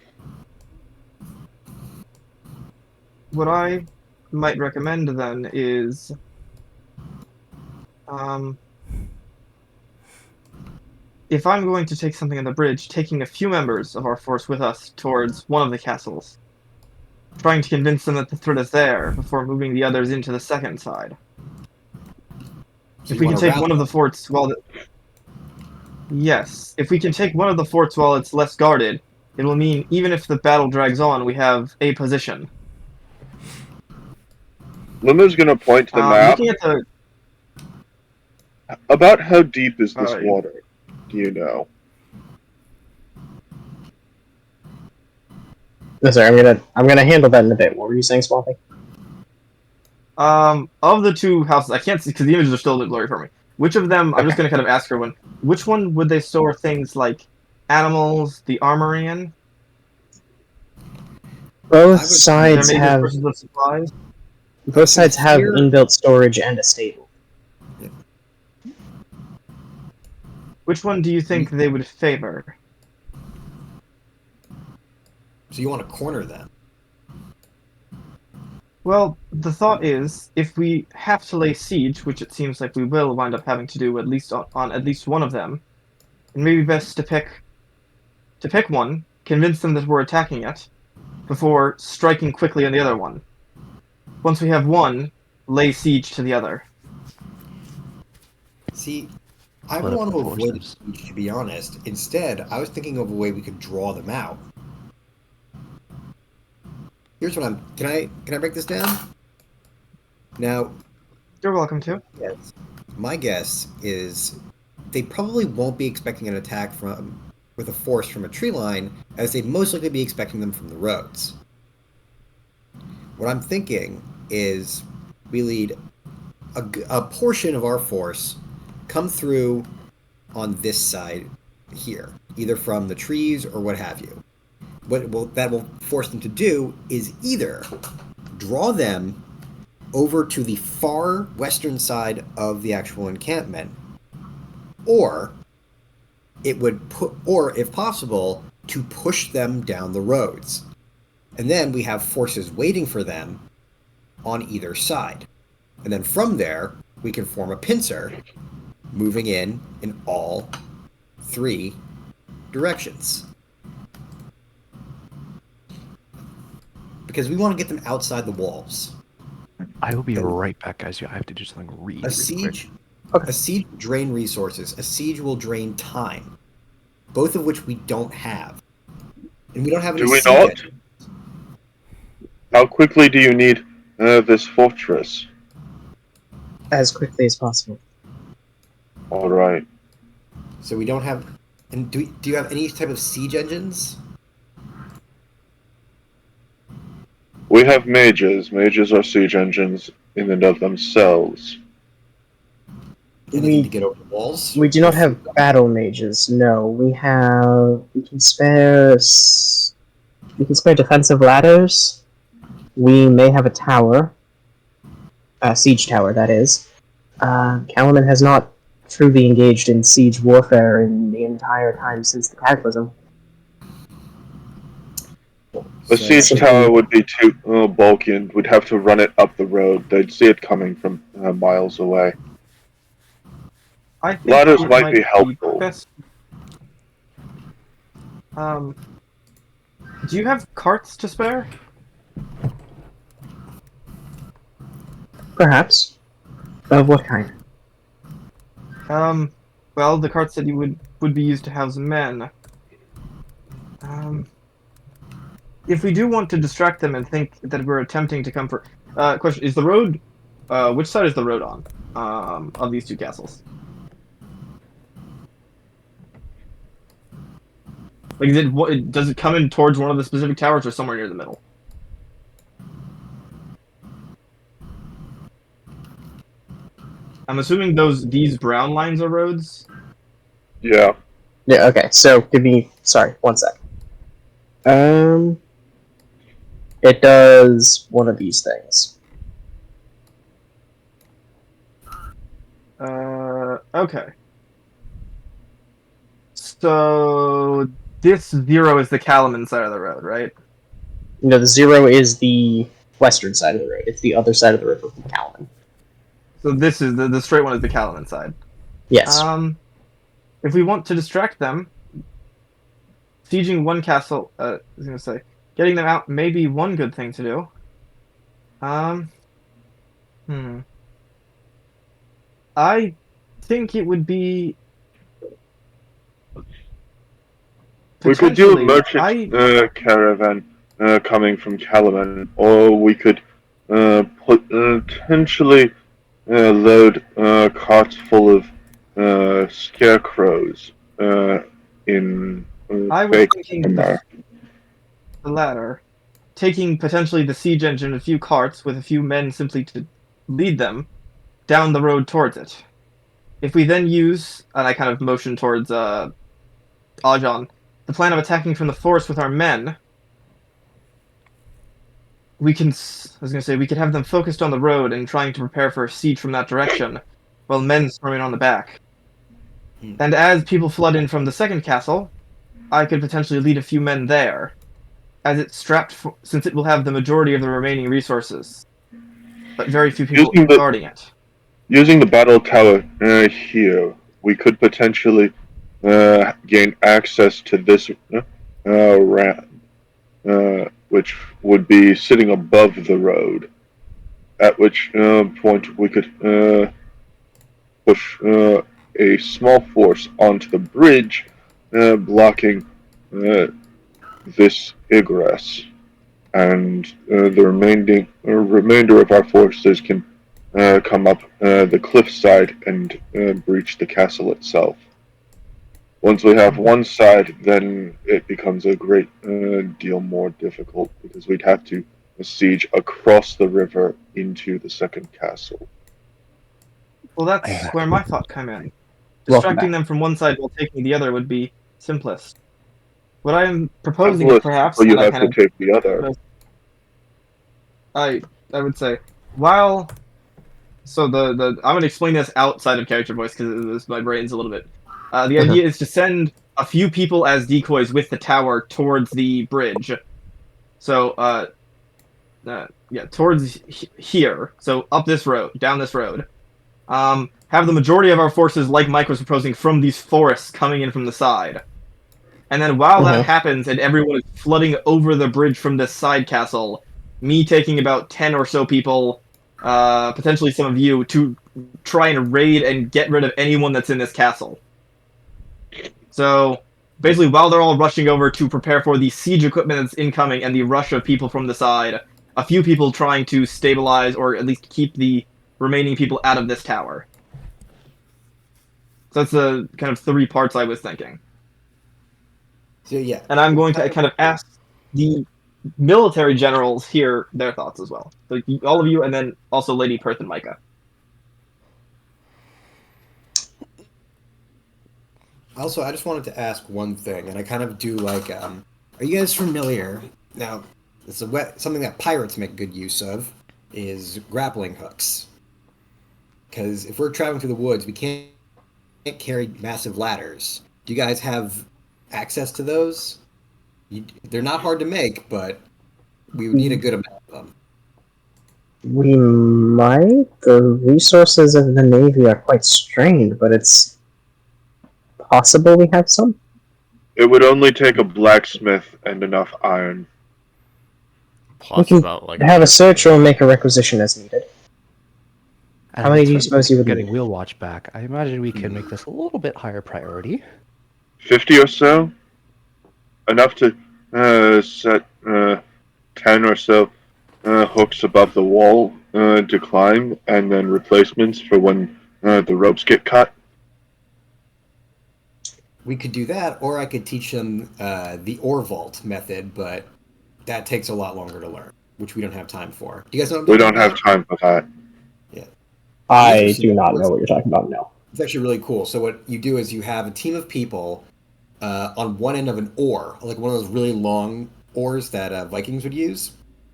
what I might recommend then is, if I'm going to take something on the bridge, taking a few members of our force with us towards one of the castles, trying to convince them that the threat is there before moving the others into the second side.
So
If we can
wanna
take
rally
one of the forts Yes, if we can take one of the forts while it's less guarded, it will mean even if the battle drags on, we have a position.
Lima's gonna point to the map.
Looking at the
About how deep is this
Alright.
water? do you know?
No, sorry, I'm gonna handle that in a bit. What were you saying, Swampy?
Of the two houses, I can't see because the images are still a little blurry for me. Which of them? I'm just
Okay.
gonna kind of ask her one. Which one would they store things like animals, the armory in?
Both
I would
Their
sides
major
have
sources of supplies.
both sides have
here-
inbuilt storage and a stable.
Which one do you think they would favor?
So you want to corner them?
Well, the thought is, if we have to lay siege, which it seems like we will wind up having to do at least on at least one of them, it may be best to pick one, convince them that we're attacking it, before striking quickly on the other one. Once we have one, lay siege to the other.
See, I
Split
would
up
want
the
to avoid
forces.
siege, to be honest. Instead, I was thinking of a way we could draw them out. Here's what I'm. Can I break this down? Now,
You're welcome to.
yes, my guess is they probably won't be expecting an attack from with a force from a tree line, as they'd most likely be expecting them from the roads. What I'm thinking is we lead a portion of our force come through on this side here, either from the trees or what have you. That will force them to do is either draw them over to the far western side of the actual encampment, or or if possible, to push them down the roads. And then we have forces waiting for them on either side. And then from there, we can form a pincer, moving in all three directions. Because we want to get them outside the walls.
I will be
And-
right back, guys. I have to do something really,
A
really
siege,
quick.
a siege will drain resources. A siege will drain time, both of which we don't have, and we don't have any
Do we
siege
not?
engines.
How quickly do you need this fortress?
As quickly as possible.
All right.
So we don't have. And do you have any type of siege engines?
We have mages. Mages are siege engines in and of themselves.
And they need to get over the walls.
We do not have battle mages. No, we can spare. We can spare defensive ladders. We may have a tower, a siege tower, that is. Calaman has not truly engaged in siege warfare in the entire time since the Cataclysm.
The
So-
siege tower would be too bulky and we'd have to run it up the road. They'd see it coming from miles away.
I think
Ladders
it
might be helpful.
best. Do you have carts to spare?
Perhaps. Of what kind?
Well, the carts that you would be used to house men. If we do want to distract them and think that we're attempting to come for, question is the road, which side is the road on, of these two castles? Like, does it come in towards one of the specific towers or somewhere near the middle? I'm assuming these brown lines are roads.
Yeah.
Yeah, okay, so sorry, one sec. It does one of these things.
Okay. So this 0 is the Calaman side of the road, right?
No, the 0 is the western side of the road. It's the other side of the river from Calaman.
So this is the straight one is the Calaman side.
Yes.
If we want to distract them, sieging one castle, I was gonna say, getting them out may be one good thing to do. I think it would be.
We could do a
potentially-
merchant caravan coming from Calaman, or we could potentially load carts full of scarecrows in
I was
fake
thinking
armor.
the latter. Taking potentially the siege engine and a few carts with a few men simply to lead them down the road towards it. If we then use, and I kind of motion towards Ajan, the plan of attacking from the forest with our men, we can. I was going to say we could have them focused on the road and trying to prepare for a siege from that direction, while men swarming on the back. And as people flood in from the second castle, I could potentially lead a few men there, as it's strapped since it will have the majority of the remaining resources, but very few people guarding it.
Using the battle tower here, we could potentially gain access to this ramp, which would be sitting above the road. At which point we could push a small force onto the bridge, blocking this egress, and the remainder of our forces can come up the cliffside and breach the castle itself. Once we have one side, then it becomes a great deal more difficult because we'd have to siege across the river into the second castle.
Well, that's where my thought came in. Distracting them from one side while taking the other would be simplest. What I am proposing is perhaps,
so you
and I
have
kind
to take the other.
I would say, while so the I'm going to explain this outside of character voice because my brain's a little bit. The idea is to send a few people as decoys with the tower towards the bridge. So towards here. So up this road, down this road. Have the majority of our forces, like Mike was proposing, from these forests coming in from the side. And then while that happens and everyone is flooding over the bridge from this side castle, me taking about 10 or so people, potentially some of you, to try and raid and get rid of anyone that's in this castle. So basically, while they're all rushing over to prepare for the siege equipment that's incoming and the rush of people from the side, a few people trying to stabilize or at least keep the remaining people out of this tower. So that's the kind of 3 parts I was thinking.
So yeah,
and I'm going to kind of ask the military generals here their thoughts as well. So all of you, and then also Lady Perth and Micah.
Also, I just wanted to ask one thing, and I kind of do like, are you guys familiar? Now, it's something that pirates make good use of, is grappling hooks. Because if we're traveling through the woods, we can't carry massive ladders. Do you guys have access to those? They're not hard to make, but we would need a good amount of them.
We might. The resources of the Navy are quite strained, but it's possible we have some.
It would only take a blacksmith and enough iron.
We can have a searcher and make a requisition as needed.
And
How many do you suppose you would
getting
need?
Wheel Watch back? I imagine we can make this a little bit higher priority.
50 or so? Enough to set 10 or so hooks above the wall to climb, and then replacements for when the ropes get cut.
We could do that, or I could teach them the ore vault method, but that takes a lot longer to learn, which we don't have time for. Do you guys know what I'm
We
talking
don't have
about?
time for that.
Yeah.
I do not know what you're talking about, no.
It's actually really cool. So what you do is you have a team of people on one end of an oar, like one of those really long oars that Vikings would use.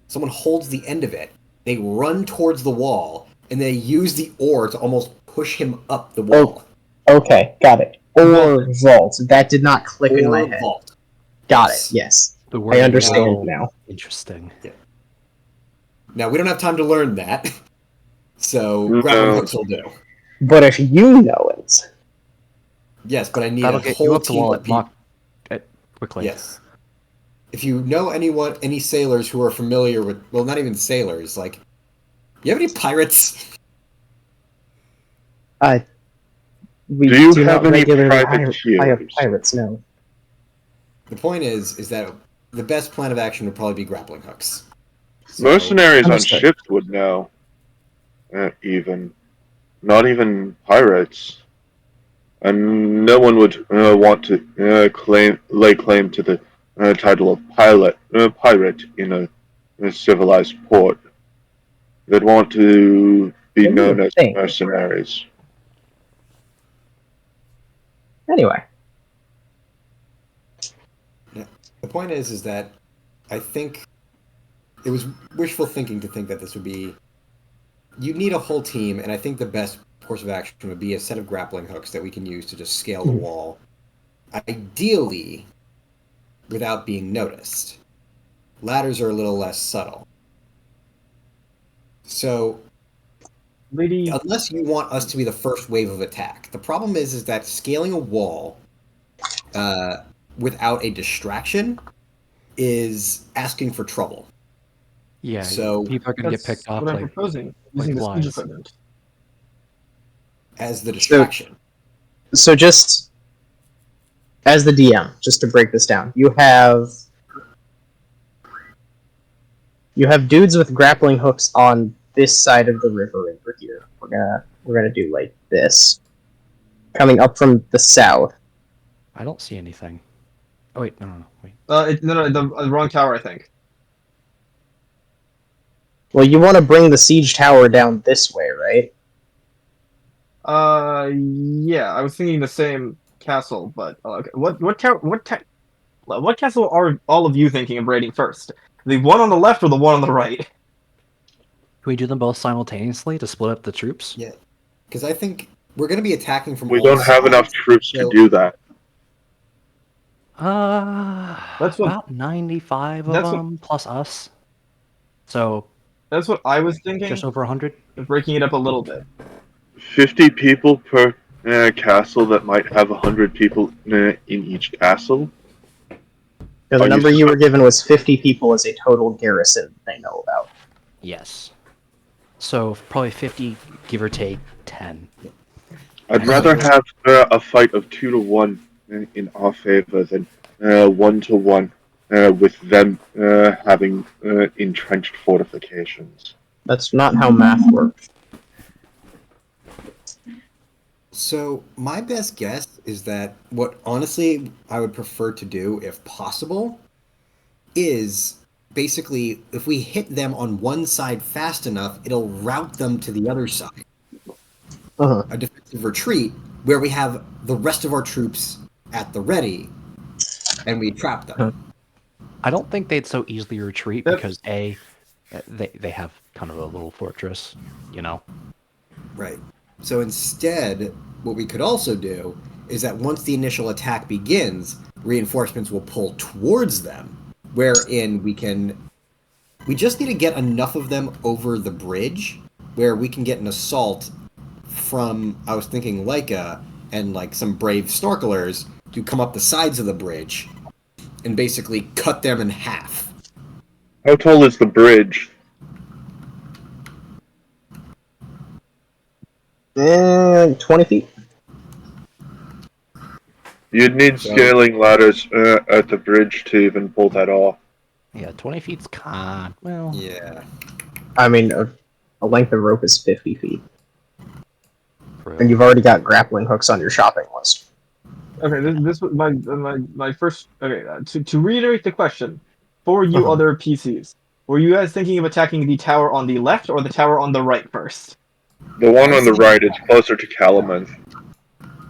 Someone holds the end of it. They run towards the wall, and they use the oar to almost push him up the wall.
Oh, okay, got it. Or vault. That did not click in my head.
Vault.
Got
Yes.
it, yes.
The word
I understand
wheel.
now.
Interesting.
Now, we don't have time to learn that, so grappling hooks will do.
But if you know it...
Yes, but I need
That'll
a
get you
whole
up the
team
wall
of
at
people.
quickly.
Yes. If you know any sailors who are familiar with, well, not even sailors, like, you have any pirates?
We
Do you
do
have
not
any
regularly
privateers?
hire pirates, no.
The point is that the best plan of action would probably be grappling hooks. So,
Mercenaries on
Understood.
ships would know. Even. Not even pirates. and no one would want to lay claim to the title of pirate in a civilized port. They'd want to be
What do you
known as
think?
mercenaries.
Anyway,
The point is that I think it was wishful thinking to think that this would be. You need a whole team, and I think the best course of action would be a set of grappling hooks that we can use to just scale the wall, ideally, without being noticed. Ladders are a little less subtle. So,
Lady,
unless you want us to be the first wave of attack, the problem is that scaling a wall without a distraction is asking for trouble.
Yeah,
So
people are gonna get
that's
picked off
what I'm
like
proposing. Using the siege
flies.
equipment.
as the distraction,
so just as the DM, just to break this down, you have dudes with grappling hooks on this side of the river over here. We're gonna do like this, coming up from the south.
I don't see anything. Oh wait, no, wait.
No, the wrong tower, I think.
Well, you want to bring the siege tower down this way, right?
Yeah, I was thinking the same castle, but okay. What castle are all of you thinking of raiding first? The one on the left or the one on the right?
Can we do them both simultaneously to split up the troops?
yeah, because I think we're going to be attacking from
We
all
don't have
sides,
enough troops to
so-
do that.
That's what-
About 95 of
that's what-
them plus us. So
That's what I was thinking.
just over 100.
Breaking it up a little bit.
50 people per castle that might have 100 people in each castle.
So the number you were given was 50 people as a total garrison they know about.
Yes. So probably 50, give or take 10.
I'd rather have a fight of 2-1 in our favor than 1-1 with them having entrenched fortifications.
That's not how math works.
So my best guess is that what honestly I would prefer to do, if possible, is basically if we hit them on one side fast enough, it'll route them to the other side.
Uh-huh.
A defensive retreat where we have the rest of our troops at the ready, and we trap them.
I don't think they'd so easily retreat
Yep.
because they have kind of a little fortress, you know.
Right. So instead, what we could also do is that once the initial attack begins, reinforcements will pull towards them, wherein we just need to get enough of them over the bridge where we can get an assault from, I was thinking Leica and like some brave snorkelers to come up the sides of the bridge and basically cut them in half.
How tall is the bridge?
20 feet.
You'd need scaling ladders at the bridge to even pull that off.
Yeah, 20 feet's well.
Yeah.
I mean, a length of rope is 50 feet.
True.
And you've already got grappling hooks on your shopping list.
Okay, this was my first. Okay, to reiterate the question, for you other PCs, were you guys thinking of attacking the tower on the left or the tower on the right first?
The one on the right is closer to Calamouth.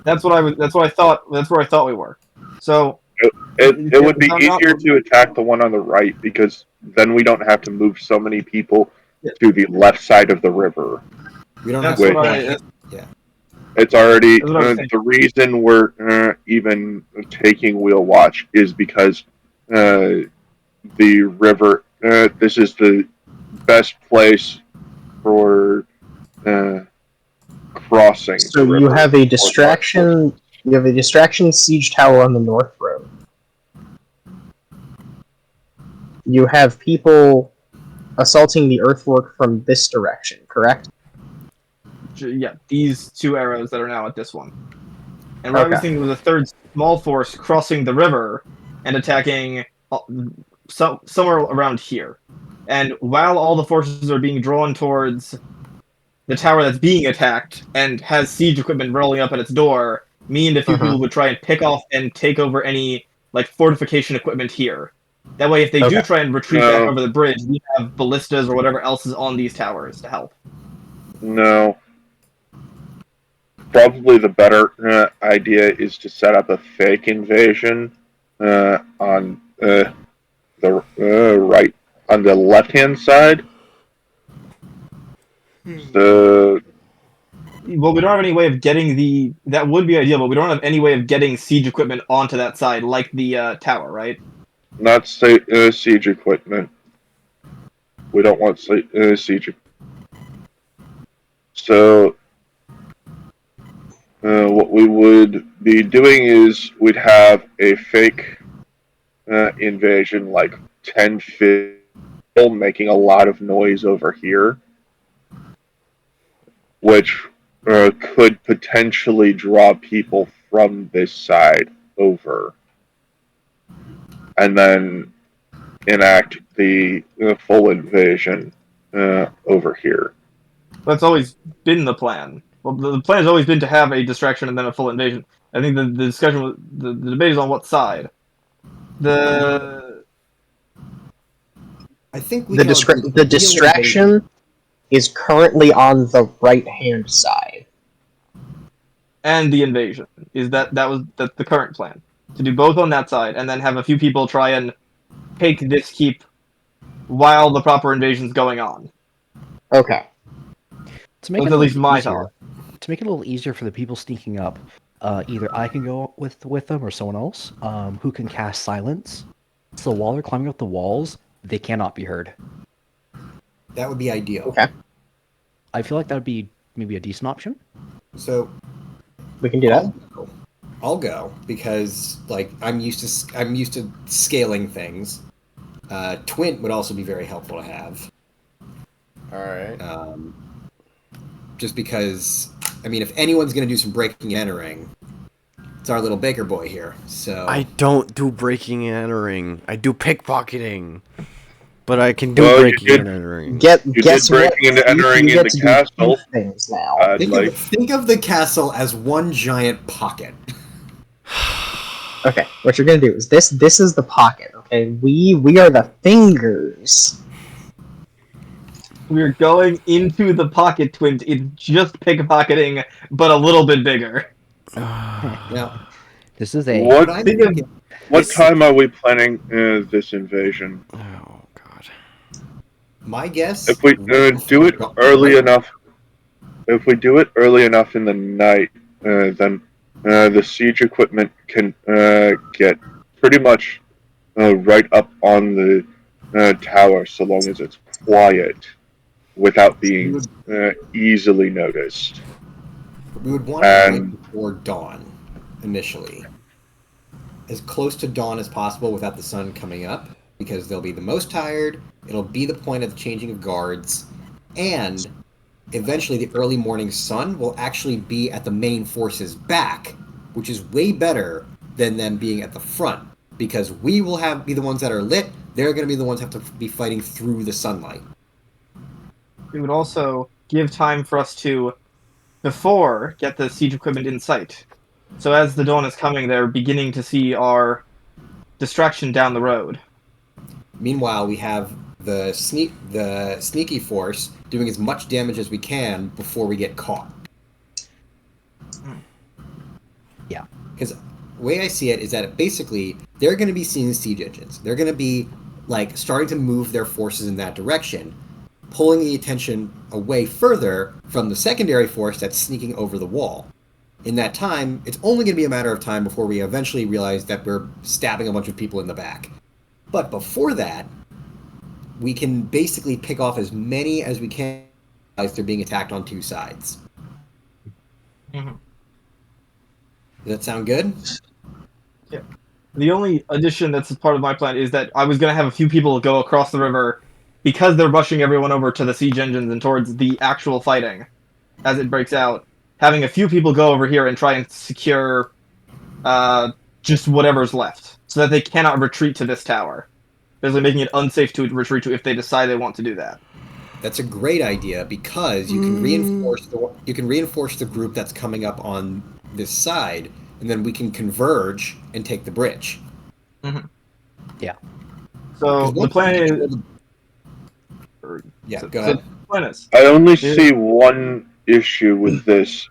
That's what I thought. That's where I thought we were. So
It would be
I'm not-
easier to attack the one on the right because then we don't have to move so many people to the left side of the river.
We don't
That's
have to.
what I.
It's already
That's what I was thinking.
the reason we're even taking Wheel Watch is because the river. This is the best place for crossing.
So
the
you
river.
have a distraction. You have a distraction siege tower on the north road. You have people assaulting the earthwork from this direction, correct?
Yeah, these two arrows that are now at this one. And what I was
Okay.
thinking was a third small force crossing the river and attacking somewhere around here. And while all the forces are being drawn towards the tower that's being attacked and has siege equipment rolling up at its door, Me and a few
Uh-huh.
people would try and pick off and take over any like fortification equipment here. That way, if they do
Okay.
try and retreat
No.
back over the bridge, we have ballistas or whatever else is on these towers to help.
No. Probably the better idea is to set up a fake invasion on the right, on the left-hand side. So
Well, we don't have any way of getting the. That would be ideal, but we don't have any way of getting siege equipment onto that side, like the tower, right?
not siege equipment. We don't want siege. So what we would be doing is we'd have a fake invasion, like 10 people making a lot of noise over here, which could potentially draw people from this side over, and then enact the full invasion over here.
That's always been the plan. Well, the plan has always been to have a distraction and then a full invasion. I think the discussion, the debate is on what side. The
I think we
The
can all agree
the
real
distraction is currently on the right-hand side.
and the invasion is that's the current plan, to do both on that side and then have a few people try and take this keep while the proper invasion's going on.
Okay.
To make
That's
it a
at least
little
my
easier,
thought.
to make it a little easier for the people sneaking up, either I can go with them or someone else who can cast silence. So while they're climbing up the walls, they cannot be heard.
That would be ideal.
Okay.
I feel like that would be maybe a decent option.
So
We can do that.
I'll go because like I'm used to scaling things. Twint would also be very helpful to have.
All right.
Just because, I mean, if anyone's going to do some breaking and entering, it's our little baker boy here. So
I don't do breaking and entering. I do pickpocketing. But I can do
Well, you
breaking
did-
and entering.
Guess
did
what?
breaking and
You
entering
get
in the
to do
castle.
two things now.
think of the castle as one giant pocket.
Okay, what you're gonna do is this. This is the pocket. Okay, we are the fingers.
We're going into the pocket, Twint. It's just pickpocketing, but a little bit bigger.
Now,
This is a
What
I'm
Think of-
thinking,
what time are we planning this invasion?
Oh god.
my guess.
If we
right
do it
before-
early
right-
enough, if we do it early enough in the night, then the siege equipment can get pretty much right up on the tower, so long as it's quiet, without being easily noticed.
We would want it
And-
right before dawn, initially. As close to dawn as possible without the sun coming up, because they'll be the most tired, it'll be the point of the changing of guards, and eventually the early morning sun will actually be at the main force's back, which is way better than them being at the front, because we will be the ones that are lit, they're going to be the ones that have to be fighting through the sunlight.
It would also give time for us to, before, get the siege equipment in sight. So as the dawn is coming, they're beginning to see our distraction down the road.
Meanwhile, we have the sneaky force doing as much damage as we can before we get caught.
Yeah.
Because the way I see it is that basically they're going to be seeing siege engines. They're going to be like starting to move their forces in that direction, pulling the attention away further from the secondary force that's sneaking over the wall. In that time, it's only going to be a matter of time before we eventually realize that we're stabbing a bunch of people in the back. But before that, we can basically pick off as many as we can as they're being attacked on two sides.
Mhm.
Does that sound good?
The only addition that's part of my plan is that I was going to have a few people go across the river because they're rushing everyone over to the siege engines and towards the actual fighting as it breaks out. Having a few people go over here and try and secure just whatever's left so that they cannot retreat to this tower. Basically making it unsafe to retreat to if they decide they want to do that.
That's a great idea because you can reinforce the group that's coming up on this side, and then we can converge and take the bridge.
Yeah.
So the plan is.
Yeah,
So,
go
so
ahead.
the plan is.
I only see one issue with this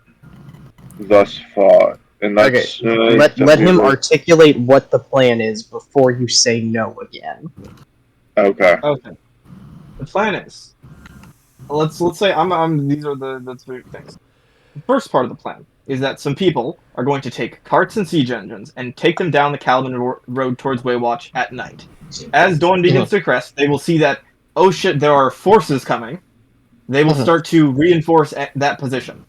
thus far, and
Okay,
that's
let
that we
him
were
articulate what the plan is before you say no again.
okay.
Okay. The plan is. Let's say I'm these are the three things. The first part of the plan is that some people are going to take carts and siege engines and take them down the Calvin Road towards Waywatch at night. As dawn begins to crest, they will see that, oh shit, there are forces coming. They will start to reinforce that position.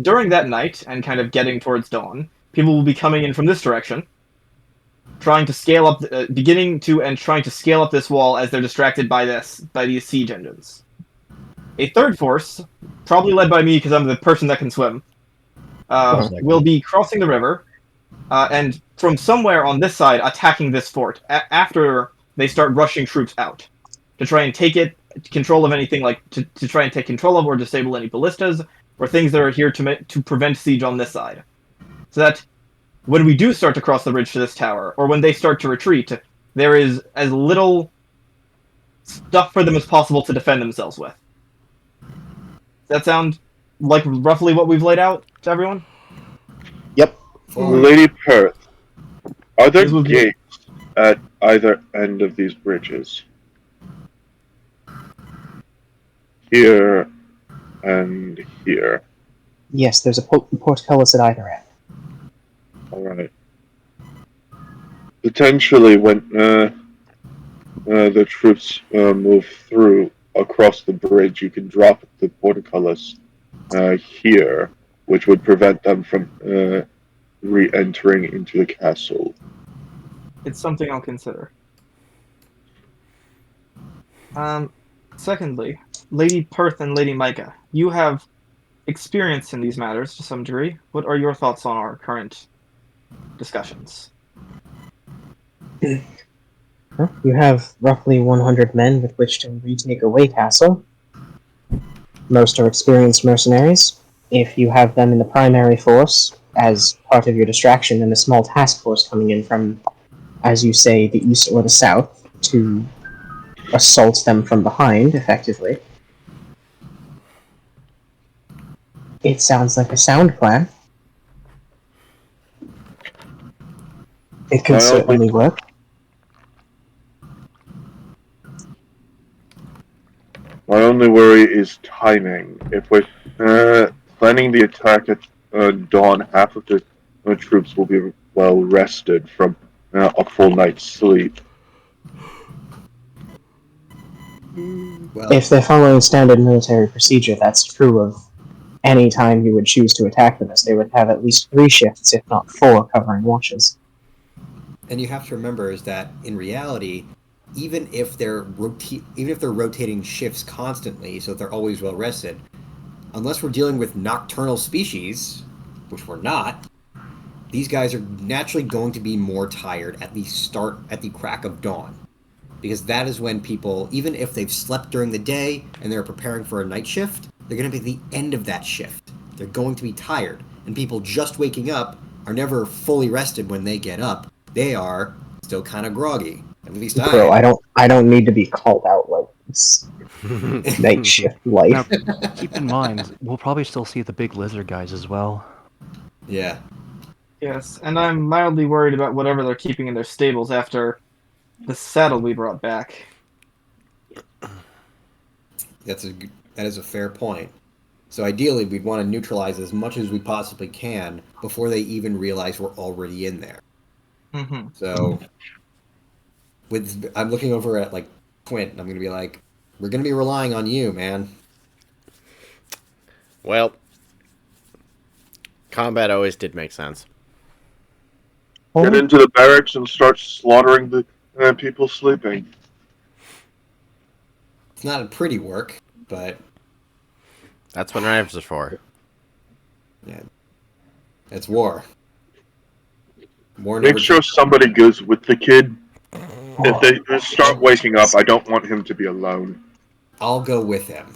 During that night, and kind of getting towards dawn, people will be coming in from this direction, trying to scale up, beginning to and trying to scale up this wall as they're distracted by these siege engines. A third force, probably led by me because I'm the person that can swim, will be crossing the river, and from somewhere on this side attacking this fort after they start rushing troops out to try and take control of anything, like to try and take control of or disable any ballistas or things that are here to prevent siege on this side. So that when we do start to cross the bridge to this tower, or when they start to retreat, there is as little stuff for them as possible to defend themselves with. Does that sound like roughly what we've laid out to everyone?
Yep.
Lady Perth, are there
This was-
gates at either end of these bridges? Here and here.
Yes, there's a portcullis at either end.
Alright. Potentially, when the troops move through across the bridge, you can drop the portcullis here, which would prevent them from re-entering into the castle.
It's something I'll consider. Secondly, Lady Perth and Lady Micah, you have experience in these matters to some degree. What are your thoughts on our current discussions?
You have roughly 100 men with which to retake a way castle. Most are experienced mercenaries. If you have them in the primary force, as part of your distraction, and a small task force coming in from, as you say, the east or the south, to assault them from behind, effectively. It sounds like a sound plan. It could certainly work.
My only worry is timing. If we're planning the attack at dawn, half of the troops will be well rested from a full night's sleep.
Well,
If they're following standard military procedure, that's true of any time you would choose to attack them, as they would have at least 3 shifts, if not 4, covering watches.
and you have to remember is that in reality, even if they're rotating shifts constantly, so they're always well rested, unless we're dealing with nocturnal species, which we're not, these guys are naturally going to be more tired at the crack of dawn. Because that is when people, even if they've slept during the day and they're preparing for a night shift, they're going to be at the end of that shift. They're going to be tired. And people just waking up are never fully rested when they get up. They are still kind of groggy. At least
Bro, I don't need to be called out like this. Night shift life.
Now, keep in mind, we'll probably still see the big lizard guys as well.
Yeah.
Yes, and I'm mildly worried about whatever they're keeping in their stables after the saddle we brought back.
That is a fair point. So ideally, we'd want to neutralize as much as we possibly can before they even realize we're already in there.
Mm-hmm.
So, I'm looking over at like Quint, and I'm going to be like, "We're going to be relying on you, man."
Well, combat always did make sense.
Get into the barracks and start slaughtering the people sleeping.
It's not a pretty work, but
That's what knives are for.
yeah, it's war. War
Make
never
sure somebody goes with the kid. If they start waking up, I don't want him to be alone.
I'll go with him.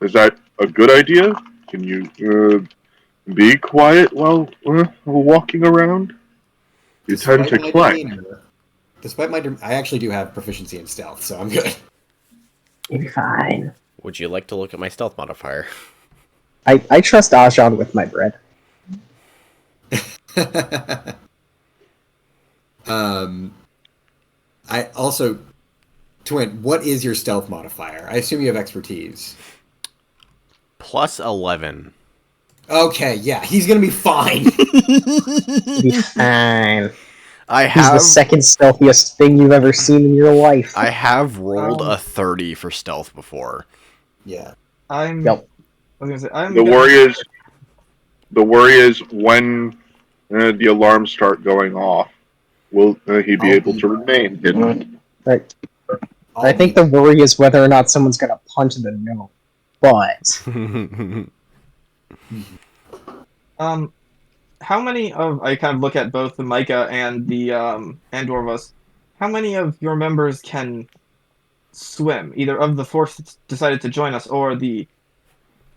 Is that a good idea? Can you be quiet while walking around? You tend to clank.
Despite my, I actually do have proficiency in stealth, so I'm good.
You'll be fine.
Would you like to look at my stealth modifier?
I trust Ajan with my bread.
I also, Twin, what is your stealth modifier? I assume you have expertise.
Plus 11.
Okay, yeah, he's gonna be fine.
You'll be fine.
I
He's the
have
second stealthiest thing you've ever seen in your life.
I have rolled a 30 for stealth before.
Yeah.
I'm.
Yep.
I was gonna say I'm.
The
gonna-
worry is when the alarms start going off, will he be able to remain hidden?
Right. I think the worry is whether or not someone's gonna punch the no. But
How many of I kind of look at both the Micah and the and Dorvus. How many of your members can swim? Either of the force that's decided to join us or the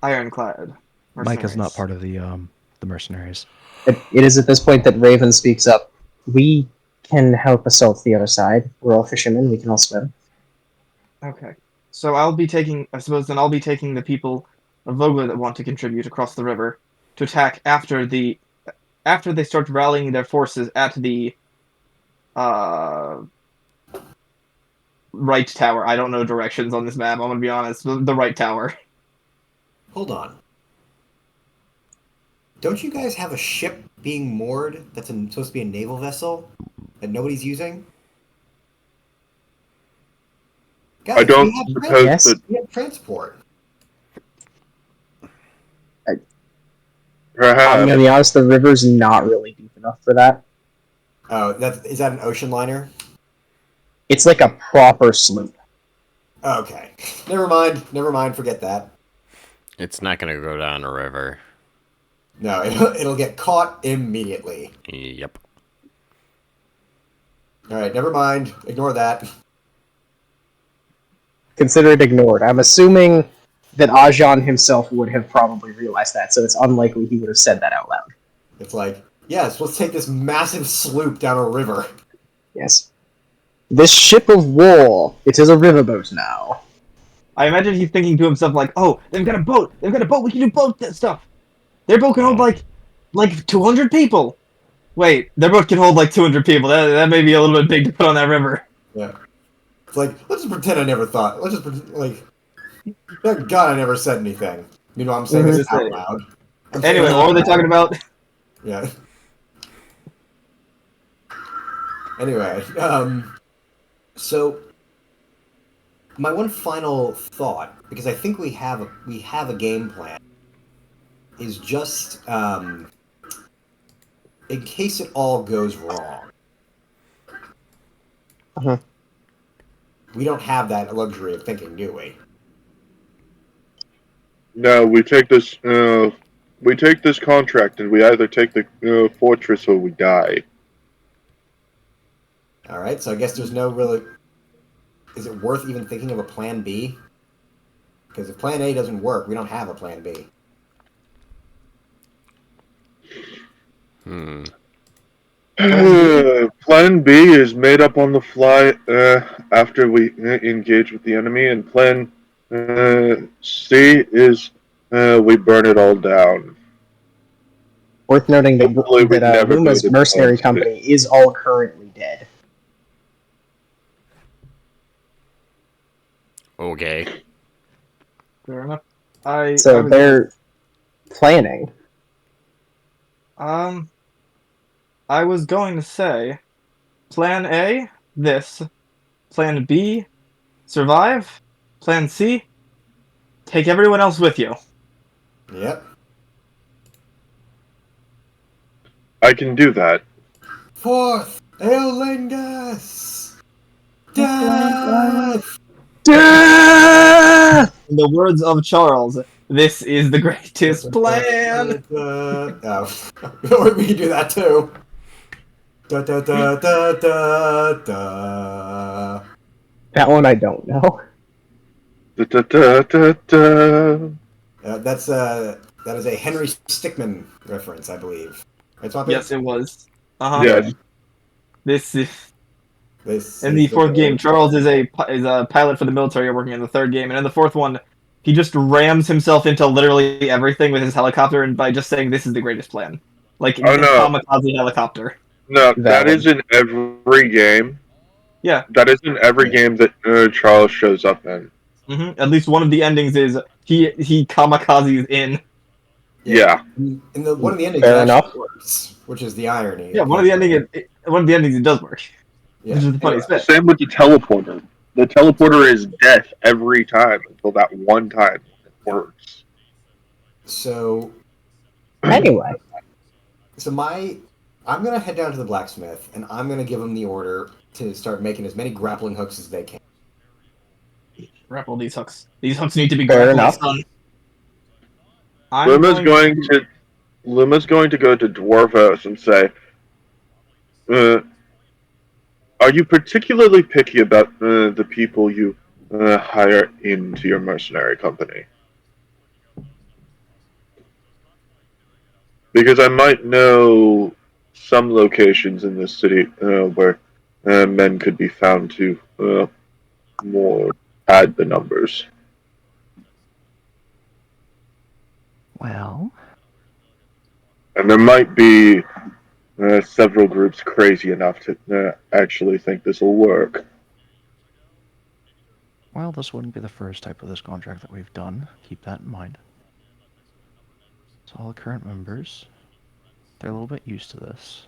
Ironclad.
Micah's not
mercenaries?
part of the mercenaries.
it is at this point that Raven speaks up. We can help assault the other side. We're all fishermen. We can all swim.
Okay. So I'll be taking. I suppose then I'll be taking the people of Vogler that want to contribute across the river to attack after they start rallying their forces at the right tower. I don't know directions on this map. I'm gonna be honest. The right tower.
Hold on. Don't you guys have a ship being moored that's supposed to be a naval vessel that nobody's using? Guys,
I don't
we have
suppose
Yes.
that
we have transport.
I'm
perhaps
gonna be honest. The river's not really deep enough for that.
Oh, is that an ocean liner?
It's like a proper sloop.
Oh, okay. Never mind. Forget that.
It's not gonna go down a river.
No, it'll get caught immediately.
Yep.
All right, never mind. Ignore that.
Consider it ignored. I'm assuming that Ajan himself would have probably realized that, so it's unlikely he would have said that out loud.
It's like, yes, let's take this massive sloop down a river.
Yes. This ship of war, it is a riverboat now.
I imagine he's thinking to himself like, "Oh, they've got a boat. They've got a boat. We can do boat stuff. Their boat can hold like 200 people. Wait, their boat can hold like 200 people. That may be a little bit big to put on that river."
Yeah. It's like, let's just pretend I never thought. Let's just pretend, like, thank God I never said anything. Meanwhile, I'm saying this out loud.
Anyway, what were they talking about?
Yeah. Anyway, so my one final thought, because I think we have a game plan, is just in case it all goes wrong.
Uh-huh.
We don't have that luxury of thinking, do we?
no, we take this contract and we either take the fortress or we die.
All right, so I guess there's no really. Is it worth even thinking of a plan B? Because if plan A doesn't work, we don't have a plan B.
Plan B is made up on the fly after we engage with the enemy, and Plan C is we burn it all down.
Worth noting that,
Hopefully we never go
Luma's
to
mercenary
plan C.
company is all currently dead.
Okay.
Fair enough.
So they're planning.
I was going to say, Plan A, this. Plan B, survive. Plan C, take everyone else with you.
Yep.
I can do that.
Fourth, Aeolingus! Death!
In the words of Charles, this is the greatest plan.
Oh, we can do that too. Da da da da da da.
That one I don't know.
Da, da, da, da, da.
That is a Henry Stickmin reference, I believe. Right, Swampy?
Yes, it was. Uh huh.
Yes.
This is
This
in
is
the
the
fourth game.
gold.
Charles is a pilot for the military working in the third game, and in the fourth one, he just rams himself into literally everything with his helicopter, and by just saying this is the greatest plan, like
Oh no,
kamikaze helicopter.
no, that
Valid.
is in every game.
Yeah.
That is in every game that Charles shows up in.
At least one of the endings is he kamikazes in.
Yeah.
In the one of the endings, it
Fair
actually
enough.
works, which is the irony.
Yeah, one of the endings it does work,
Yeah.
which is the
Anyway,
funniest bit.
Same with the teleporter. The teleporter is death every time until that one time it works.
so
Anyway,
I'm gonna head down to the blacksmith, and I'm gonna give them the order to start making as many grappling hooks as they can.
Grapple these hooks. These hooks need to be
Fair
grappled,
enough.
son. I'm
Luma's
going
going to go to Dwarfos and say, "Are you particularly picky about the people you hire into your mercenary company? Because I might know some locations in this city where men could be found to more add the numbers."
Well,
And there might be several groups crazy enough to actually think this will work.
this wouldn't be the first type of this contract that we've done. Keep that in mind. So all the current members, they're a little bit used to this.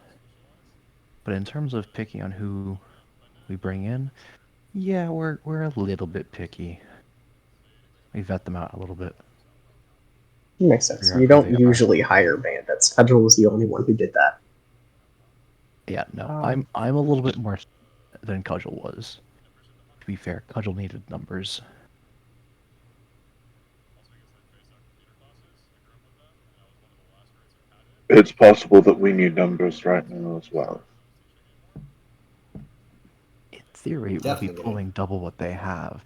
But in terms of picking on who we bring in, yeah, we're a little bit picky. We vet them out a little bit.
makes sense.
Figure out
You
who
don't
they are.
usually hire bandits. Federal was the only one who did that.
Yeah, no,
Um,
I'm a little bit more than Cudgel was. To be fair, Cudgel needed numbers.
It's possible that we need numbers right now as well.
In theory, we'll be
Definitely.
pulling double what they have,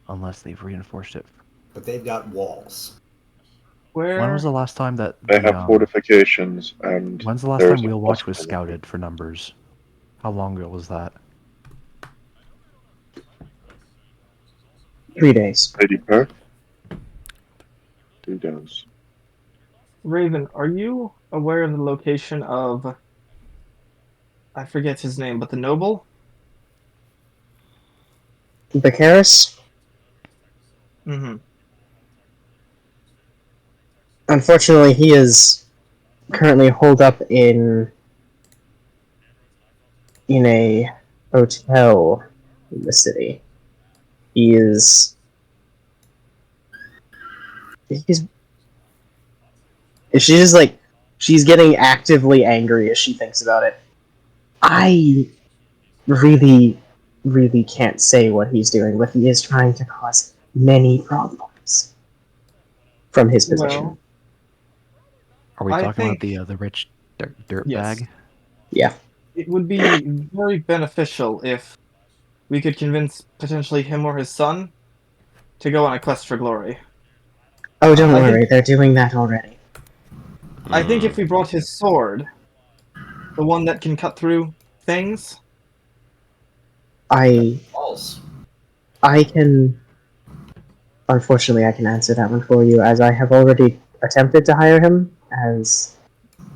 unless they've reinforced it.
But they've got walls.
When was the last time that
They have fortifications, and
when's the last
there's
time
a
Wheel Watch was
possibility.
scouted for numbers? How long ago was that?
3 days.
Lady Perth? 2 days.
Raven, are you aware of the location of I forget his name, but the noble?
Becaris?
Mm-hmm.
Unfortunately, he is currently holed up in a hotel in the city. He's she's like she's getting actively angry as she thinks about it. I really can't say what he's doing, but he is trying to cause many problems from his position.
Well,
Are we
I
talking about
think-
the rich dirt
Yes.
bag?
Yeah.
it would be very beneficial if we could convince potentially him or his son to go on a quest for glory.
Oh, don't
I
worry, they're doing that already.
I think if we brought his sword, the one that can cut through things,
Walls.
I can. Unfortunately, I can answer that one for you, as I have already attempted to hire him, as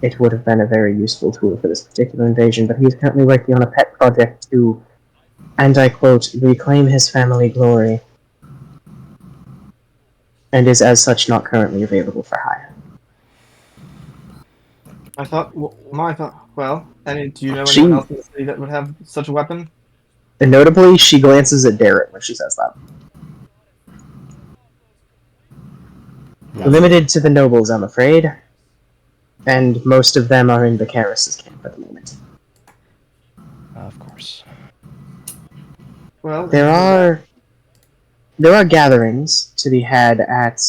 it would have been a very useful tool for this particular invasion, but he's currently working on a pet project to, and I quote, reclaim his family glory, and is as such not currently available for hire.
I thought, well, do you know
She-
anyone else in the city that would have such a weapon?
And notably, she glances at Darren when she says that.
Yeah.
Limited to the nobles, I'm afraid. And most of them are in Becaris' camp at the moment.
Of course.
Well,
There are gatherings to be had at...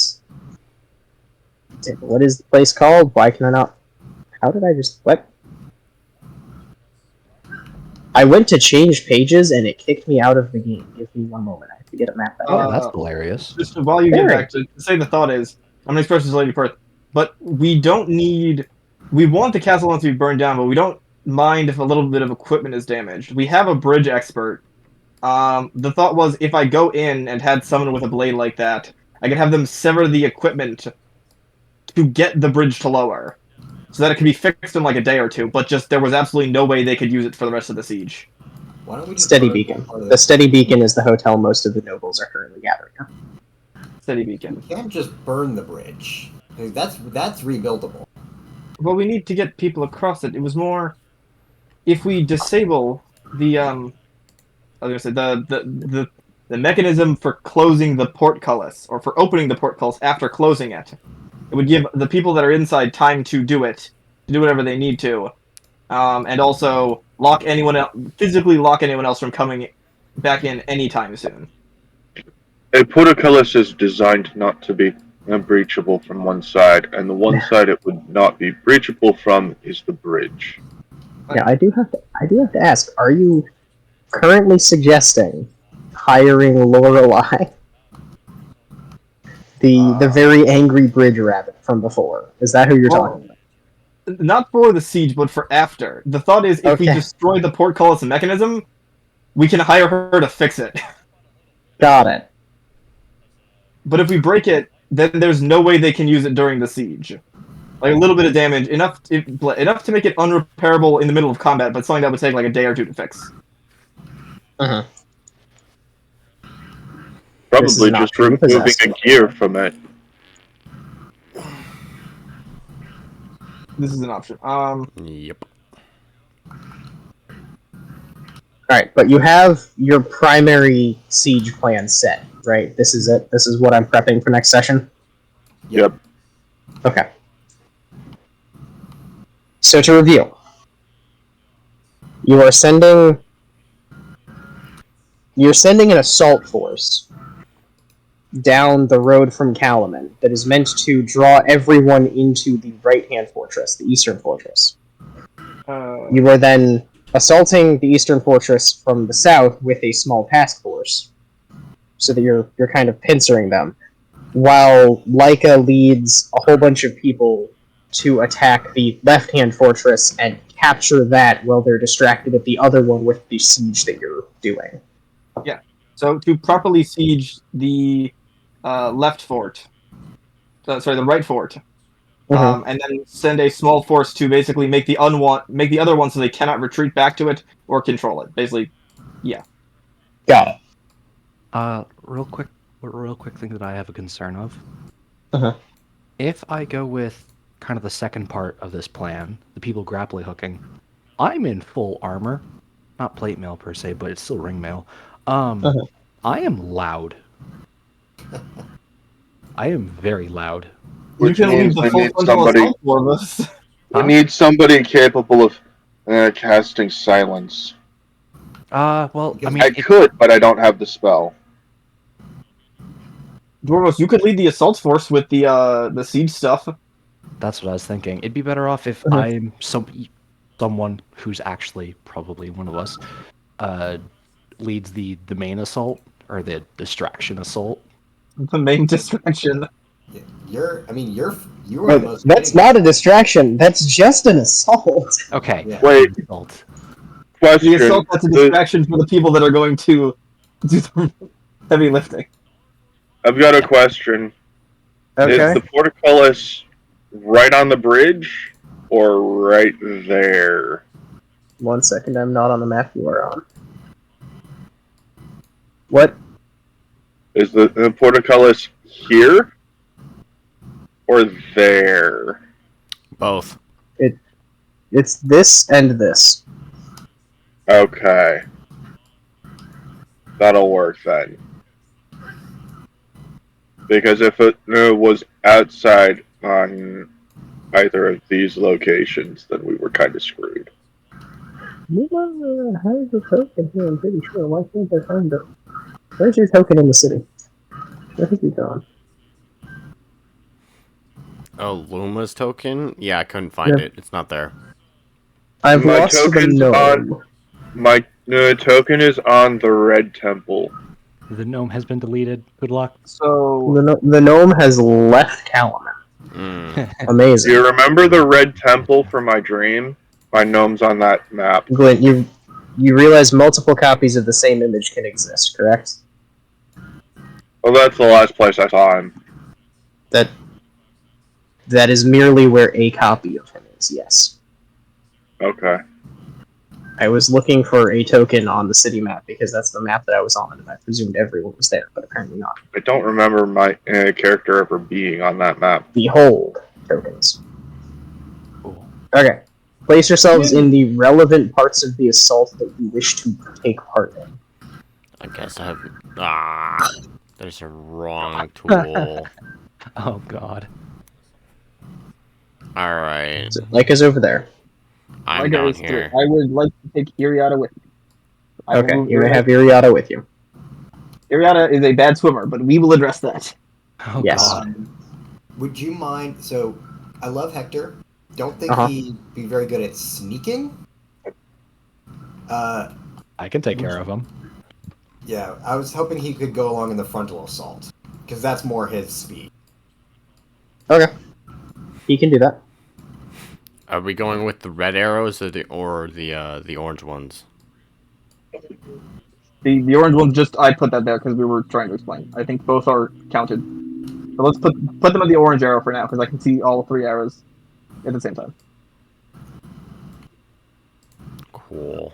What is the place called? Why can I not... How did I just... What? I went to change pages and it kicked me out of the game. Give me one moment. I have to get a map back.
Oh, that's hilarious.
Just while you
Very.
get back to say the thought is, I'm gonna express this to Lady Perth, but we don't need. We want the castle to be burned down, but we don't mind if a little bit of equipment is damaged. We have a bridge expert. The thought was if I go in and had someone with a blade like that, I could have them sever the equipment to get the bridge to lower, so that it could be fixed in like a day or two. But just there was absolutely no way they could use it for the rest of the siege.
Why don't we just
Steady
burn
Beacon.
part of
The Steady Beacon is the hotel most of the nobles are currently gathering at.
Steady beacon.
We can't just burn the bridge. That's rebuildable.
Well, we need to get people across it. It was more if we disable the I was gonna say the mechanism for closing the portcullis or for opening the portcullis after closing it. It would give the people that are inside time to do it, to do whatever they need to, and also physically lock anyone else from coming back in anytime soon.
A portcullis is designed not to be breachable from one side, and the one side it would not be breachable from is the bridge.
Yeah, I do have to ask, are you currently suggesting hiring Lorelei? The very angry bridge rabbit from before. Is that who you're talking about?
Not for the siege, but for after. The thought is if we destroy the portcullis mechanism, we can hire her to fix it.
Got it.
But if we break it, then there's no way they can use it during the siege. Like a little bit of damage, enough to make it unrepairable in the middle of combat, but something that would take like a day or two to fix.
Uh-huh.
Probably just removing a gear from it.
This is an option.
Yep.
Alright, but you have your primary siege plan set, right? This is it? This is what I'm prepping for next session?
Yep.
Okay. So to review, you're sending an assault force down the road from Kalaman that is meant to draw everyone into the right-hand fortress, the eastern fortress. You are then assaulting the eastern fortress from the south with a small task force, so that you're kind of pincering them, while Leica leads a whole bunch of people to attack the left-hand fortress and capture that while they're distracted at the other one with the siege that you're doing.
Yeah. So to properly siege the left fort, the right fort, and then send a small force to basically make the other one so they cannot retreat back to it or control it. Basically, yeah.
Got it.
Real quick thing that I have a concern of.
Uh-huh.
If I go with kind of the second part of this plan, the people grappling hooking, I'm in full armor, not plate mail per se, but it's still ring mail. I am loud. I am very loud.
Which
you can
means
leave the
we need
full frontal
somebody.
assault for us.
We need somebody capable of casting silence.
Well, I mean,
I could, but I don't have the spell.
Dwarvos, you could lead the assault force with the siege stuff.
That's what I was thinking. It'd be better off if I'm someone who's actually probably one of us leads the main assault or the distraction assault.
The main distraction.
You are the most.
That's not a distraction. That's just an assault.
Okay.
Yeah.
Wait,
Assault.
question.
The assault that's a distraction for the people that are going to do the heavy lifting.
I've got a question. Is the portcullis right on the bridge or right there?
1 second, I'm not on the map you are on. What?
Is the portcullis here or there?
Both.
It's this and this.
Okay. That'll work then. Because if it was outside on either of these locations, then we were kind of screwed.
How's your token here? I'm pretty sure. Why can't I find it? Where's your token in the city? Where has he gone?
Oh, Luma's token? Yeah, I couldn't find it. It's not there.
I've
My
lost the
token's
gnome.
on- My token is on the red temple.
The gnome has been deleted. Good luck.
So
The gnome has left Calumet.
Mm.
Do
Amazing.
you remember the red temple from my dream? My gnome's on that map.
Glint, you realize multiple copies of the same image can exist, correct?
Well, that's the last place I saw him.
That is merely where a copy of him is, yes.
Okay.
I was looking for a token on the city map because that's the map that I was on, and I presumed everyone was there, but apparently not.
I don't remember my character ever being on that map.
Behold tokens.
Cool.
Okay. Place yourselves in the relevant parts of the assault that you wish to take part in.
I guess I have. There's a wrong tool.
Oh God.
Alright.
So, Leica's over there.
I'm
Micah
down
is through.
here.
I would like to take Iriata with me. I will
Okay,
move
you may
Iriata.
have Iriata with you.
Iriata is a bad swimmer, but we will address that.
Oh
Yes.
God.
Would you mind? So, I love Hector. Don't think
Uh-huh.
he'd be very good at sneaking.
I can take care of him.
Yeah, I was hoping he could go along in the frontal assault because that's more his speed.
Okay. He can do that.
Are we going with the red arrows or the orange ones?
The orange one's just I put that there because we were trying to explain. I think both are counted. So let's put them in the orange arrow for now because I can see all 3 arrows at the same time.
Cool.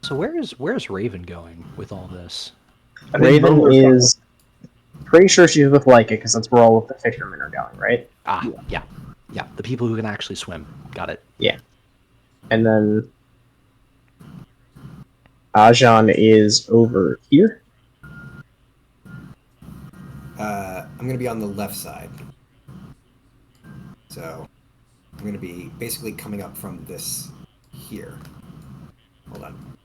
So where's Raven going with all this?
I think
Raven
both are
is pretty sure she's with Leica because that's where all of the fishermen are going, right?
Ah, yeah. The people who can actually swim. Got it.
And then Ajan is over here.
I'm gonna be on the left side, so I'm gonna be basically coming up from this here. Hold on,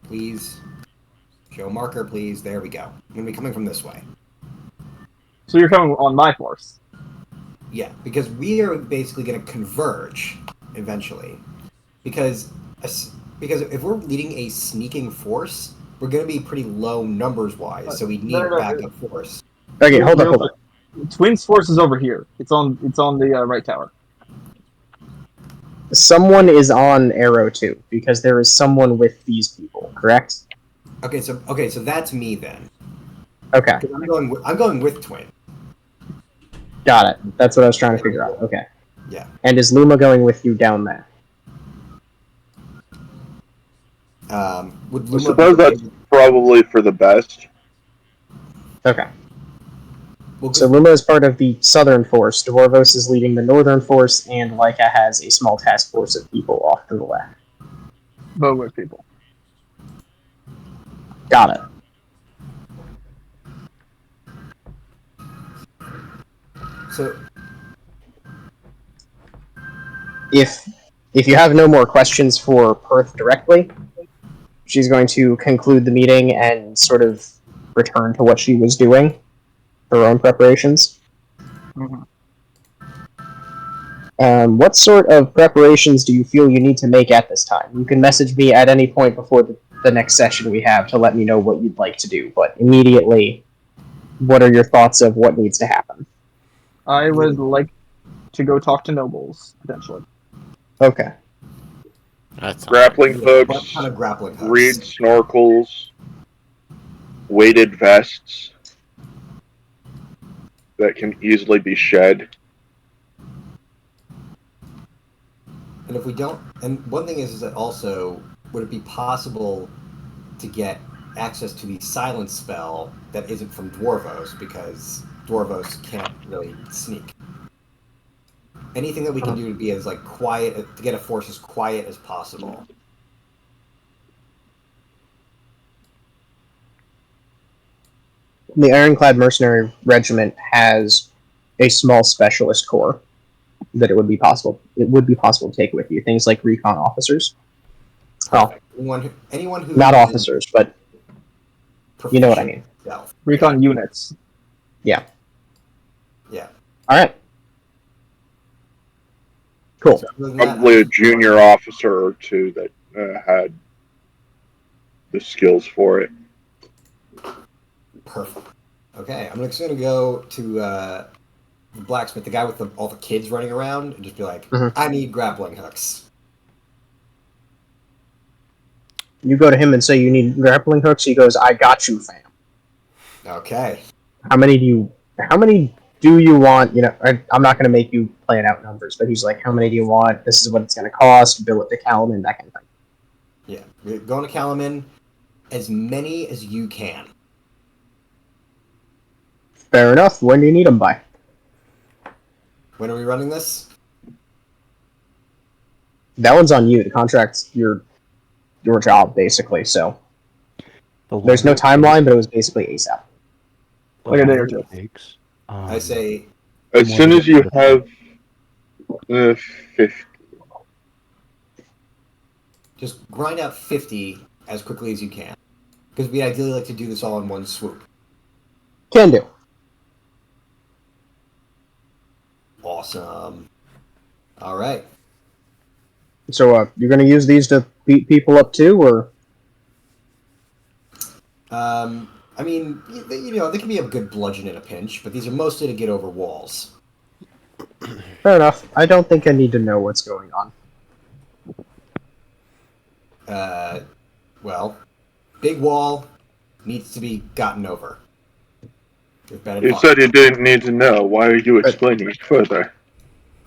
please. Show marker, please. There we go. I'm gonna be coming from this way.
So you're coming on my force.
Yeah, because we are basically going to converge eventually. Because if we're leading a sneaking force, we're going to be pretty low numbers wise, so we need
No.
a backup force.
Okay, hold on.
Twin's force is over here. It's on the right tower.
Someone is on Arrow 2 because there is someone with these people, correct?
Okay, so that's me then.
Okay,
'Cause I'm going with Twin.
got it. That's what I was trying to figure out. Okay.
Yeah.
And is Luma going with you down there?
Would
I
Luma
suppose that's probably for the best.
Okay.
well,
So Luma is part of the southern force, Dwarvos is leading the northern force, and Leica has a small task force of people off to the left.
Vote with people.
Got it.
so
If you have no more questions for Perth directly, she's going to conclude the meeting and sort of return to what she was doing, her own preparations.
Mm-hmm.
What sort of preparations do you feel you need to make at this time? You can message me at any point before the next session we have to let me know what you'd like to do, but immediately, what are your thoughts of what needs to happen?
I would like to go talk to nobles potentially.
Okay.
That's
Grappling
what
hooks,
kind of grappling hooks?
reed snorkels, weighted vests that can easily be shed.
And if we don't, and one thing is that also, would it be possible to get access to the silence spell that isn't from Dwarvos, because Dwarvos can't really sneak? Anything that we can do to be as quiet, to get a force as quiet as possible.
The Ironclad Mercenary Regiment has a small specialist corps that it would be possible to take with you. Things like recon officers. Well,
Anyone who
not officers, but you know what I mean.
Stealth.
Recon units.
Yeah.
All right. Cool.
So other than that,
Probably a junior officer or two that had the skills for it.
Perfect. Okay, I'm just gonna go to the blacksmith, the guy with all the kids running around, and just be like,
Mhm.
I need grappling hooks.
You go to him and say you need grappling hooks. He goes, "I got you, fam.
Okay.
How many do you want? You know, I'm not going to make you plan out numbers, but he's like, how many do you want? This is what it's going to cost. Bill it to Calman, that kind of thing."
Yeah, we're going to Kalaman. As many as you can.
Fair enough. When do you need them by?
When are we running this?
That one's on you. The contract's your job, basically. So there's no timeline, but it was basically ASAP.
Like a day or two.
I say,
As soon as you have 50.
just grind out 50 as quickly as you can. Because we'd ideally like to do this all in one swoop.
Can do.
Awesome. All right.
So you're going to use these to beat people up too, or?
I mean, they can be a good bludgeon in a pinch, but these are mostly to get over walls.
Fair enough. I don't think I need to know what's going on.
Well, big wall needs to be gotten over. With better
You
luck.
said you didn't need to know. Why are you explaining it further?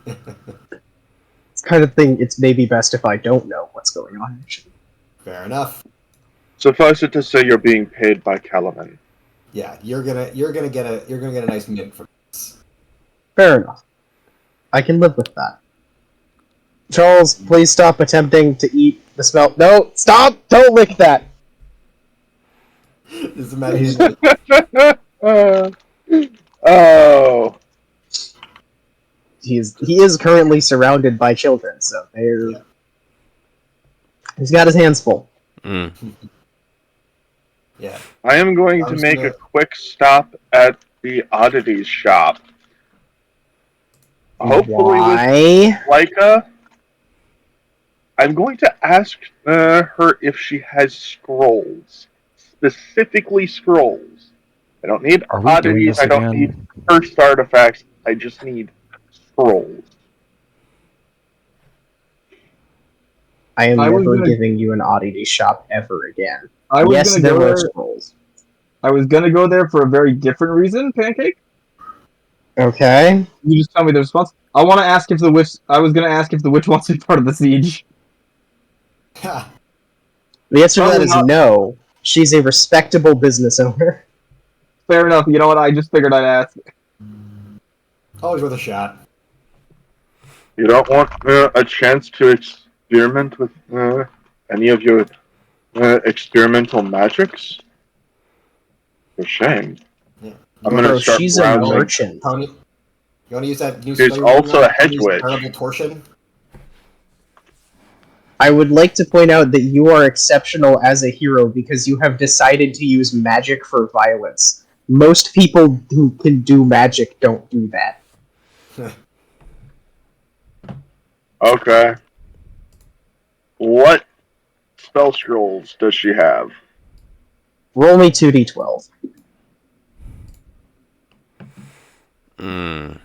It's kind of thing. It's maybe best if I don't know what's going on. Actually.
Fair enough.
Suffice it to say, you're being paid by Calaman.
Yeah, you're gonna get a nice mint from this.
Fair enough. I can live with that. Charles, please stop attempting to eat the smell. No, stop! Don't lick that.
Just imagine
Oh,
He is currently surrounded by children, so they're.
Yeah.
He's got his hands full.
Mm.
yeah.
I am going to
I'm
make
gonna-
a quick stop at the oddities shop. Hopefully with
Why?
Leica. I'm going to ask her if she has scrolls. Specifically scrolls. I don't need
Are we doing
oddities,
this
I don't
again?
need cursed artifacts, I just need scrolls.
I am
I was
never
gonna-
giving you an oddity shop ever again.
I was
Yes,
gonna
there
go
are
there.
scrolls.
I was gonna go there for a very different reason, Pancake.
Okay.
You just tell me the response. I want to ask if the witch. I was gonna ask if the witch wants to be part of the siege.
Ha.
The answer to that
Probably
is
not.
no. She's a respectable business owner.
Fair enough. You know what? I just figured I'd ask.
Always worth a shot.
You don't want a chance to experiment with any of your experimental magics? For shame.
Yeah.
I'm gonna
Bro,
start
she's a
browsing.
merchant.
Tony, you want to use that new
There's
spell you're
also
working on,
a hedge
Tony's
witch.
Terrible torsion.
I would like to point out that you are exceptional as a hero because you have decided to use magic for violence. Most people who can do magic don't do that.
Okay. What spell scrolls does she have?
Roll me 2d12.
Mm.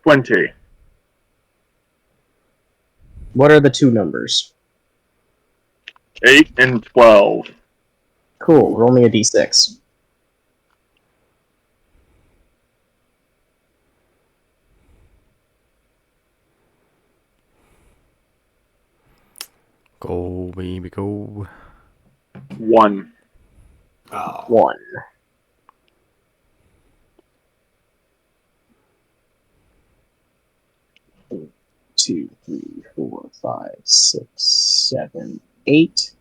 $20.
What are the two numbers?
8 and 12.
Cool, roll me a d6.
Go, baby, go.
1.
Oh.
1. Two, 3, 4, 5, 6, 7, 8,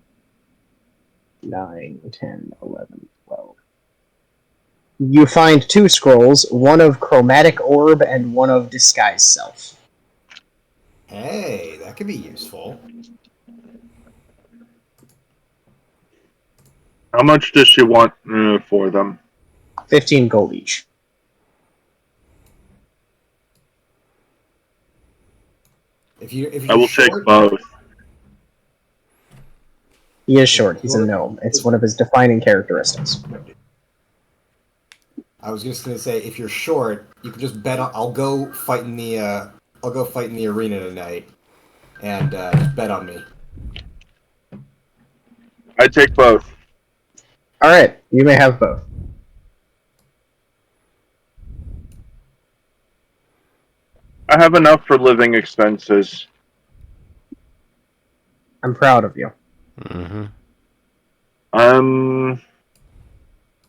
9, 10, 11, 12. You find two scrolls, one of Chromatic Orb and one of Disguise Self.
Hey, that could be useful.
How much does she want for them?
15 gold each.
If you're
I will take
short,
both.
He is short. He's a gnome. It's one of his defining characteristics.
I was just gonna say, if you're short, you can just bet on. I'll go fight in the. I'll go fight in the arena tonight, and just bet on me.
I take both.
All right, you may have both.
I have enough for living expenses.
I'm proud of you.
Mm-hmm.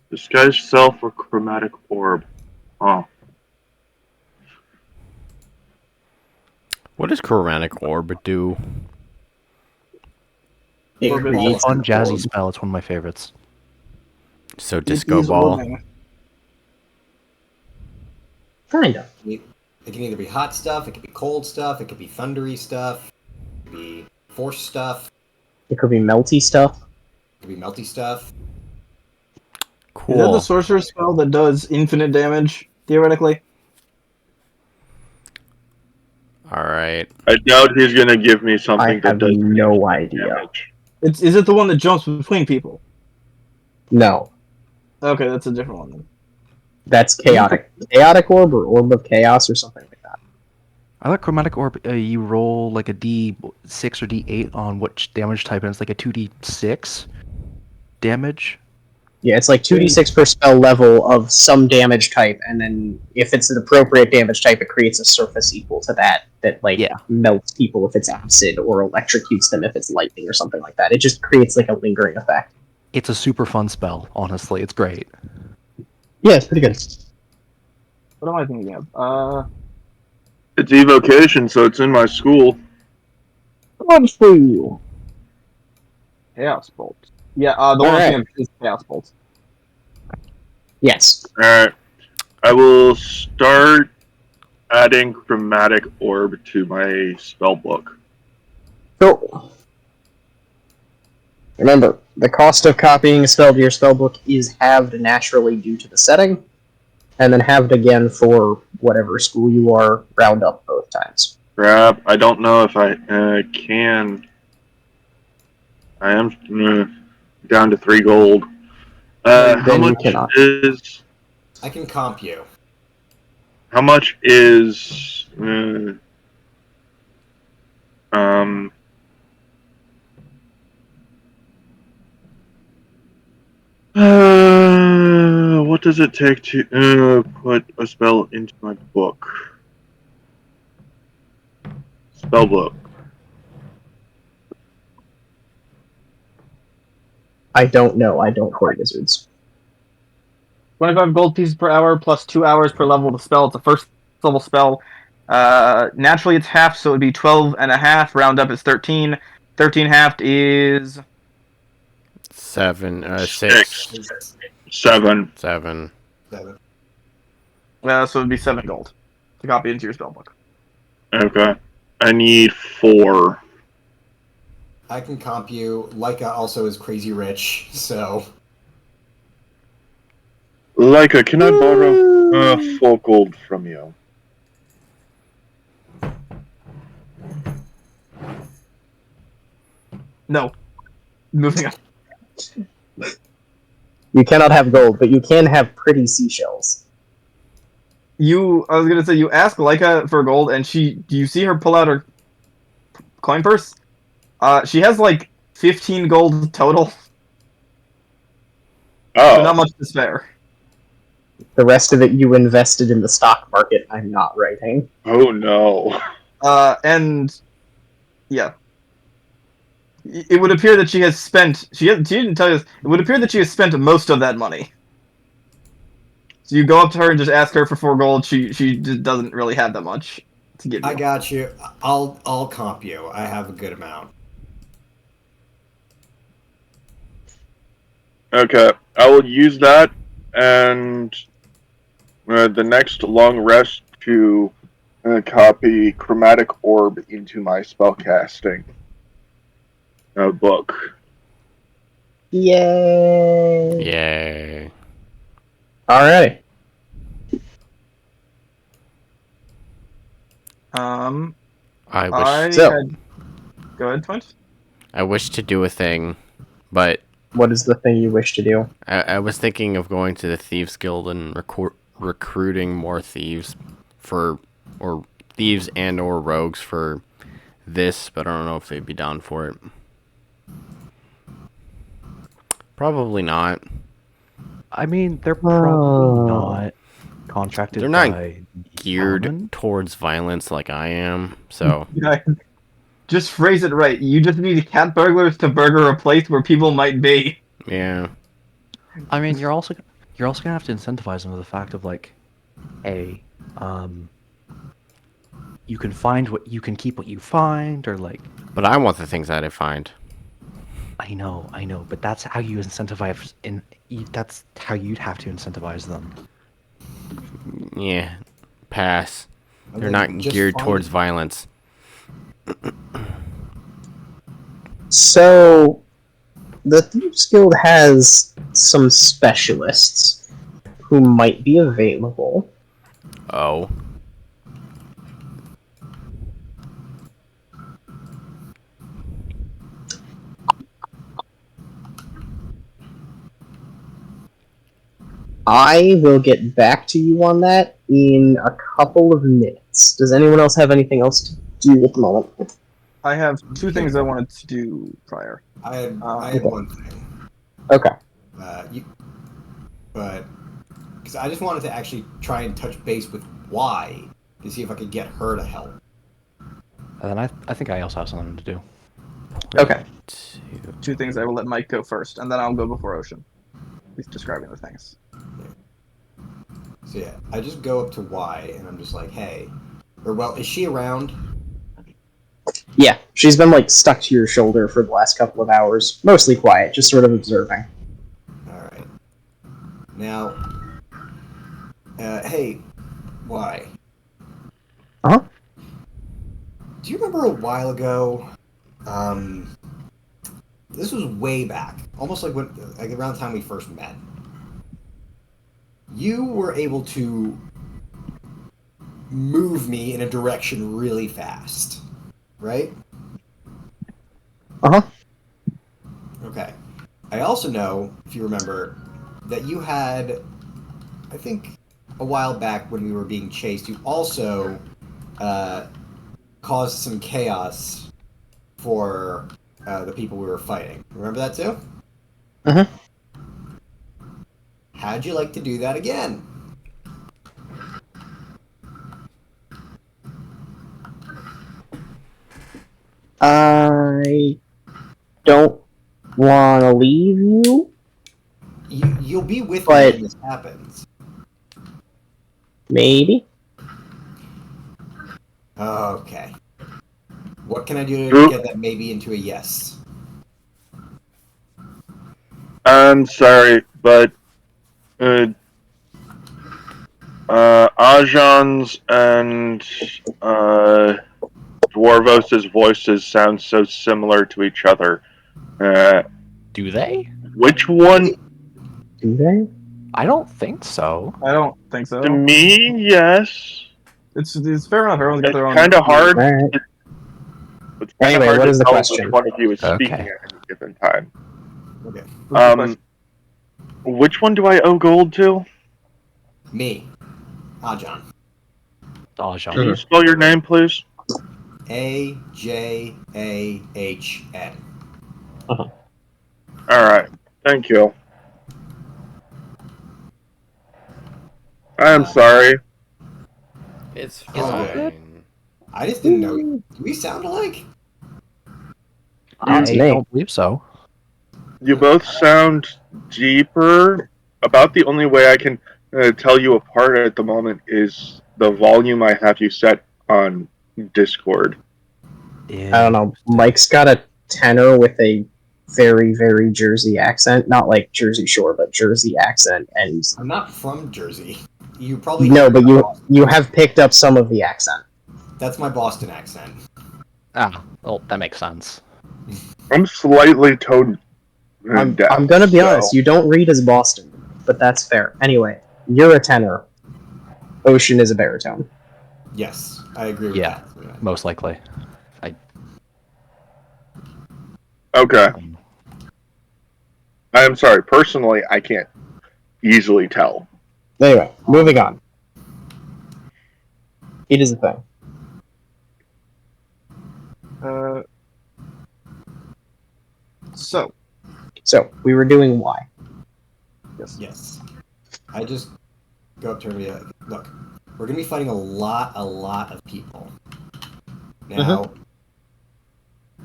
Disguise self or chromatic orb. Oh.
What does chromatic orb do?
It
Orbit
creates
Fun
an
jazzy
orb.
spell. It's one of my favorites.
So disco
He's
ball.
orbing.
Kinda.
It can either be hot stuff, it could be cold stuff, it could be thundery stuff, it could be force stuff,
It could be melty stuff.
it could be melty stuff.
Is that the
Cool.
sorcerer spell that does infinite damage, theoretically?
All right.
I doubt he's gonna give me
I
something that
have
does
no idea.
damage.
Is it the one that jumps between people?
No,
Okay, that's a different one then.
that's chaotic. Chaotic orb or orb of chaos or something like that.
I like chromatic orb. You roll like a D6 or D8 on which damage type, and it's like a 2D6 damage.
Yeah, it's like 2d6 per spell level of some damage type, and then if it's an appropriate damage type, it creates a surface equal to that like
Yeah.
melts people if it's acid or electrocutes them if it's lightning or something like that. It just creates like a lingering effect.
It's a super fun spell. Honestly, it's great.
Yeah, it's pretty good.
What am I thinking of?
It's evocation, so it's in my school.
Unfool. Chaos Bolt. Yeah, the one I'm
Alright.
thinking of is Chaos Bolt.
Yes.
Alright. I will start adding chromatic orb to my spell book.
So, remember, the cost of copying a spell to your spellbook is halved naturally due to the setting, and then halved again for whatever school you are, round up both times.
Crap, I don't know if I can. I am down to 3 gold.
Then
How
you
much
cannot.
is...
I can comp you.
How much is... what does it take to put a spell into my book? Spell book.
I don't know. I don't play wizards.
25 gold pieces per hour plus 2 hours per level of the spell. It's a first level spell. Naturally, it's half, so it would be 12 and a half. Round up is 13. 13 halved is
7, 6,
7.
7.
Seven.
so it would be 7 gold to copy into your spellbook.
Okay. I need 4.
I can comp you. Leica also is crazy rich, so
Leica, can I borrow 4 gold from you?
No. Moving on.
You cannot have gold, but you can have pretty seashells.
I was gonna say, you ask Leica for gold, and do you see her pull out her coin purse? She has like 15 gold total, so not
Oh.
much to spare.
The rest of it you invested in the stock market. I'm not writing.
Oh no.
And yeah, it would appear that she has spent. She didn't tell you this. It would appear that she has spent most of that money. So you go up to her and just ask her for 4 gold. She just doesn't really have that much to give you.
I got you. I'll comp you. I have a good amount.
Okay. I will use that and the next long rest to copy chromatic orb into my spellcasting book.
Yay!
Yay.
Alrighty.
I
I
wish
So-
had. Go ahead, Twint.
I wish to do a thing, but
What is the thing you wish to do?
I was thinking of going to the Thieves Guild and recruiting more thieves or thieves and or rogues for this, but I don't know if they'd be down for it. Probably not.
I mean, they're probably
Oh.
not contracted
They're not
by
Geared
Common.
towards violence like I am, so
Yeah. Just phrase it right. You just need cat burglars to burger a place where people might be.
yeah.
I mean, you're also gonna have to incentivize them with the fact of like, hey, you can find what you can keep what you find, or like,
But I want the things that I find.
I know, but that's how you incentivize. That's how you'd have to incentivize them.
Yeah. Pass.
And
They're
then
not
just
geared
find-
towards violence.
So, the Thieves Guild has some specialists who might be available.
Oh.
I will get back to you on that in a couple of minutes. Does anyone else have anything else to do at the moment?
I have two things I wanted to do prior.
I had
Okay.
one thing.
Okay.
But because I just wanted to actually try and touch base with Y to see if I could get her to help.
And then I think I also have something to do.
Okay.
Two things I will let Mike go first, and then I'll go before Ocean. He's describing the things.
So yeah, I just go up to Y and I'm just like, hey, or well, is she around?
Yeah, she's been like stuck to your shoulder for the last couple of hours. Mostly quiet, just sort of observing.
All right. Now, hey, Y.
Uh-huh.
Do you remember a while ago? This was way back, almost like around the time we first met. You were able to move me in a direction really fast, right?
Uh-huh.
Okay. I also know, if you remember, that you had, I think, a while back when we were being chased, you also caused some chaos for the people we were fighting. Remember that too?
Mhm.
How'd you like to do that again?
I don't want to leave you.
You'll be with me
But-
when this happens.
Maybe.
Okay. What can I do to
Drew?
get that maybe into a yes?
I'm sorry, but Ajans and Dwarvos' voices sound so similar to each other.
Do they?
Which one?
Do they?
I don't think so.
I don't think so.
To me, yes.
It's fair enough. Everyone's got
It's
their own.
kind of hard.
Alright.
It's kind of
Anyway,
hard
what
to
is the
tell
question?
which one of you is speaking
Okay.
at any given time.
Okay.
What's the question?
Which one do I owe gold to?
Me. Ajan.
Ajahn.
Can you spell your name, please?
AJAHN.
All right. Thank you. I am sorry.
It's
all
fine.
I just didn't know. Do we sound alike?
I
It's me.
don't believe so.
You both sound deeper. About the only way I can tell you apart at the moment is the volume I have you set on Discord.
I don't know. Mike's got a tenor with a very, very Jersey accent. Not like Jersey Shore, but Jersey accent. And
I'm not from Jersey. You probably
no, but you have picked up some of the accent.
That's my Boston accent.
Ah, well, that makes sense.
I'm slightly tone
I'm gonna be honest. You don't read as Boston, but that's fair. Anyway, you're a tenor. Ocean is a baritone.
Yes, I agree with
Yeah,
that.
most likely.
Okay. I am sorry. Personally, I can't easily tell.
Anyway, moving on. It is a thing.
So
So we were doing Y.
Yes. I just go up to her and be like, look, we're going to be fighting a lot of people. Now,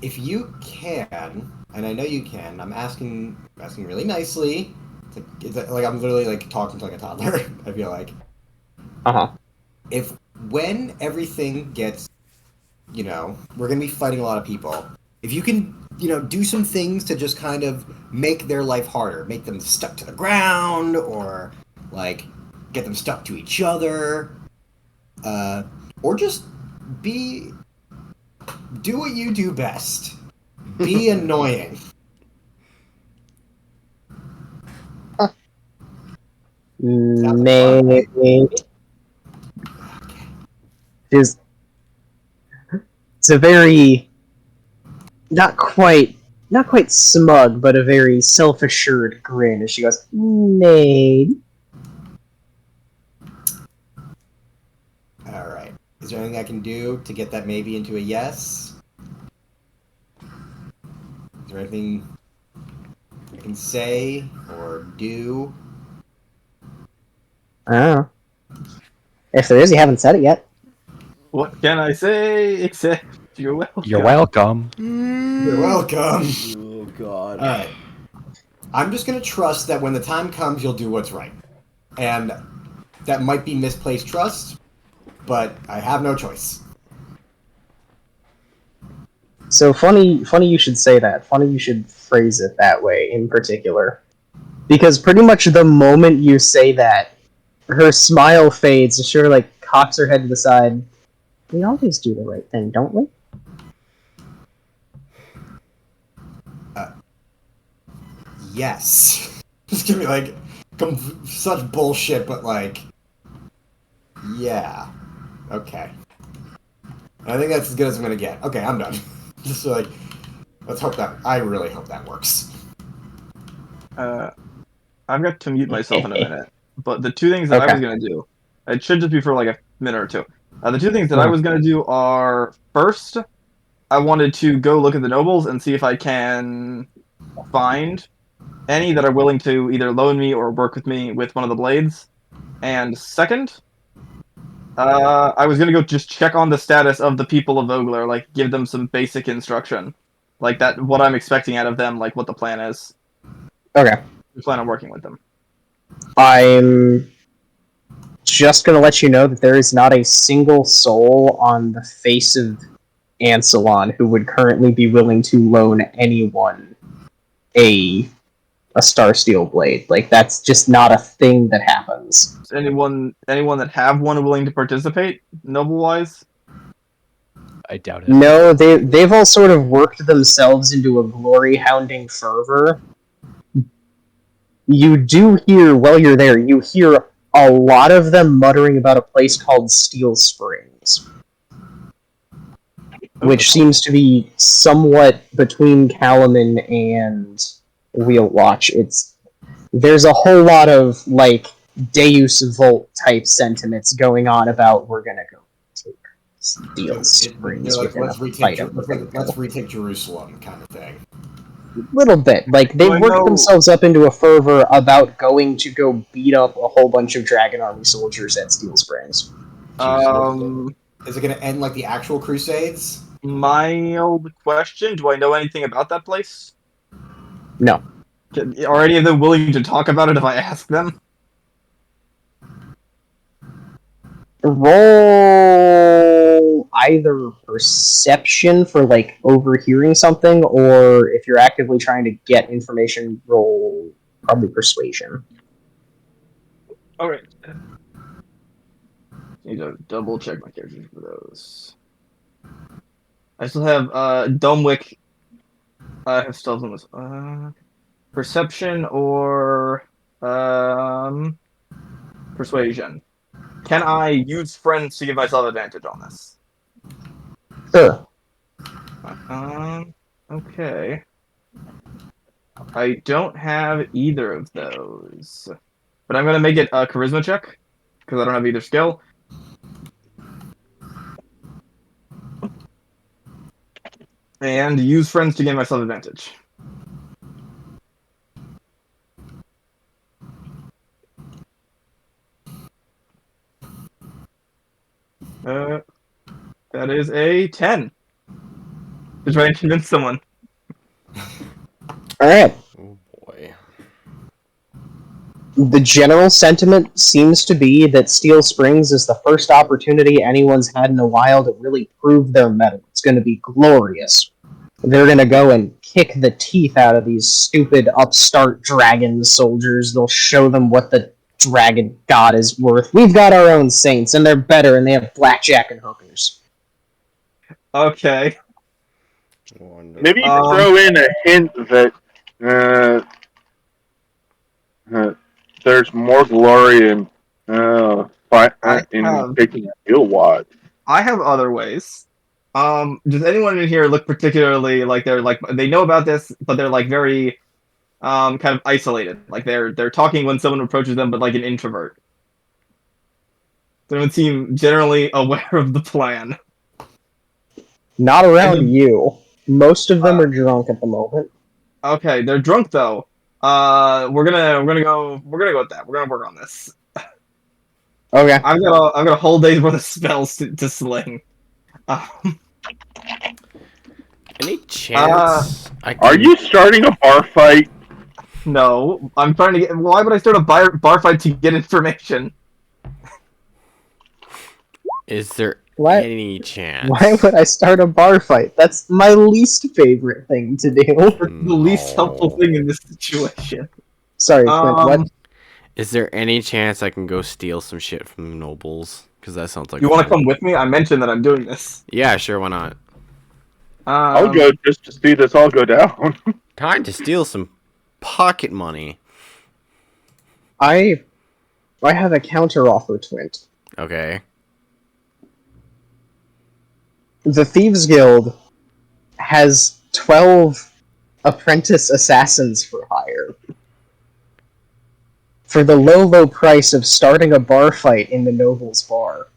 if you can, and I know you can, I'm asking really nicely. Like I'm literally like talking to like a toddler. I feel like if when everything gets, we're gonna be fighting a lot of people. If you can, do some things to just kind of make their life harder, make them stuck to the ground, or like get them stuck to each other, or just do what you do best. Be annoying.
Maybe. It's a very not quite smug, but a very self-assured grin as she goes, maybe.
All right. Is there anything I can do to get that maybe into a yes? Is there anything I can say or do?
I don't know. If there is, you haven't said it yet.
what can I say except you're welcome?
You're welcome.
You're welcome.
Oh God.
All right. I'm just gonna trust that when the time comes, you'll do what's right, and that might be misplaced trust, but I have no choice.
So funny you should say that. Funny you should phrase it that way in particular. Because pretty much the moment you say that, her smile fades and she sort of like cocks her head to the side. We always do the right thing, don't we?
Yes. Just give me like such bullshit, but like, yeah, okay. I think that's as good as I'm gonna get. Okay, I'm done. Just like, let's hope that. I really hope that works.
I've got to mute myself in a minute. But the two things that I was gonna do, it should just be for like a minute or two. The two things that I was gonna do are first, I wanted to go look at the nobles and see if I can find any that are willing to either loan me or work with me with one of the blades. And second, I was gonna go just check on the status of the people of Vogler, like give them some basic instruction, like that what I'm expecting out of them, like what the plan is.
Okay.
We plan on working with them.
I'm just gonna let you know that there is not a single soul on the face of Ansalon who would currently be willing to loan anyone a Starsteel blade. Like that's just not a thing that happens.
Is anyone that have one willing to participate, noble wise?
I doubt it.
No, they've all sort of worked themselves into a glory hounding fervor. You do hear, while you're there, you hear a lot of them muttering about a place called Steel Springs, which seems to be somewhat between Kalaman and Wheel Watch. There's a whole lot of like Deus Vult type sentiments going on about we're gonna go take Steel Springs.
Like,
We're
let's
gonna fight
let's retake Jerusalem, kind of thing.
Little bit. Like, they've worked themselves up into a fervor about going to go beat up a whole bunch of Dragon Army soldiers at Steel Springs.
Is it going to end like the actual Crusades?
Mild question, do I know anything about that place?
No.
Are any of them willing to talk about it if I ask them?
Roll either perception for, like, overhearing something, or if you're actively trying to get information, roll probably persuasion.
Alright. Need to double check my characters for those. I still have Domwick. I have stealth on this. Perception or persuasion. Can I use friends to give myself advantage on this?
Sure.
Okay. I don't have either of those, but I'm gonna make it a charisma check because I don't have either skill. And use friends to gain myself advantage. That is a 10. To try and convince someone.
All right.
Oh boy.
The general sentiment seems to be that Steel Springs is the first opportunity anyone's had in a while to really prove their mettle. It's going to be glorious. They're going to go and kick the teeth out of these stupid upstart dragon soldiers. They'll show them what the dragon god is worth. We've got our own saints, and they're better, and they have blackjack and hookers.
Okay.
Wonderful.
Maybe throw in a hint that there's more glory in taking a heal wad.
I have other ways. Does anyone in here look particularly like they know about this, but they're like very kind of isolated? Like they're talking when someone approaches them, but like an introvert. They don't seem generally aware of the plan.
Not around you. Most of them are drunk at the moment.
Okay, they're drunk though. We're gonna go with that. We're gonna work on this.
Okay.
I've got a whole day's worth of spells to sling.
Any chance?
Are you starting a bar fight?
No, I'm trying to get. Why would I start a bar fight to get information?
Is there
What?
any chance?
Why would I start a bar fight? That's my least favorite thing to do.
The least helpful thing in this situation.
Sorry, Clint, what?
Is there any chance I can go steal some shit from the nobles? Because that sounds like
You want to
fun.
come with me? I mentioned that I'm doing this.
Yeah, sure, why not?
I'll go just to see this all go down.
Time to steal some pocket money.
I have a counter offer, Twint.
Okay.
The Thieves Guild has 12 apprentice assassins for hire. For the low price of starting a bar fight in the Nobles Bar.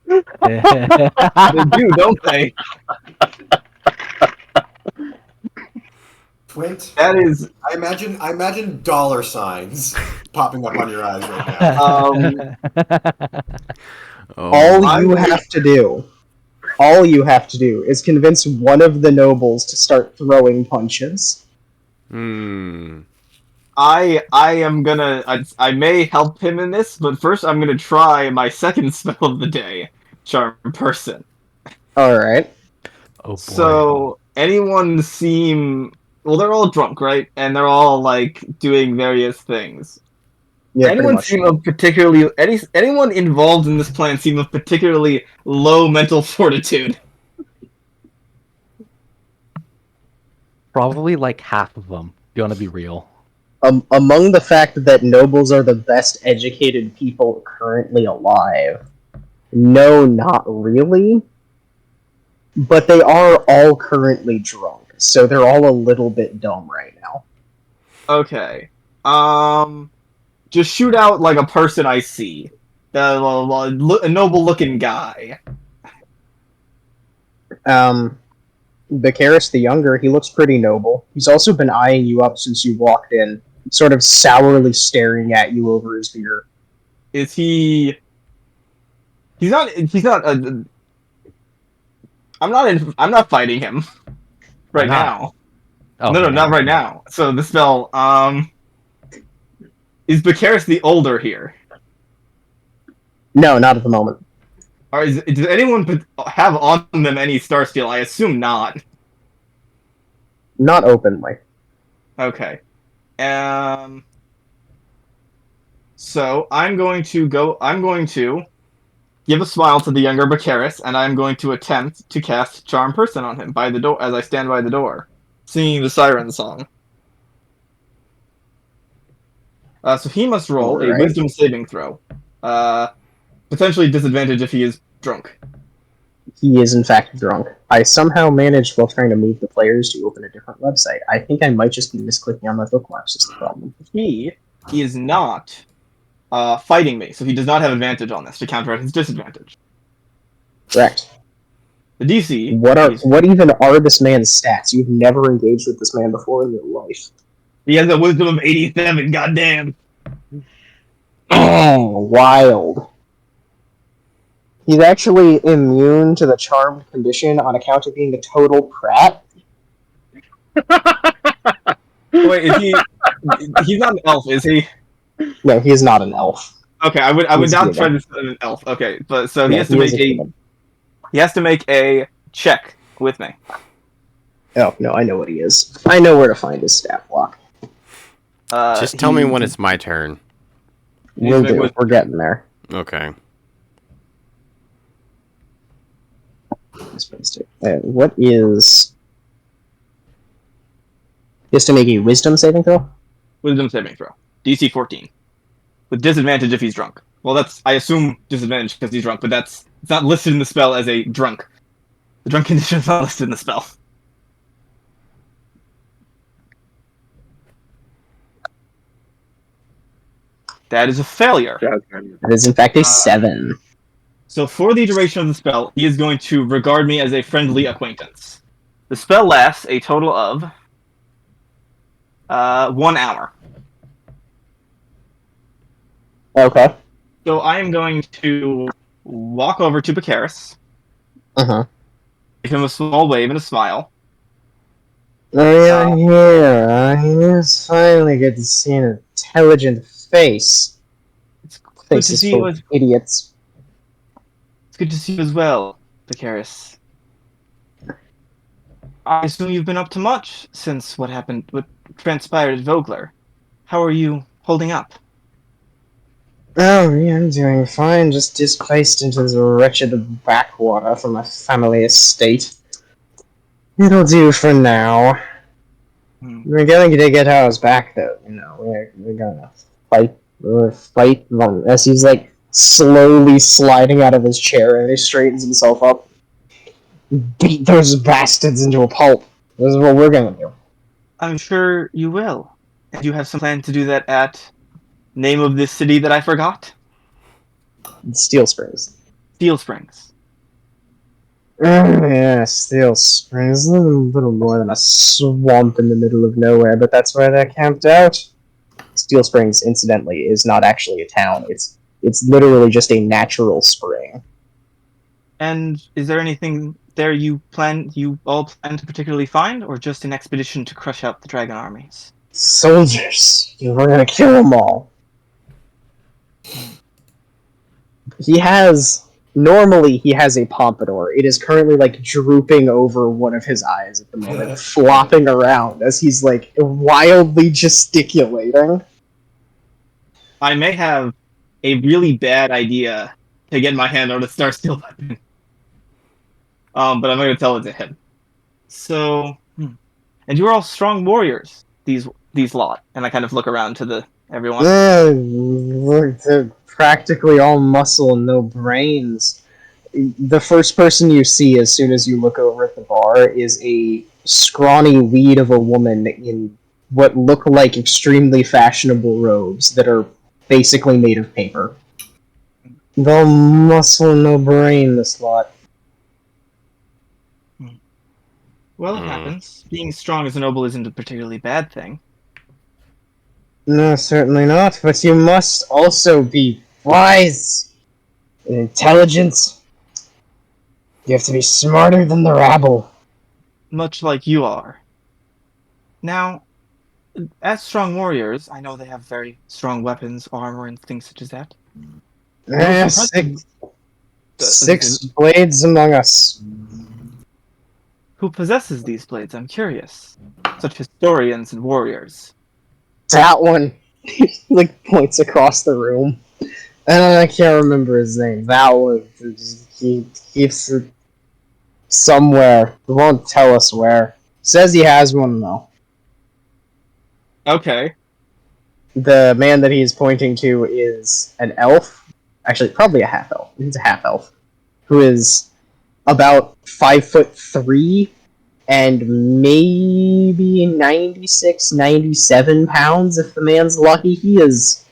They do, don't they?
Twint,
That is.
I imagine dollar signs popping up on your eyes right now.
All you have to do is convince one of the nobles to start throwing punches.
I am gonna. I may help him in this, but first I'm gonna try my second spell of the day, Charm Person.
Alright.
Oh boy.
So anyone seem? Well, they're all drunk, right? And they're all like doing various things.
Yeah,
Anyone seem of particularly anyone involved in this plan seem of particularly low mental fortitude?
Probably like half of them. You want to be real?
Among the fact that nobles are the best educated people currently alive, no, not really. But they are all currently drunk, so they're all a little bit dumb right now.
Okay. Just shoot out like a person I see. A noble-looking guy.
Vicaris the Younger, he looks pretty noble. He's also been eyeing you up since you walked in, sort of sourly staring at you over his beer.
Is he? He's not. I'm not fighting him right now.
Oh,
No, not right now. So the spell. Is Vicaris the older here?
No, not at the moment.
Or does anyone have on them any Star Steel? I assume not.
Not openly.
Okay. So I'm going to give a smile to the younger Vicaris, and I'm going to attempt to cast Charm Person on him by the door as I stand by the door, singing the siren song. So he must roll a
Alright.
Wisdom saving throw. Potentially disadvantage if he is drunk.
He is in fact drunk. I somehow managed while trying to move the players to open a different website. I think I might just be misclicking on my bookmarks is the problem.
He is not fighting me, so he does not have advantage on this to counteract his disadvantage.
Correct.
The DC.
What even are this man's stats? You've never engaged with this man before in your life.
He has a Wisdom of 87. Goddamn.
Oh, wild. He's actually immune to the charmed condition on account of being a total prat.
Wait, is he? He's not an elf, is he?
No, he is not an elf.
Okay, I would
He's
not
human.
try to set an elf. Okay, but so he
Yeah,
has to make
is
a
human.
he has to make a check with me.
Oh, no, I know what he is. I know where to find his stat block.
Just tell me when it's my turn.
We'll do. We're getting there.
Okay.
What is... He has to make a wisdom saving throw?
Wisdom saving throw. DC 14. With disadvantage if he's drunk. Well, that's I assume disadvantage because he's drunk, but it's not listed in the spell as a drunk. The drunk condition is not listed in the spell. That is a failure.
It is in fact a 7.
So for the duration of the spell, he is going to regard me as a friendly acquaintance. The spell lasts a total of 1 hour.
Okay.
So I am going to walk over to Bakaris,
Uh-huh.
give him a small wave and a smile.
Oh, yeah, here. I just finally get to see an intelligent face.
It's good to
Faces
see
full
you.
of idiots.
It's good to see you as well, Bakaris. I assume you've been up to much since what transpired at Vogler. How are you holding up?
Oh, yeah, I'm doing fine. Just displaced into the wretched backwater from a family estate. It'll do for now. We're going to get ours back, though. You know, we're gonna fight. Fight them. As he's like slowly sliding out of his chair and he straightens himself up. Beat those bastards into a pulp. This is what we're gonna do.
I'm sure you will. And you have some plan to do that at name of this city that I forgot?
Steel Springs.
Steel Springs.
Oh, yeah, Steel Springs. A little more than a swamp in the middle of nowhere, but that's where they're camped out. Steel Springs, incidentally, is not actually a town. It's literally just a natural spring.
And is there anything there you all plan to particularly find, or just an expedition to crush out the dragon armies?
Soldiers! You were gonna kill them all. Normally he has a pompadour. It is currently like drooping over one of his eyes at the moment, flopping around as he's like wildly gesticulating.
I may have a really bad idea to get my hand on a Star Steel weapon. But I'm not going to tell it to him. So, and you're all strong warriors, these lot. And I kind of look around to everyone.
They're practically all muscle and no brains. The first person you see as soon as you look over at the bar is a scrawny weed of a woman in what look like extremely fashionable robes that are basically made of paper. The muscle, no brain, this lot.
Well, it happens. Being strong as a noble isn't a particularly bad thing.
No, certainly not, but you must also be wise and intelligent. You have to be smarter than the rabble.
Much like you are. Now, as strong warriors, I know they have very strong weapons, armor, and things such as that.
Six blades among us.
Who possesses these blades? I'm curious. Such historians and warriors.
That one. He like points across the room. I can't remember his name. That one. He keeps it somewhere. He won't tell us where. Says he has one though.
Okay.
the man that he is pointing to is an elf. Actually, probably a half elf. He's a half elf who is about 5'3" and maybe 96, 97 pounds if the man's lucky. He's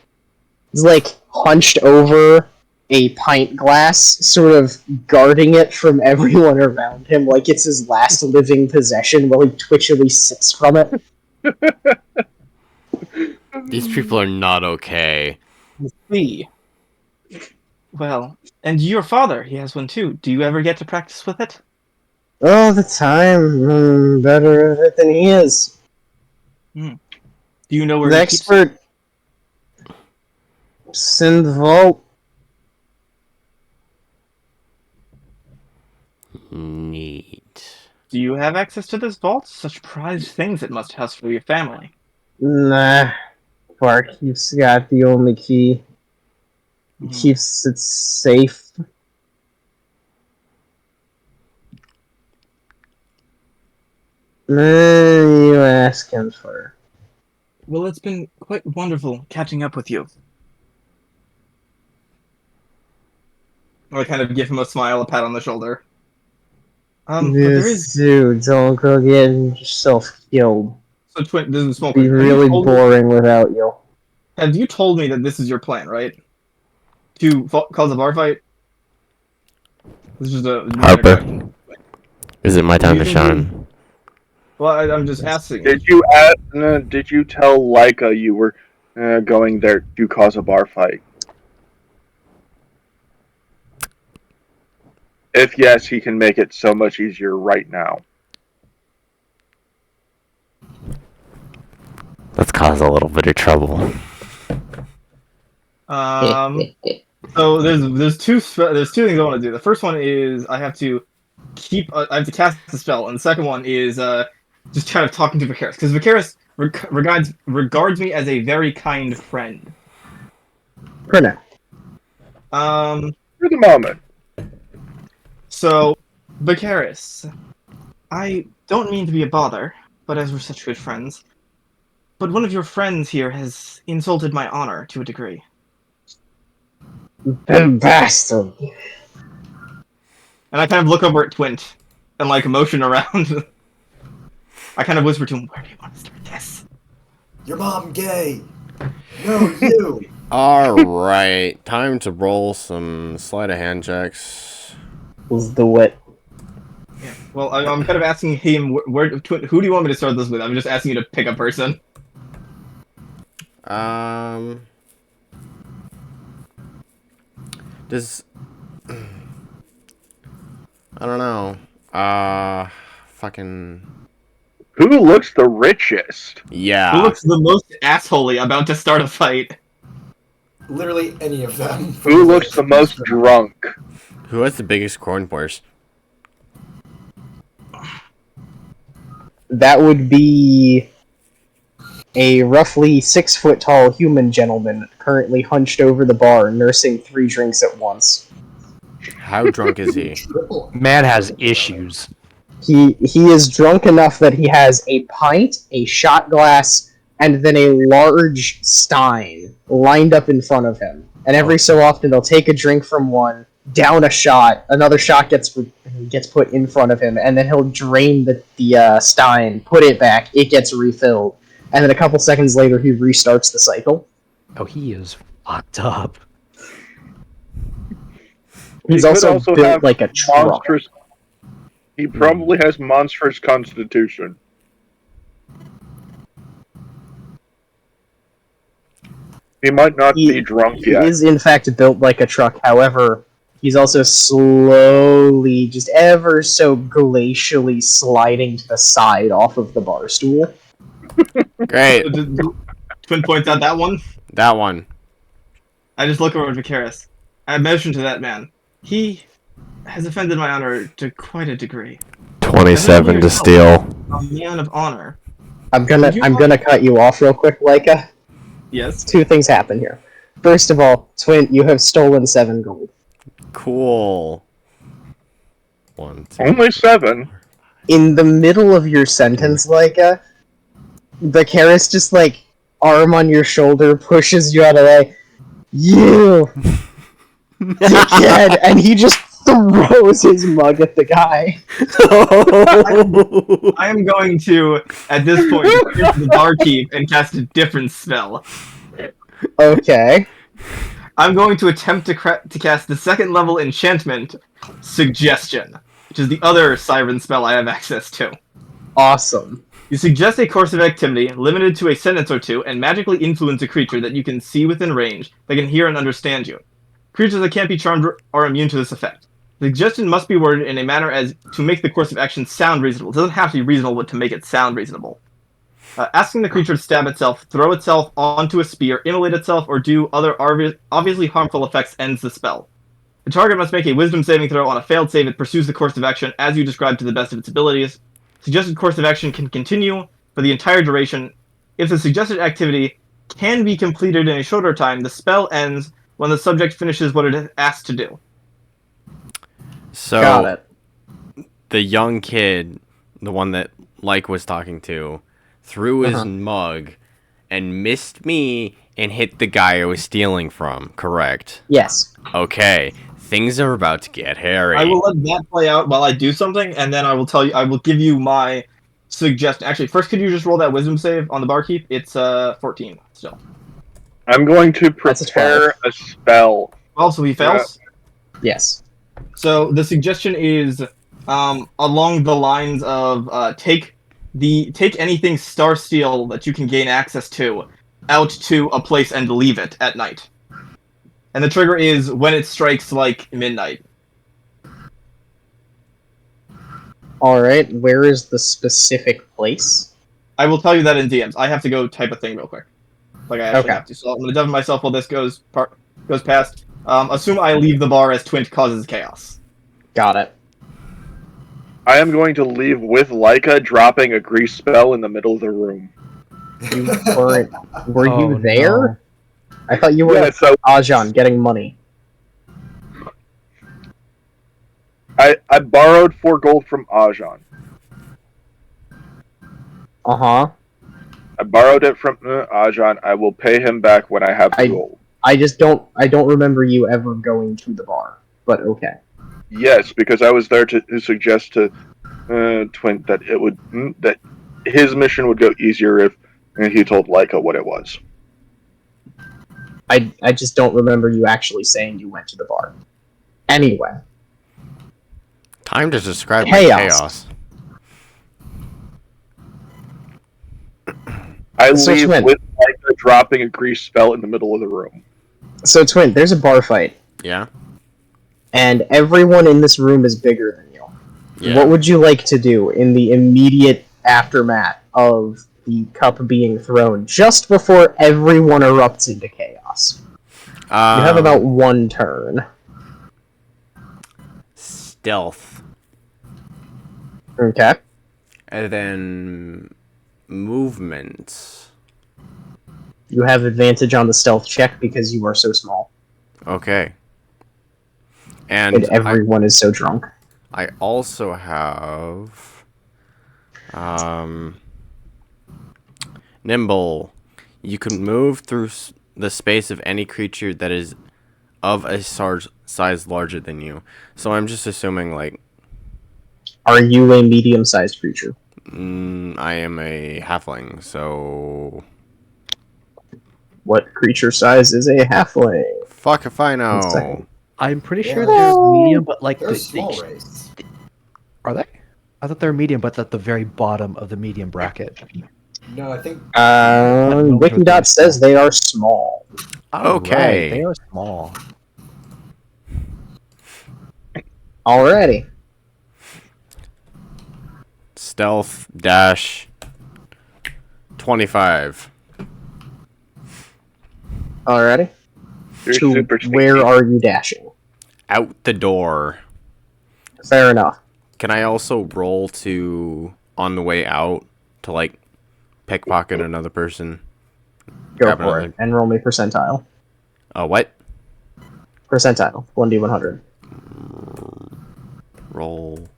like hunched over a pint glass, sort of guarding it from everyone around him like it's his last living possession while he twitchily sips from it.
These people are not okay.
See. Well, and your father, he has one too. Do you ever get to practice with it?
All the time, better at it than he is.
Do you know where
The
he keeps it?
expert in the vault.
Neat.
Do you have access to this vault? Such prized things it must house for your family.
Nah, Barkeep's got the only key. He
Hmm.
keeps it safe. You ask him for.
Well, it's been quite wonderful catching up with you. I kind of give him a smile, a pat on the shoulder. But there is
Dude, don't go getting yourself killed.
so twin. This is a small
It'd be
question.
really boring without you.
Have you told me that this is your plan, right? To cause a bar fight. This is a minor
Harper.
question.
Is it my time to
Do you think
shine?
Well, I'm just asking.
Did you tell Leica you were going there to cause a bar fight? If yes, he can make it so much easier right now.
Let's cause a little bit of trouble.
So there's two things I want to do. The first one is I have to cast the spell, and the second one is just kind of talking to Vicaris, because Vicaris regards me as a very kind friend.
Krynn.
For the moment.
So Vicaris, I don't mean to be a bother, but as we're such good friends, but one of your friends here has insulted my honor to a degree.
The bastard.
And I kind of look over at Twint and like motion around. I kind of whisper to him, "Where do you want to start this?"
Your mom gay. No, you.
Alright, time to roll some sleight of hand checks.
Let's do it.
Yeah. Well, I'm kind of asking him who do you want me to start this with? I'm just asking you to pick a person.
Does I don't know. Fucking
Who looks the richest?
yeah.
Who looks the most assholey about to start a fight?
Literally any of them.
Who looks the most drunk?
Who has the biggest corn purse?
That would be a roughly 6-foot-tall human gentleman currently hunched over the bar, nursing 3 drinks at once.
How drunk is he?
Triple.
Man has issues.
He is drunk enough that he has a pint, a shot glass, and then a large stein lined up in front of him. And every so often he'll take a drink from one, down a shot, another shot gets put in front of him, and then he'll drain the stein, put it back, it gets refilled, and then a couple seconds later he restarts the cycle.
Oh, he is fucked up.
He's
He could
also built
have
like a truck.
monstrous. He probably has monstrous constitution. He might not be drunk
He
yet.
is in fact built like a truck, however, he's also slowly, just ever so glacially sliding to the side off of the bar stool.
Great.
Twin points out that one.
That one.
I just look over at Vicaris. I motion to that man. He has offended my honor to quite a degree.
27 to steal.
A man of honor.
I'm gonna cut you off real quick, Leica.
Yes.
2 things happen here. First of all, Twin, you have stolen 7 gold.
Cool. 1, 2.
Only 7.
In the middle of your sentence, Leica, the Karis just like arm on your shoulder, pushes you out of the way. You dickhead! And he just throws his mug at the guy.
I am going to, at this point, clear the barkeep and cast a different spell.
Okay.
I'm going to attempt to cast the second level enchantment, Suggestion, which is the other siren spell I have access to.
Awesome.
You suggest a course of activity limited to a sentence or two and magically influence a creature that you can see within range that can hear and understand you. Creatures that can't be charmed are immune to this effect. The suggestion must be worded in a manner as to make the course of action sound reasonable. It doesn't have to be reasonable, but to make it sound reasonable. Asking the creature to stab itself, throw itself onto a spear, immolate itself, or do other obviously harmful effects ends the spell. The target must make a wisdom saving throw. On a failed save, it pursues the course of action as you described to the best of its abilities. Suggested course of action can continue for the entire duration. If the suggested activity can be completed in a shorter time, the spell ends when the subject finishes what it is asked to do.
So
Got it.
the young kid, the one that Like was talking to, threw his mug and missed me and hit the guy I was stealing from, correct?
Yes.
Okay, things are about to get hairy.
I will let that play out while I do something, and then I will give you my suggestion. Actually, first, could you just roll that wisdom save on the barkeep? It's 14 still.
I'm going to
That's a
prepare a spell.
Well, so he fails.
Yes.
So the suggestion is along the lines of take anything star steel that you can gain access to out to a place and leave it at night. And the trigger is when it strikes like midnight.
Alright, where is the specific place?
I will tell you that in DMs. I have to go type a thing real quick. Like I actually
Okay.
have to. So I'm gonna devil myself while this goes past. Assume I leave the bar as Twint causes chaos.
Got it.
I am going to leave with Leica dropping a grease spell in the middle of the room.
You weren't. Were
Oh,
you there?
no.
I thought you were
Yeah,
at
so
Ajan getting money.
I borrowed 4 gold from Ajan.
Uh-huh.
I borrowed it from Ajan. I will pay him back when I have the gold.
I don't remember you ever going to the bar. But okay.
Yes, because I was there to suggest to Twint that that his mission would go easier if he told Leica what it was.
I just don't remember you actually saying you went to the bar. Anyway.
Time to describe
Chaos.
chaos.
I
So
leave
Twint.
with Leica dropping a grease spell in the middle of the room.
So Twin, there's a bar fight.
Yeah?
And everyone in this room is bigger than you.
Yeah.
What would you like to do in the immediate aftermath of the cup being thrown, just before everyone erupts into chaos? You have about 1 turn.
Stealth.
Okay.
And then movement.
You have advantage on the stealth check because you are so small.
Okay. And
And everyone is so drunk.
I also have nimble. You can move through the space of any creature that is of a size larger than you. So I'm just assuming like
Are you a medium-sized creature?
I am a halfling, so
What creature size is a halfling?
fuck if I
One second.
know.
I'm pretty sure
Yeah.
they're medium, but like
They're a
the
small race.
are they? I thought they're medium, but at the very bottom of the medium bracket.
No, I think
Wikidot says they are small.
Okay.
Right, they are small.
Alrighty.
Stealth dash 25.
Alrighty.
You're
To
super sneaky.
where are you dashing?
Out the door.
Fair enough.
Can I also roll to on the way out to like pickpocket another person?
Go
Grab
for
another-
it. And roll me percentile.
What?
Percentile. 1d100.
Roll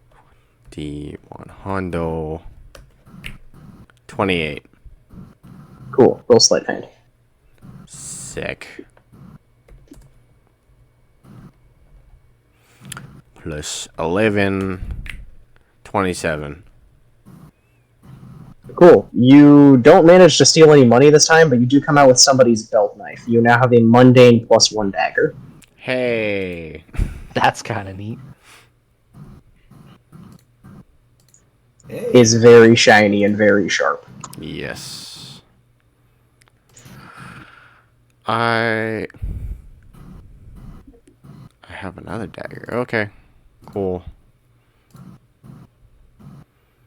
D1 Hondo 28.
Cool. Roll sleight of hand.
Sick. Plus 11, 27.
Cool. You don't manage to steal any money this time, but you do come out with somebody's belt knife. You now have a mundane +1 dagger.
Hey.
That's kind of neat.
Hey.
It's very shiny and very sharp.
Yes. I have another dagger. Okay. Cool.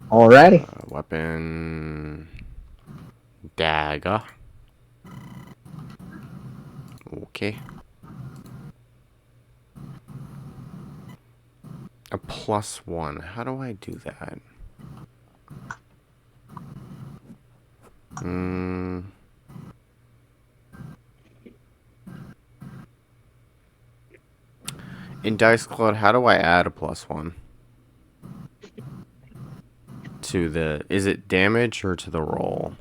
Alrighty.
Weapon. Dagger. Okay. A +1. How do I do that? In Dice Cloud, how do I add a +1? To the... Is it damage or to the roll?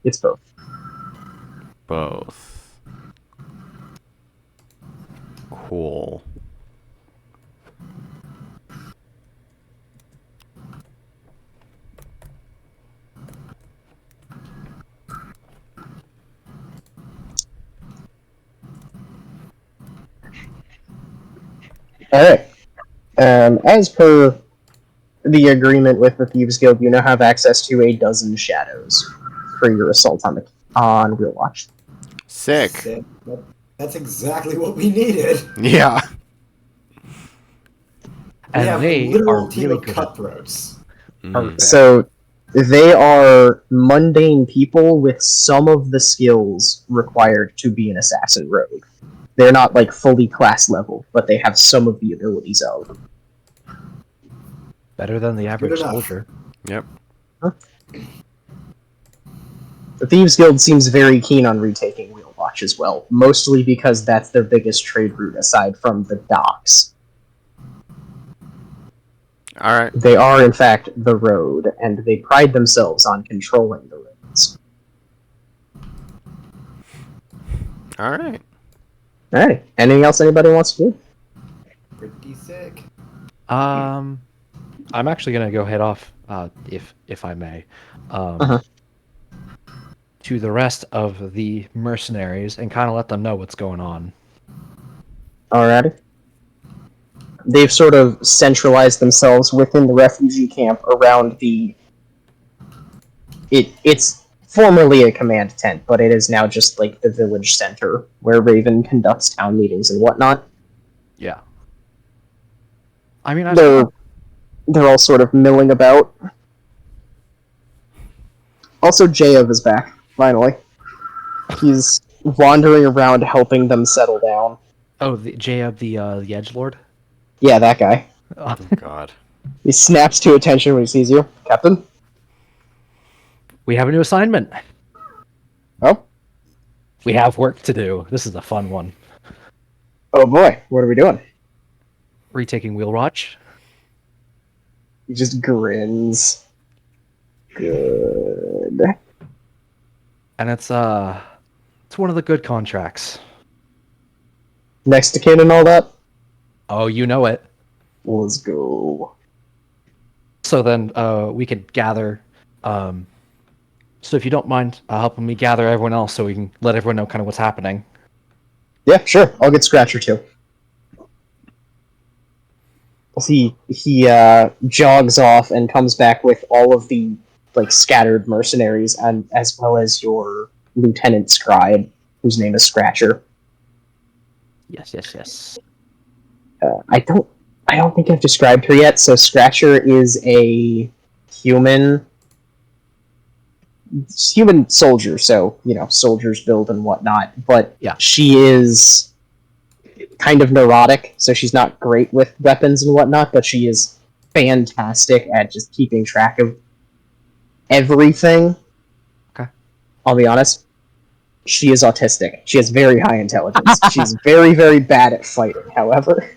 It's both.
Both. Cool.
Alright. As per the agreement with the Thieves Guild, you now have access to a dozen shadows for your assault on Real Watch.
Sick.
That's exactly what we needed.
Yeah.
We
And
have
they
a literal
are
team
really
of
good.
cutthroats.
Mhm.
So they are mundane people with some of the skills required to be an assassin rogue. They're not like fully class level, but they have some of the abilities of.
Better than the average
enough.
soldier.
Yep.
The Thieves Guild seems very keen on retaking Wheel Watch as well, mostly because that's their biggest trade route aside from the docks.
Alright.
They are, in fact, the road, and they pride themselves on controlling the roads.
Alright.
Alright, anything else anybody wants to do?
Pretty sick.
I'm actually gonna go head off, if I may,
Uh-huh.
to the rest of the mercenaries and kind of let them know what's going on.
Alrighty. They've sort of centralized themselves within the refugee camp around the... It's formerly a command tent, but it is now just like the village center where Raven conducts town meetings and whatnot.
Yeah. I mean,
They're all sort of milling about. Also, Jayev is back, finally. He's wandering around helping them settle down.
oh, the Jayab, the edgelord.
Yeah, that guy.
Oh, God.
He snaps to attention when he sees you. Captain?
We have a new assignment.
Oh?
We have work to do. This is a fun one.
Oh boy, what are we doing?
Retaking Wheelwatch.
He just grins. Good.
And it's one of the good contracts.
Next to kin and all that?
Oh, you know it.
Let's go.
So then we could gather. So if you don't mind helping me gather everyone else so we can let everyone know kind of what's happening.
Yeah, sure. I'll get Scratcher too. He jogs off and comes back with all of the like scattered mercenaries and as well as your lieutenant scribe, whose name is Scratcher.
Yes.
I don't think I've described her yet. So Scratcher is a human soldier, so soldiers build and whatnot. But
Yeah.
she is kind of neurotic, so she's not great with weapons and whatnot. But she is fantastic at just keeping track of everything.
Okay.
I'll be honest. She is autistic. She has very high intelligence. She's very, very bad at fighting, however.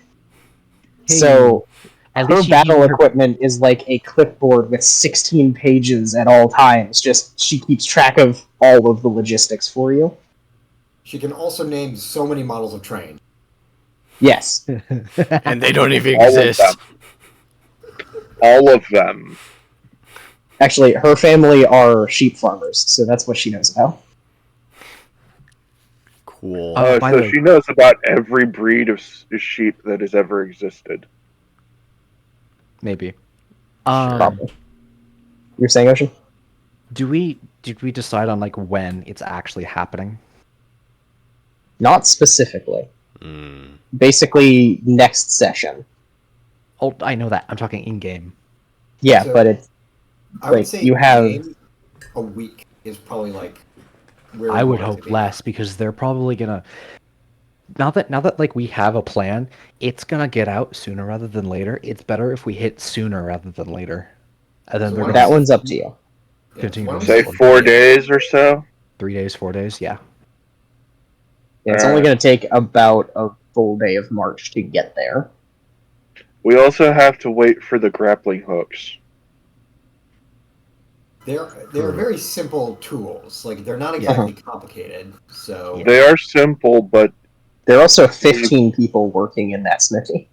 Hey.
So
At
Her
least she's
battle
using her.
equipment is like a clipboard with 16 pages at all times. Just she keeps track of all of the logistics for you.
She can also name so many models of train.
Yes.
And they don't even
All of
exist.
All of them.
Actually, her family are sheep farmers, so that's what she knows about.
Cool.
By
So
the way,
she knows about every breed of sheep that has ever existed.
maybe.
Probably. You're saying, Ocean?
Did we decide on like when it's actually happening?
Not specifically.
Mm.
Basically, next session.
Oh, I know that. I'm talking in game.
Yeah,
So-
but it's
I would
Like,
say
you have-
game, a week is probably like where
I
we
would
want it to
hope
be.
less because they're probably gonna. Now that like we have a plan, it's gonna get out sooner rather than later. It's better if we hit sooner rather than later. And then
So
they're
why
gonna
that one's up to you.
Yeah,
Continue
why don't
to
we
Say
Well,
4 days or so.
3 days, 4 days. Yeah.
Yeah, it's only going to take about a full day of march to get there.
We also have to wait for the grappling hooks.
They're very simple tools. Like they're not exactly complicated. So
Yeah.
They are simple, but
There are also 15 people working in that smithy.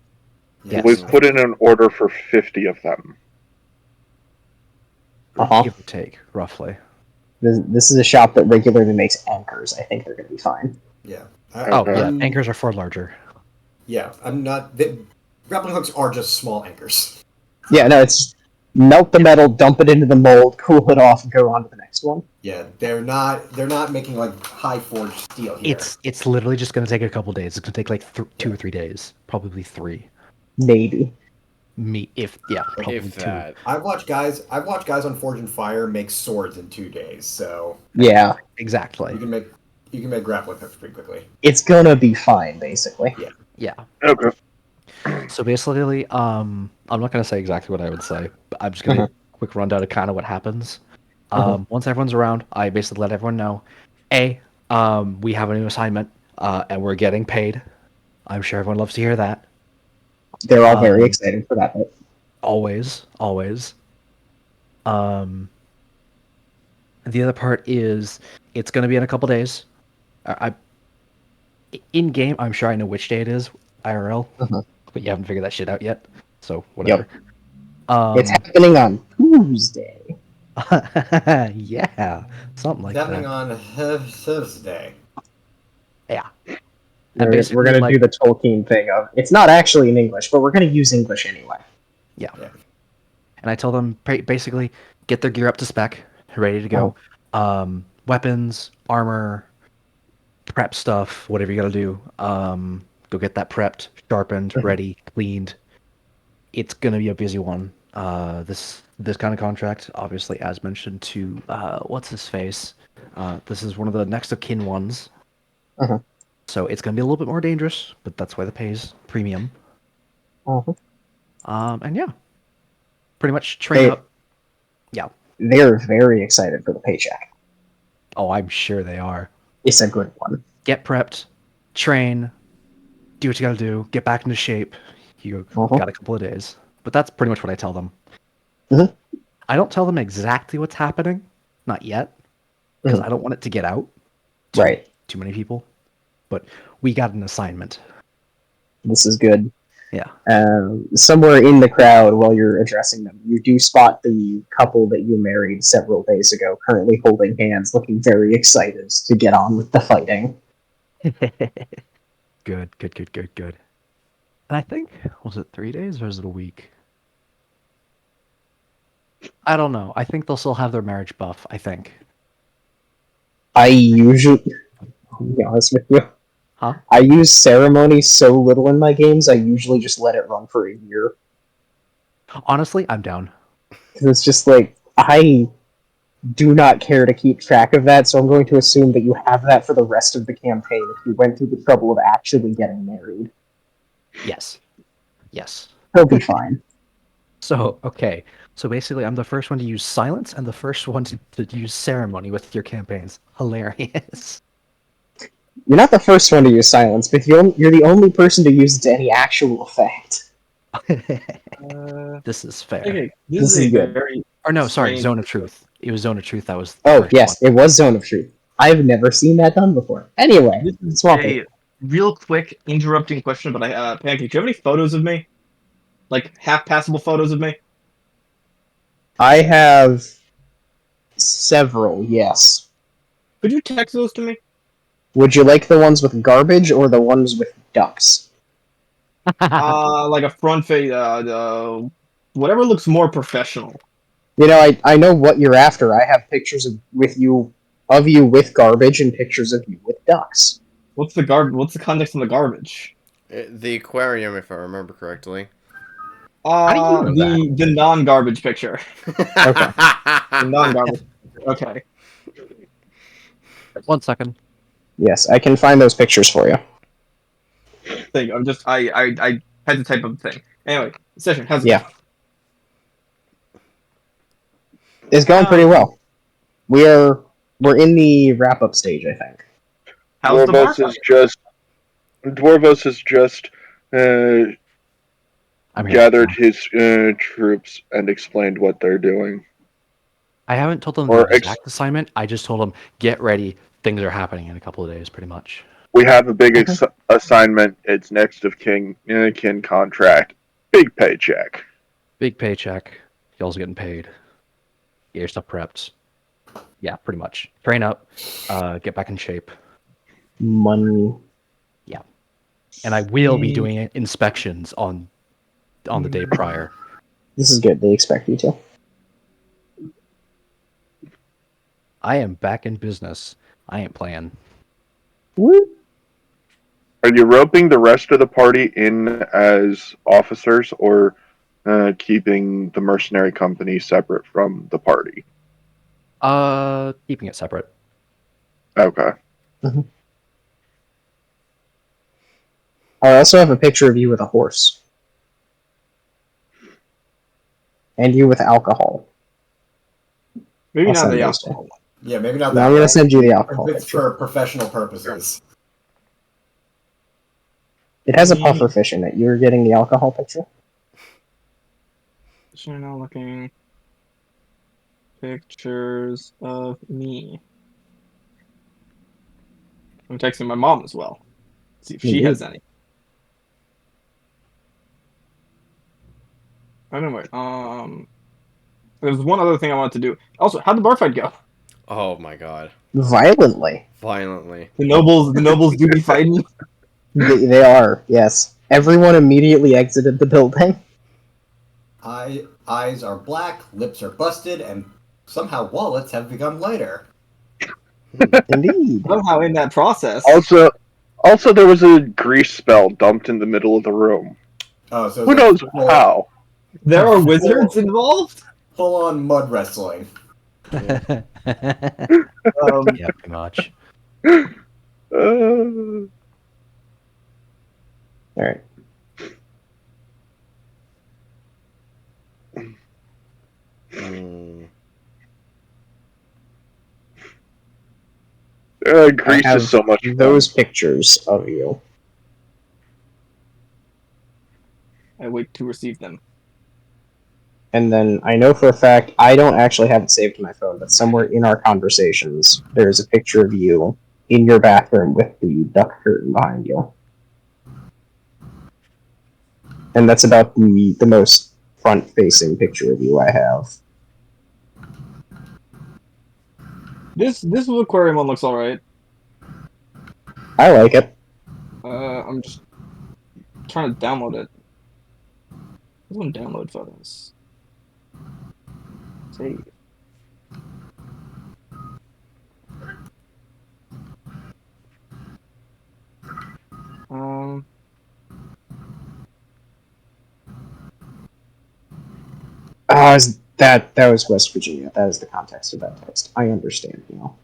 Yes.
we've put in an order for 50 of them.
Uh-huh.
Give or take, roughly.
This is a shop that regularly makes anchors. I think they're going to be fine.
yeah.
Oh yeah,
I'm-
anchors are far larger.
Yeah, I'm not. Grappling hooks are just small anchors.
Yeah, no, it's melt the metal, dump it into the mold, cool it off, and go on to the next one.
Yeah, they're not making like high forged steel here.
It's literally just gonna take a couple days. It's gonna take like 2 or 3 days, probably 3.
Maybe.
Probably
If
2.
that.
I've watched guys on Forge and Fire make swords in 2 days, so
Yeah,
Exactly.
you can make grappling hooks pretty quickly.
it's going to be fine, basically.
Yeah.
Okay.
So basically, I'm not gonna say exactly what I would say, but I'm just gonna quick rundown of kind of what happens. Once everyone's around, I basically let everyone know, we have a new assignment, and we're getting paid. I'm sure everyone loves to hear that.
They're all very excited for that bit.
Always, always. The other part is it's gonna be in a couple days. In game, I'm sure I know which day it is, IRL, but you haven't figured that shit out yet. So whatever.
It's happening on Tuesday.
Yeah, something like
It's happening
that.
on Thursday.
Yeah. And
We're
basically,
going to
like,
do the Tolkien thing of, it's not actually in English, but we're going to use English anyway.
yeah.
Yeah.
And I tell them basically get their gear up to spec, ready to go. Weapons, armor, prep stuff, whatever you gotta do. Go get that prepped, sharpened, ready, cleaned. It's gonna be a busy one. This kind of contract, obviously, as mentioned to what's his face. This is one of the next of kin ones.
Uh-huh.
So it's gonna be a little bit more dangerous, but that's why the pay's premium. And yeah, pretty much train
They-
up. Yeah.
They're very excited for the paycheck.
Oh, I'm sure they are.
It's a good one.
Get prepped, train, do what you gotta do, get back into shape. You got a couple of days. But that's pretty much what I tell them.
Mhm.
I don't tell them exactly what's happening, not yet, because I don't want it to get out to
Right.
too many people. But we got an assignment.
This is good.
Yeah.
Somewhere in the crowd, while you're addressing them, you do spot the couple that you married several days ago, currently holding hands, looking very excited to get on with the fighting.
Good. And I think, was it 3 days or is it a week? I don't know. I think they'll still have their marriage buff, I think.
I usually, I'll be honest with you,
Huh?
I use ceremony so little in my games, I usually just let it run for a year.
Honestly, I'm down.
'Cause it's just like, I do not care to keep track of that, so I'm going to assume that you have that for the rest of the campaign if you went through the trouble of actually getting married.
Yes.
He'll be fine.
So, okay. So basically, I'm the first one to use silence and the first one to use ceremony with your campaigns. Hilarious.
You're not the first one to use silence, but you're the only person to use it to any actual effect.
This is fair.
Okay,
This
this is
is
a
good.
very
Or no, sorry,
strange-
Zone of Truth. It was Zone of Truth that was the
Oh
first
yes,
one.
it was Zone of Truth. I've never seen that done before. Anyway,
This is
Swampy.
a real quick interrupting question, but Pancake, do you have any photos of me? Like half passable photos of me?
I have several. Yes.
Could you text those to me?
Would you like the ones with garbage or the ones with ducks?
Like a front face, whatever looks more professional.
You know, I know what you're after. I have pictures of you with garbage and pictures of you with ducks.
What's the What's the context of the garbage?
The aquarium, if I remember correctly.
How do you know
The non-garbage picture.
Okay.
The non-garbage. Okay.
1 second.
Yes, I can find those pictures for you.
Thank you. I had to type up the thing. Anyway, session. How's it
Yeah.
going?
It's going pretty well. We're in the wrap up stage, I think.
How's the bar fight?
Dwarvos has just
I'm here.
gathered his troops and explained what they're doing.
I haven't told them
or
the exact assignment. I just told them, get ready. Things are happening in a couple of days, pretty much.
We have a big assignment. It's next of kin contract. Big paycheck.
Big paycheck. Y'all's getting paid. Get your stuff prepped. Yeah, pretty much. Train up. Get back in shape.
Money.
And I will be doing inspections on the day prior.
This is good. They expect you to.
I am back in business. I ain't playing.
Woo.
Are you roping the rest of the party in as officers, or keeping the mercenary company separate from the party?
Keeping it separate.
Okay.
I also have a picture of you with a horse. And you with alcohol.
Maybe
I'll
not
send
the
those
alcohol.
Yeah, maybe not
No,
that.
I'm going
one.
to send you the alcohol
If it's
picture.
for professional purposes.
It has a puffer fish in it. You're getting the alcohol picture?
So now looking pictures of me. I'm texting my mom as well. See if she
Indeed.
has any. Anyway, there's one other thing I wanted to do. Also, how'd the bar fight go?
Oh my god.
Violently.
Violently.
The nobles do be fighting.
They are, yes. Everyone immediately exited the building.
Eyes are black, lips are busted, and somehow wallets have become lighter.
Indeed.
Somehow in that process.
Also, there was a grease spell dumped in the middle of the room.
Oh, so
Who knows how?
There are wizards involved?
Full on mud wrestling.
Yeah,
Um,
pretty much.
Alright.
Hmm.
Grease
I have
is so much fun.
those pictures of you.
I wait to receive them.
And then I know for a fact, I don't actually have it saved to my phone, but somewhere in our conversations, there's a picture of you in your bathroom with the duck curtain behind you. And that's about the most front-facing picture of you I have.
This aquarium one looks alright.
I like it.
I'm just trying to download it. I want to download photos. Save. Um.
That was West Virginia. That is the context of that text. I understand now.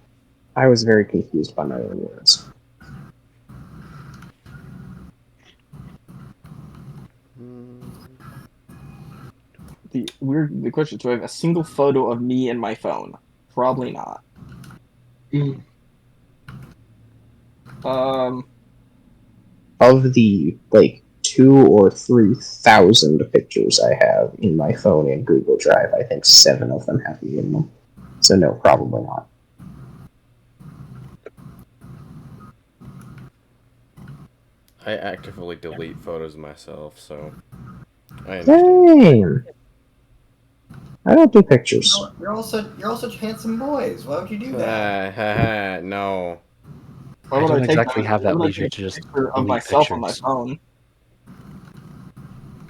I was very confused by my own words.
The question: do I have a single photo of me in my phone? Probably not.
Of the, like, 2,000 or 3,000 pictures I have in my phone in Google Drive. I think 7 of them have me in them. So no, probably not.
I actively delete photos myself, so I understand.
Dang! I don't do pictures.
You're all such handsome boys. Why would you do that?
No.
Why
I
would
don't
take
exactly have
why
that
would I
leisure
take
to
a
just
picture of
delete
myself on my
pictures.
phone?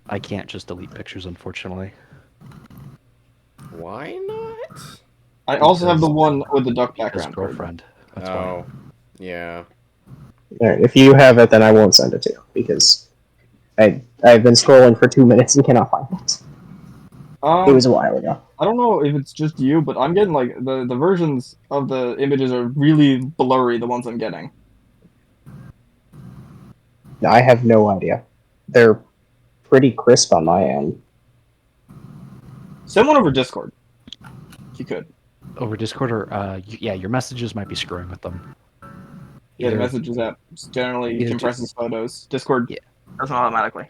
I can't just delete pictures, unfortunately.
Why not?
I also have the
Because-
one with the duck
Because
background.
girlfriend. That's why.
Oh, yeah.
Alright, if you have it, then I won't send it to you, because I've been scrolling for 2 minutes and cannot find it. It was a while ago.
I don't know if it's just you, but I'm getting like the versions of the images are really blurry. The ones I'm getting.
I have no idea. They're pretty crisp on my end.
Send one over Discord. If you could.
Over Discord or yeah, your messages might be screwing with them.
Yeah, the
Either-
messages app generally
either
compresses photos. Discord
Yeah.
doesn't automatically.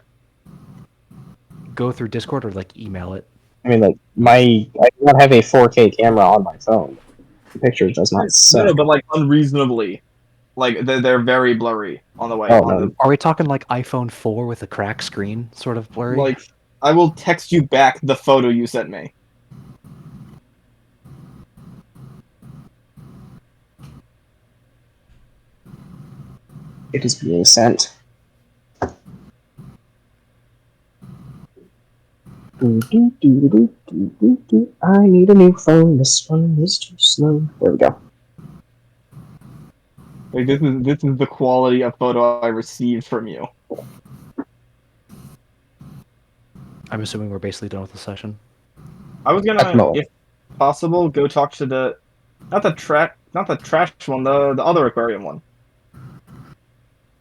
Go through Discord or like email it.
I mean, like, I do not have a 4K camera on my phone. The picture does not suck.
No, but like unreasonably, like they're very blurry on the way.
Oh,
on
no.
the,
Are we talking like iPhone 4 with a cracked screen, sort of blurry?
like, I will text you back the photo you sent me.
It is being sent. I need a new phone. This one is too slow. There we go.
Like this is the quality of photo I received from you.
I'm assuming we're basically done with the session.
I was
At the
gonna,
moment.
if possible, go talk to the not the trash one, the other aquarium one,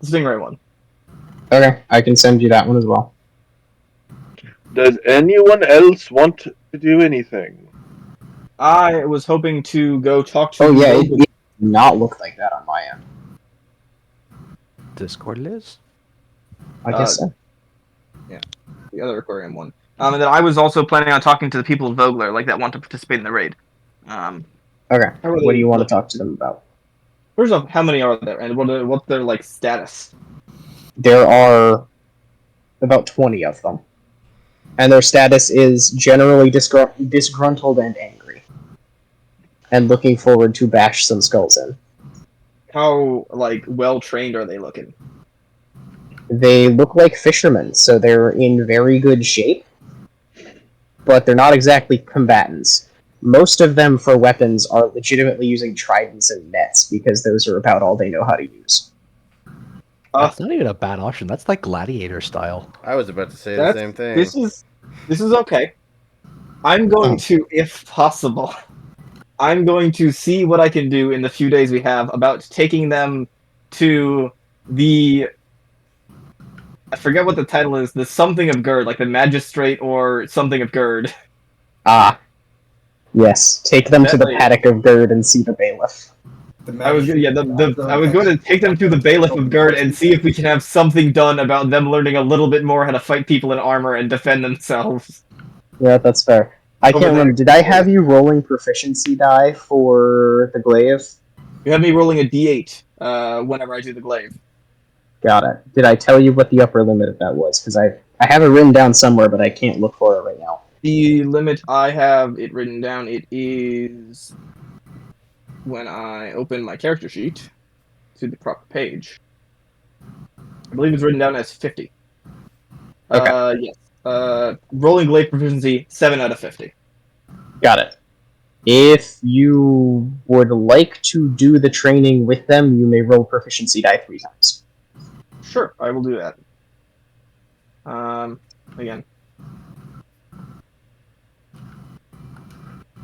the stingray one.
Okay, I can send you that one as well.
Does anyone else want to do anything?
I was hoping to go talk to.
Oh
the
yeah, it
local-
did not look like that on my end.
Discord it is?
I guess so.
the other aquarium one. And then I was also planning on talking to the people of Vogler, like that want to participate in the raid.
Okay,
how are
what do
they
you want to
looking?
talk to them about?
First off, how many are there, and what's their like status?
There are about 20 of them. And their status is generally disgruntled and angry. And looking forward to bash some skulls in.
How like well trained are they looking?
They look like fishermen, so they're in very good shape. But they're not exactly combatants. Most of them, for weapons, are legitimately using tridents and nets, because those are about all they know how to use.
That's not even a bad option. That's like gladiator style.
I was about to say the
That's
same thing.
this is okay. I'm going
Oh.
to, if possible, I'm going to see what I can do in the few days we have about taking them to the. I forget what the title is. The something of Gerd, like the magistrate or something of Gerd.
Ah. Yes, take them to the
That-
paddock of Gerd and see the bailiff.
I was going to take them to the bailiff of Gerd and see if we can have something done about them learning a little bit more how to fight people in armor and defend themselves.
Yeah, that's fair. I
Over
can't
there.
remember. Did I have you rolling proficiency die for the glaive?
You have me rolling a d8 whenever I do the glaive.
Got it. Did I tell you what the upper limit of that was? Because I have it written down somewhere, but I can't look for it right now.
The limit I have it written down, it is when I open my character sheet to the proper page. I believe it's written down as 50.
Okay.
Yes. Rolling glaive proficiency, 7 out of 50.
Got it. If you would like to do the training with them, you may roll proficiency die 3 times.
Sure, I will do that. Again.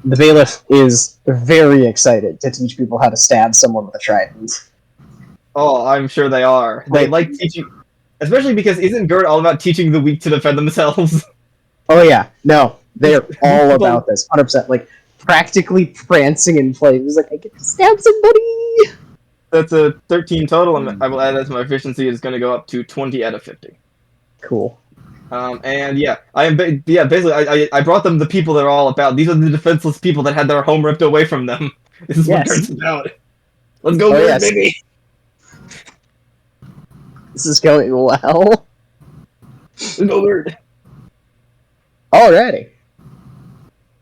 The bailiff is very excited to teach people how to stab someone with a trident.
Oh, I'm sure they are. They like teaching, especially because isn't Gerd all about teaching the weak to defend themselves?
Oh yeah, no, they're all about this, 100%. Like, practically prancing in flames, like, I get to stab somebody!
That's a 13 total, and I will add that to my efficiency. It's going to go up to 20 out of 50.
Cool.
And yeah, basically I brought them the people they're all about. These are the defenseless people that had their home ripped away from them. This is what
Yes.
Kurt's about. Let's go,
Oh,
Kurt,
yes.
baby.
This is going well.
Let's go, Kurt.
Alrighty.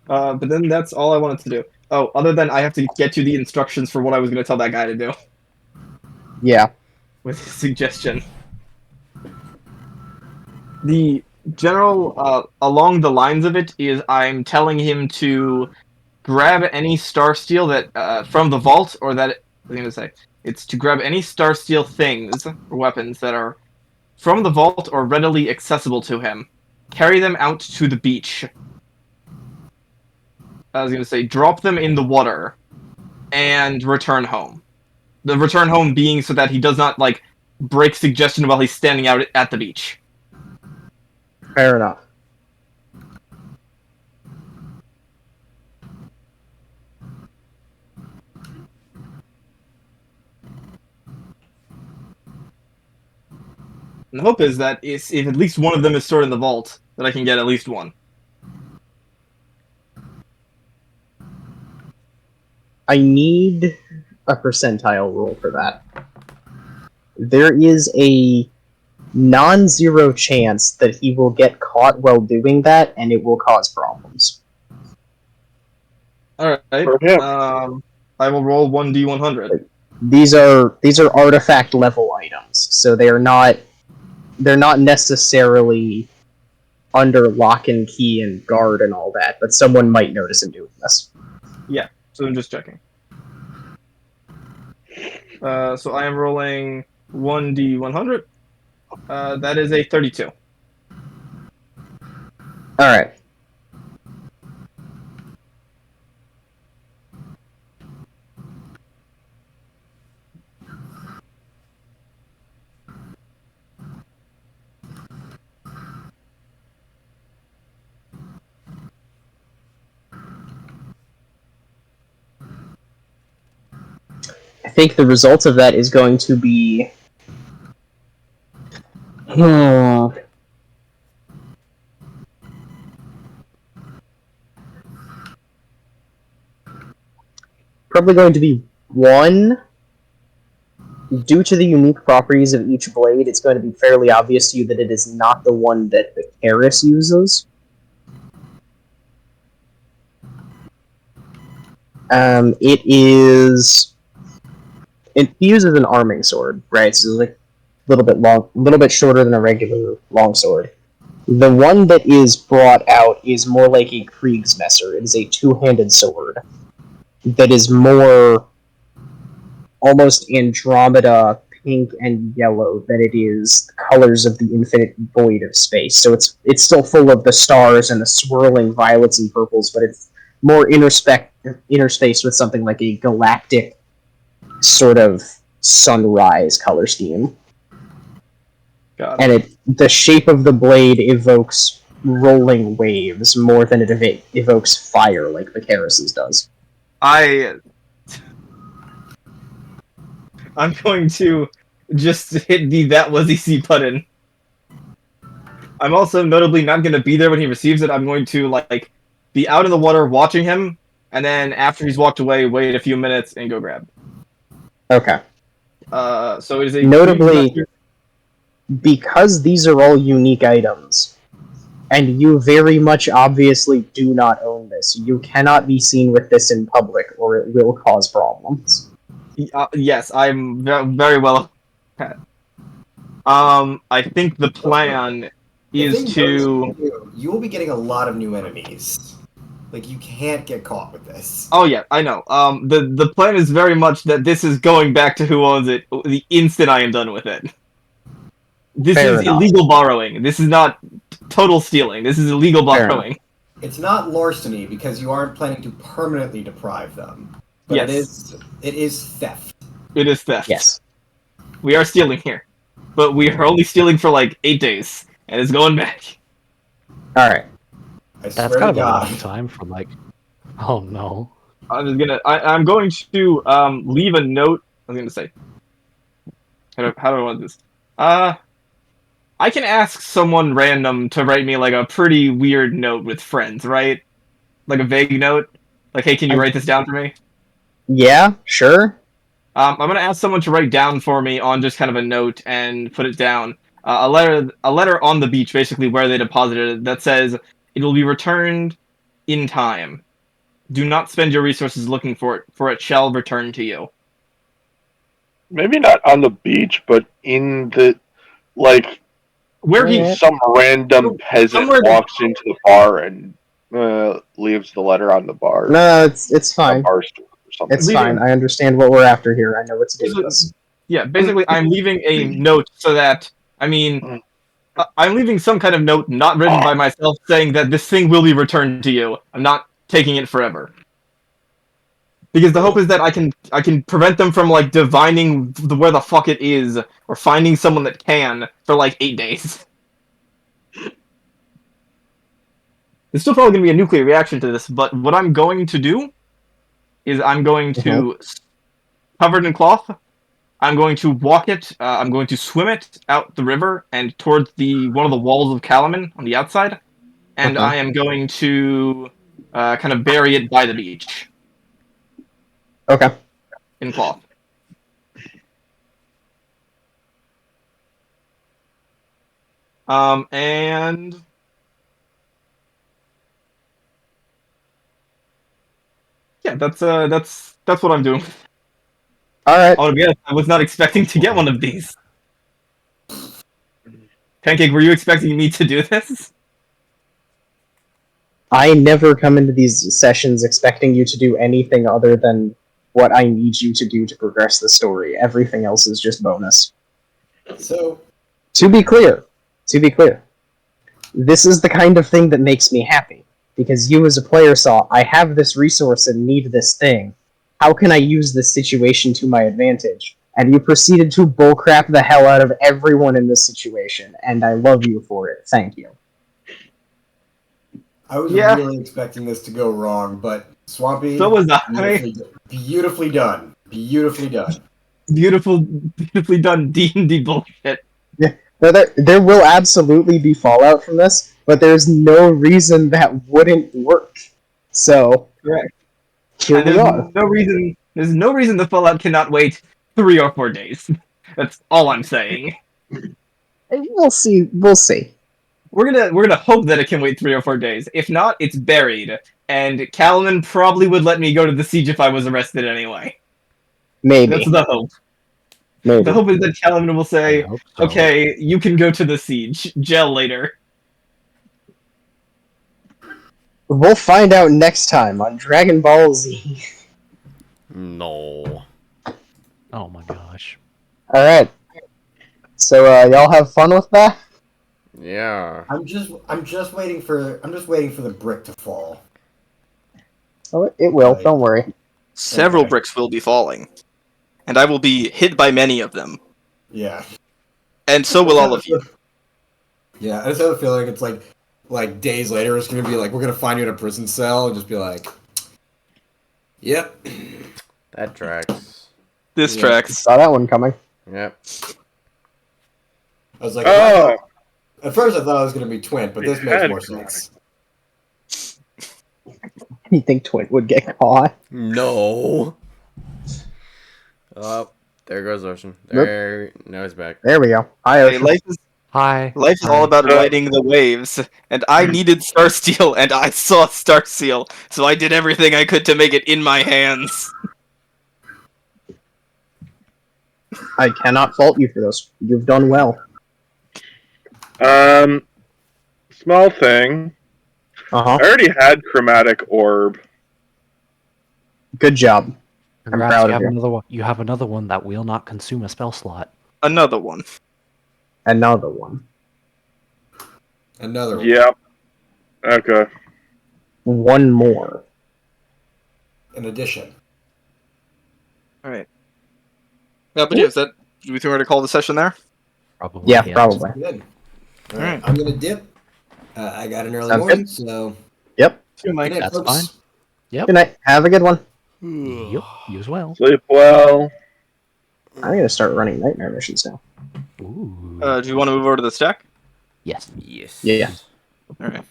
But then that's all I wanted to do. Oh, other than I have to get you the instructions for what I was going to tell that guy to do
Yeah.
with his suggestion. The general along the lines of it is I'm telling him to grab any starsteel that from the vault, or that I was going to say it's to grab any starsteel things or weapons that are from the vault or readily accessible to him. Carry them out to the beach. I was going to say drop them in the water and return home. The return home being so that he does not like break suggestion while he's standing out at the beach.
Fair enough.
And the hope is that if at least one of them is stored in the vault, that I can get at least one.
I need a percentile roll for that. There is a non-zero chance that he will get caught while doing that, and it will cause problems.
All right.
For him.
I will roll 1d100.
These are artifact level items, so they're not necessarily under lock and key and guard and all that, but someone might notice him doing this.
So I'm just checking. So I am rolling 1d100. That is a 32.
Alright. I think the result of that is going to be... Probably going to be 1. Due to the unique properties of each blade, it's going to be fairly obvious to you that it is not the one that the Karis uses. It uses an arming sword, right? So it's like a little bit shorter than a regular longsword. The one that is brought out is more like a Kriegsmesser. It is a two-handed sword that is more almost Andromeda pink and yellow than it is the colors of the infinite void of space. So it's still full of the stars and the swirling violets and purples, but it's more interspaced with something like a galactic sort of sunrise color scheme.
Got it.
And the shape of the blade evokes rolling waves more than it evokes fire like the Karis's does.
I'm going to just hit the that was easy button. I'm also notably not going to be there when he receives it. I'm going to like be out in the water watching him, and then after he's walked away, wait a few minutes and go grab.
Okay.
So it is a
Notably, because these are all unique items, and you very much obviously do not own this, you cannot be seen with this in public, or it will cause problems.
Yes, I'm very well. I think the plan is to.
You will be getting a lot of new enemies. Like, you can't get caught with this.
Oh yeah, I know. The plan is very much that this is going back to who owns it the instant I am done with it. This
Fair
is
enough.
illegal borrowing. This is not total stealing. This is illegal
Fair
borrowing.
It's not larceny because you aren't planning to permanently deprive them. But
Yes.
it is theft.
It is theft.
Yes.
We are stealing here. But we are only stealing for like 8 days. And it's going back.
Alright.
I
That's
swear
kind
to
of a
God.
long time for like. Oh no.
I'm going to leave a note. I was gonna say. How do I want this? I can ask someone random to write me like a pretty weird note with friends, right? Like a vague note. Like, hey, can you write this down for me?
Yeah, sure.
I'm gonna ask someone to write down for me on just kind of a note and put it down. A letter on the beach, basically where they deposited it, that says it will be returned in time. Do not spend your resources looking for it shall return to you.
Maybe not on the beach, but in the like
Where he
Alright.
some random peasant
Somewhere-
walks into the bar and leaves the letter on the bar.
No, it's
a
fine.
bar stool or something.
It's
Leaving-
fine. I understand what we're after here. I know what to do with this.
Yeah, basically, I'm leaving a note so that I'm leaving some kind of note not written by myself saying that this thing will be returned to you. I'm not taking it forever. Because the hope is that I can prevent them from like divining where the fuck it is or finding someone that can for like 8 days. There's still probably going to be a nuclear reaction to this, but what I'm going to do is I'm going to covered in cloth. I'm going to walk it. I'm going to swim it out the river and towards one of the walls of Kalaman on the outside, and
Okay.
I am going to kind of bury it by the beach
Okay.
in cloth. And yeah, that's what I'm doing.
All right.
Oh, yeah, I was not expecting to get one of these. Pancake, were you expecting me to do this?
I never come into these sessions expecting you to do anything other than what I need you to do to progress the story. Everything else is just bonus.
So,
To be clear, this is the kind of thing that makes me happy. Because you as a player saw, I have this resource and need this thing. How can I use this situation to my advantage? And you proceeded to bullcrap the hell out of everyone in this situation, and I love you for it. Thank you.
I was
Yeah.
really expecting this to go wrong, but Swampy,
So was I.
beautifully done. Beautifully done.
Beautifully done D&D bullshit.
There will absolutely be fallout from this, but there's no reason that wouldn't work. So,
Correct.
here
And
we are.
there's no reason the Fallout cannot wait 3 or 4 days. That's all I'm saying.
We'll see. We'll see.
We're gonna hope that it can wait 3 or 4 days. If not, it's buried. And Kalaman probably would let me go to the siege if I was arrested anyway.
Maybe.
That's the hope.
Maybe.
The hope is that Kalaman will say,
I hope so.
okay, you can go to the siege. Gel later.
We'll find out next time on Dragon Ball Z.
No.
Oh my gosh.
Alright. So, y'all have fun with that?
Yeah.
I'm just waiting for the brick to fall.
Oh, it will.
Right.
Don't worry.
Several
Okay.
bricks will be falling. And I will be hit by many of them.
Yeah.
And so will all of you.
Yeah, I just have a feeling it's like days later it's gonna be like we're gonna find you in a prison cell and just be like, yep.
That tracks.
This
Yeah.
tracks.
Saw that one coming.
Yep.
I was like,
Oh,
at first I thought it was gonna be Twin, but this
It
makes
had
more
chromatic.
sense.
You think Twin would get caught?
No. Oh, there goes Ocean. There. Now he's back.
There we go. Hi,
Hey,
Ocean.
Hi.
life is all about riding the waves. And I needed Starsteel, and I saw Starsteel. So I did everything I could to make it in my hands.
I cannot fault you for this. You've done well.
Small thing.
Uh-huh.
I already had chromatic orb.
Good job.
Congrats,
proud
you
of
have
you.
another one. You have another one that will not consume a spell slot.
Another one.
Another one.
Another one.
Yep. Okay.
One more.
In addition.
Alright. Yeah, but yeah, is that... Do we think we're going to call the session there?
Probably.
Yeah,
yes.
probably.
Good. All
Alright.
right, I'm gonna dip. I got an early
Sounds
morning, so
Yep.
Good
good night,
That's
folks.
fine. Yep.
Good night. Have a good one.
Yep. You as well.
Sleep well.
I'm gonna start running nightmare missions now.
Ooh.
Do you want to move over to the stack?
Yes.
Yes.
Yeah.
All right.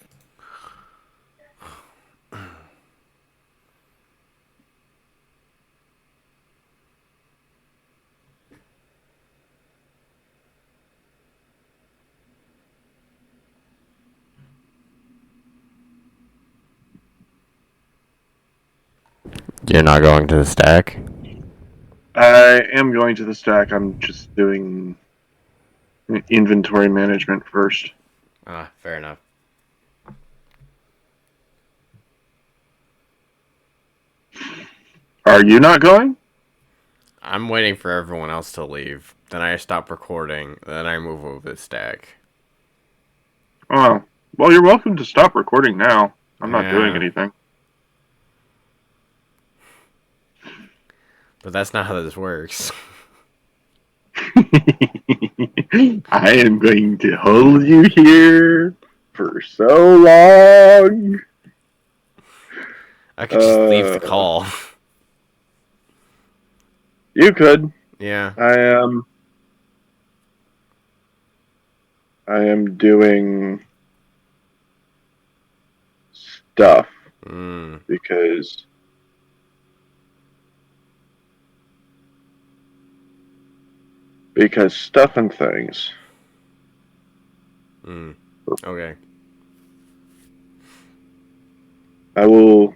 You're not going to the stack?
I am going to the stack. I'm just doing inventory management first.
Ah, fair enough.
Are you not going?
I'm waiting for everyone else to leave. Then I stop recording. Then I move over the stack.
Oh, well, you're welcome to stop recording now. I'm not doing
Yeah.
anything.
But that's not how this works.
I am going to hold you here for so long.
I could just leave the call.
You could.
Yeah.
I am doing stuff
Mm.
because stuff and things.
Mm. Okay.
I am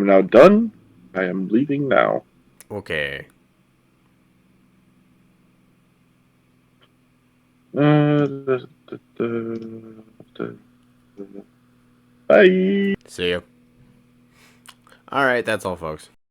now done. I am leaving now.
Okay.
Bye.
See you. Alright, that's all, folks.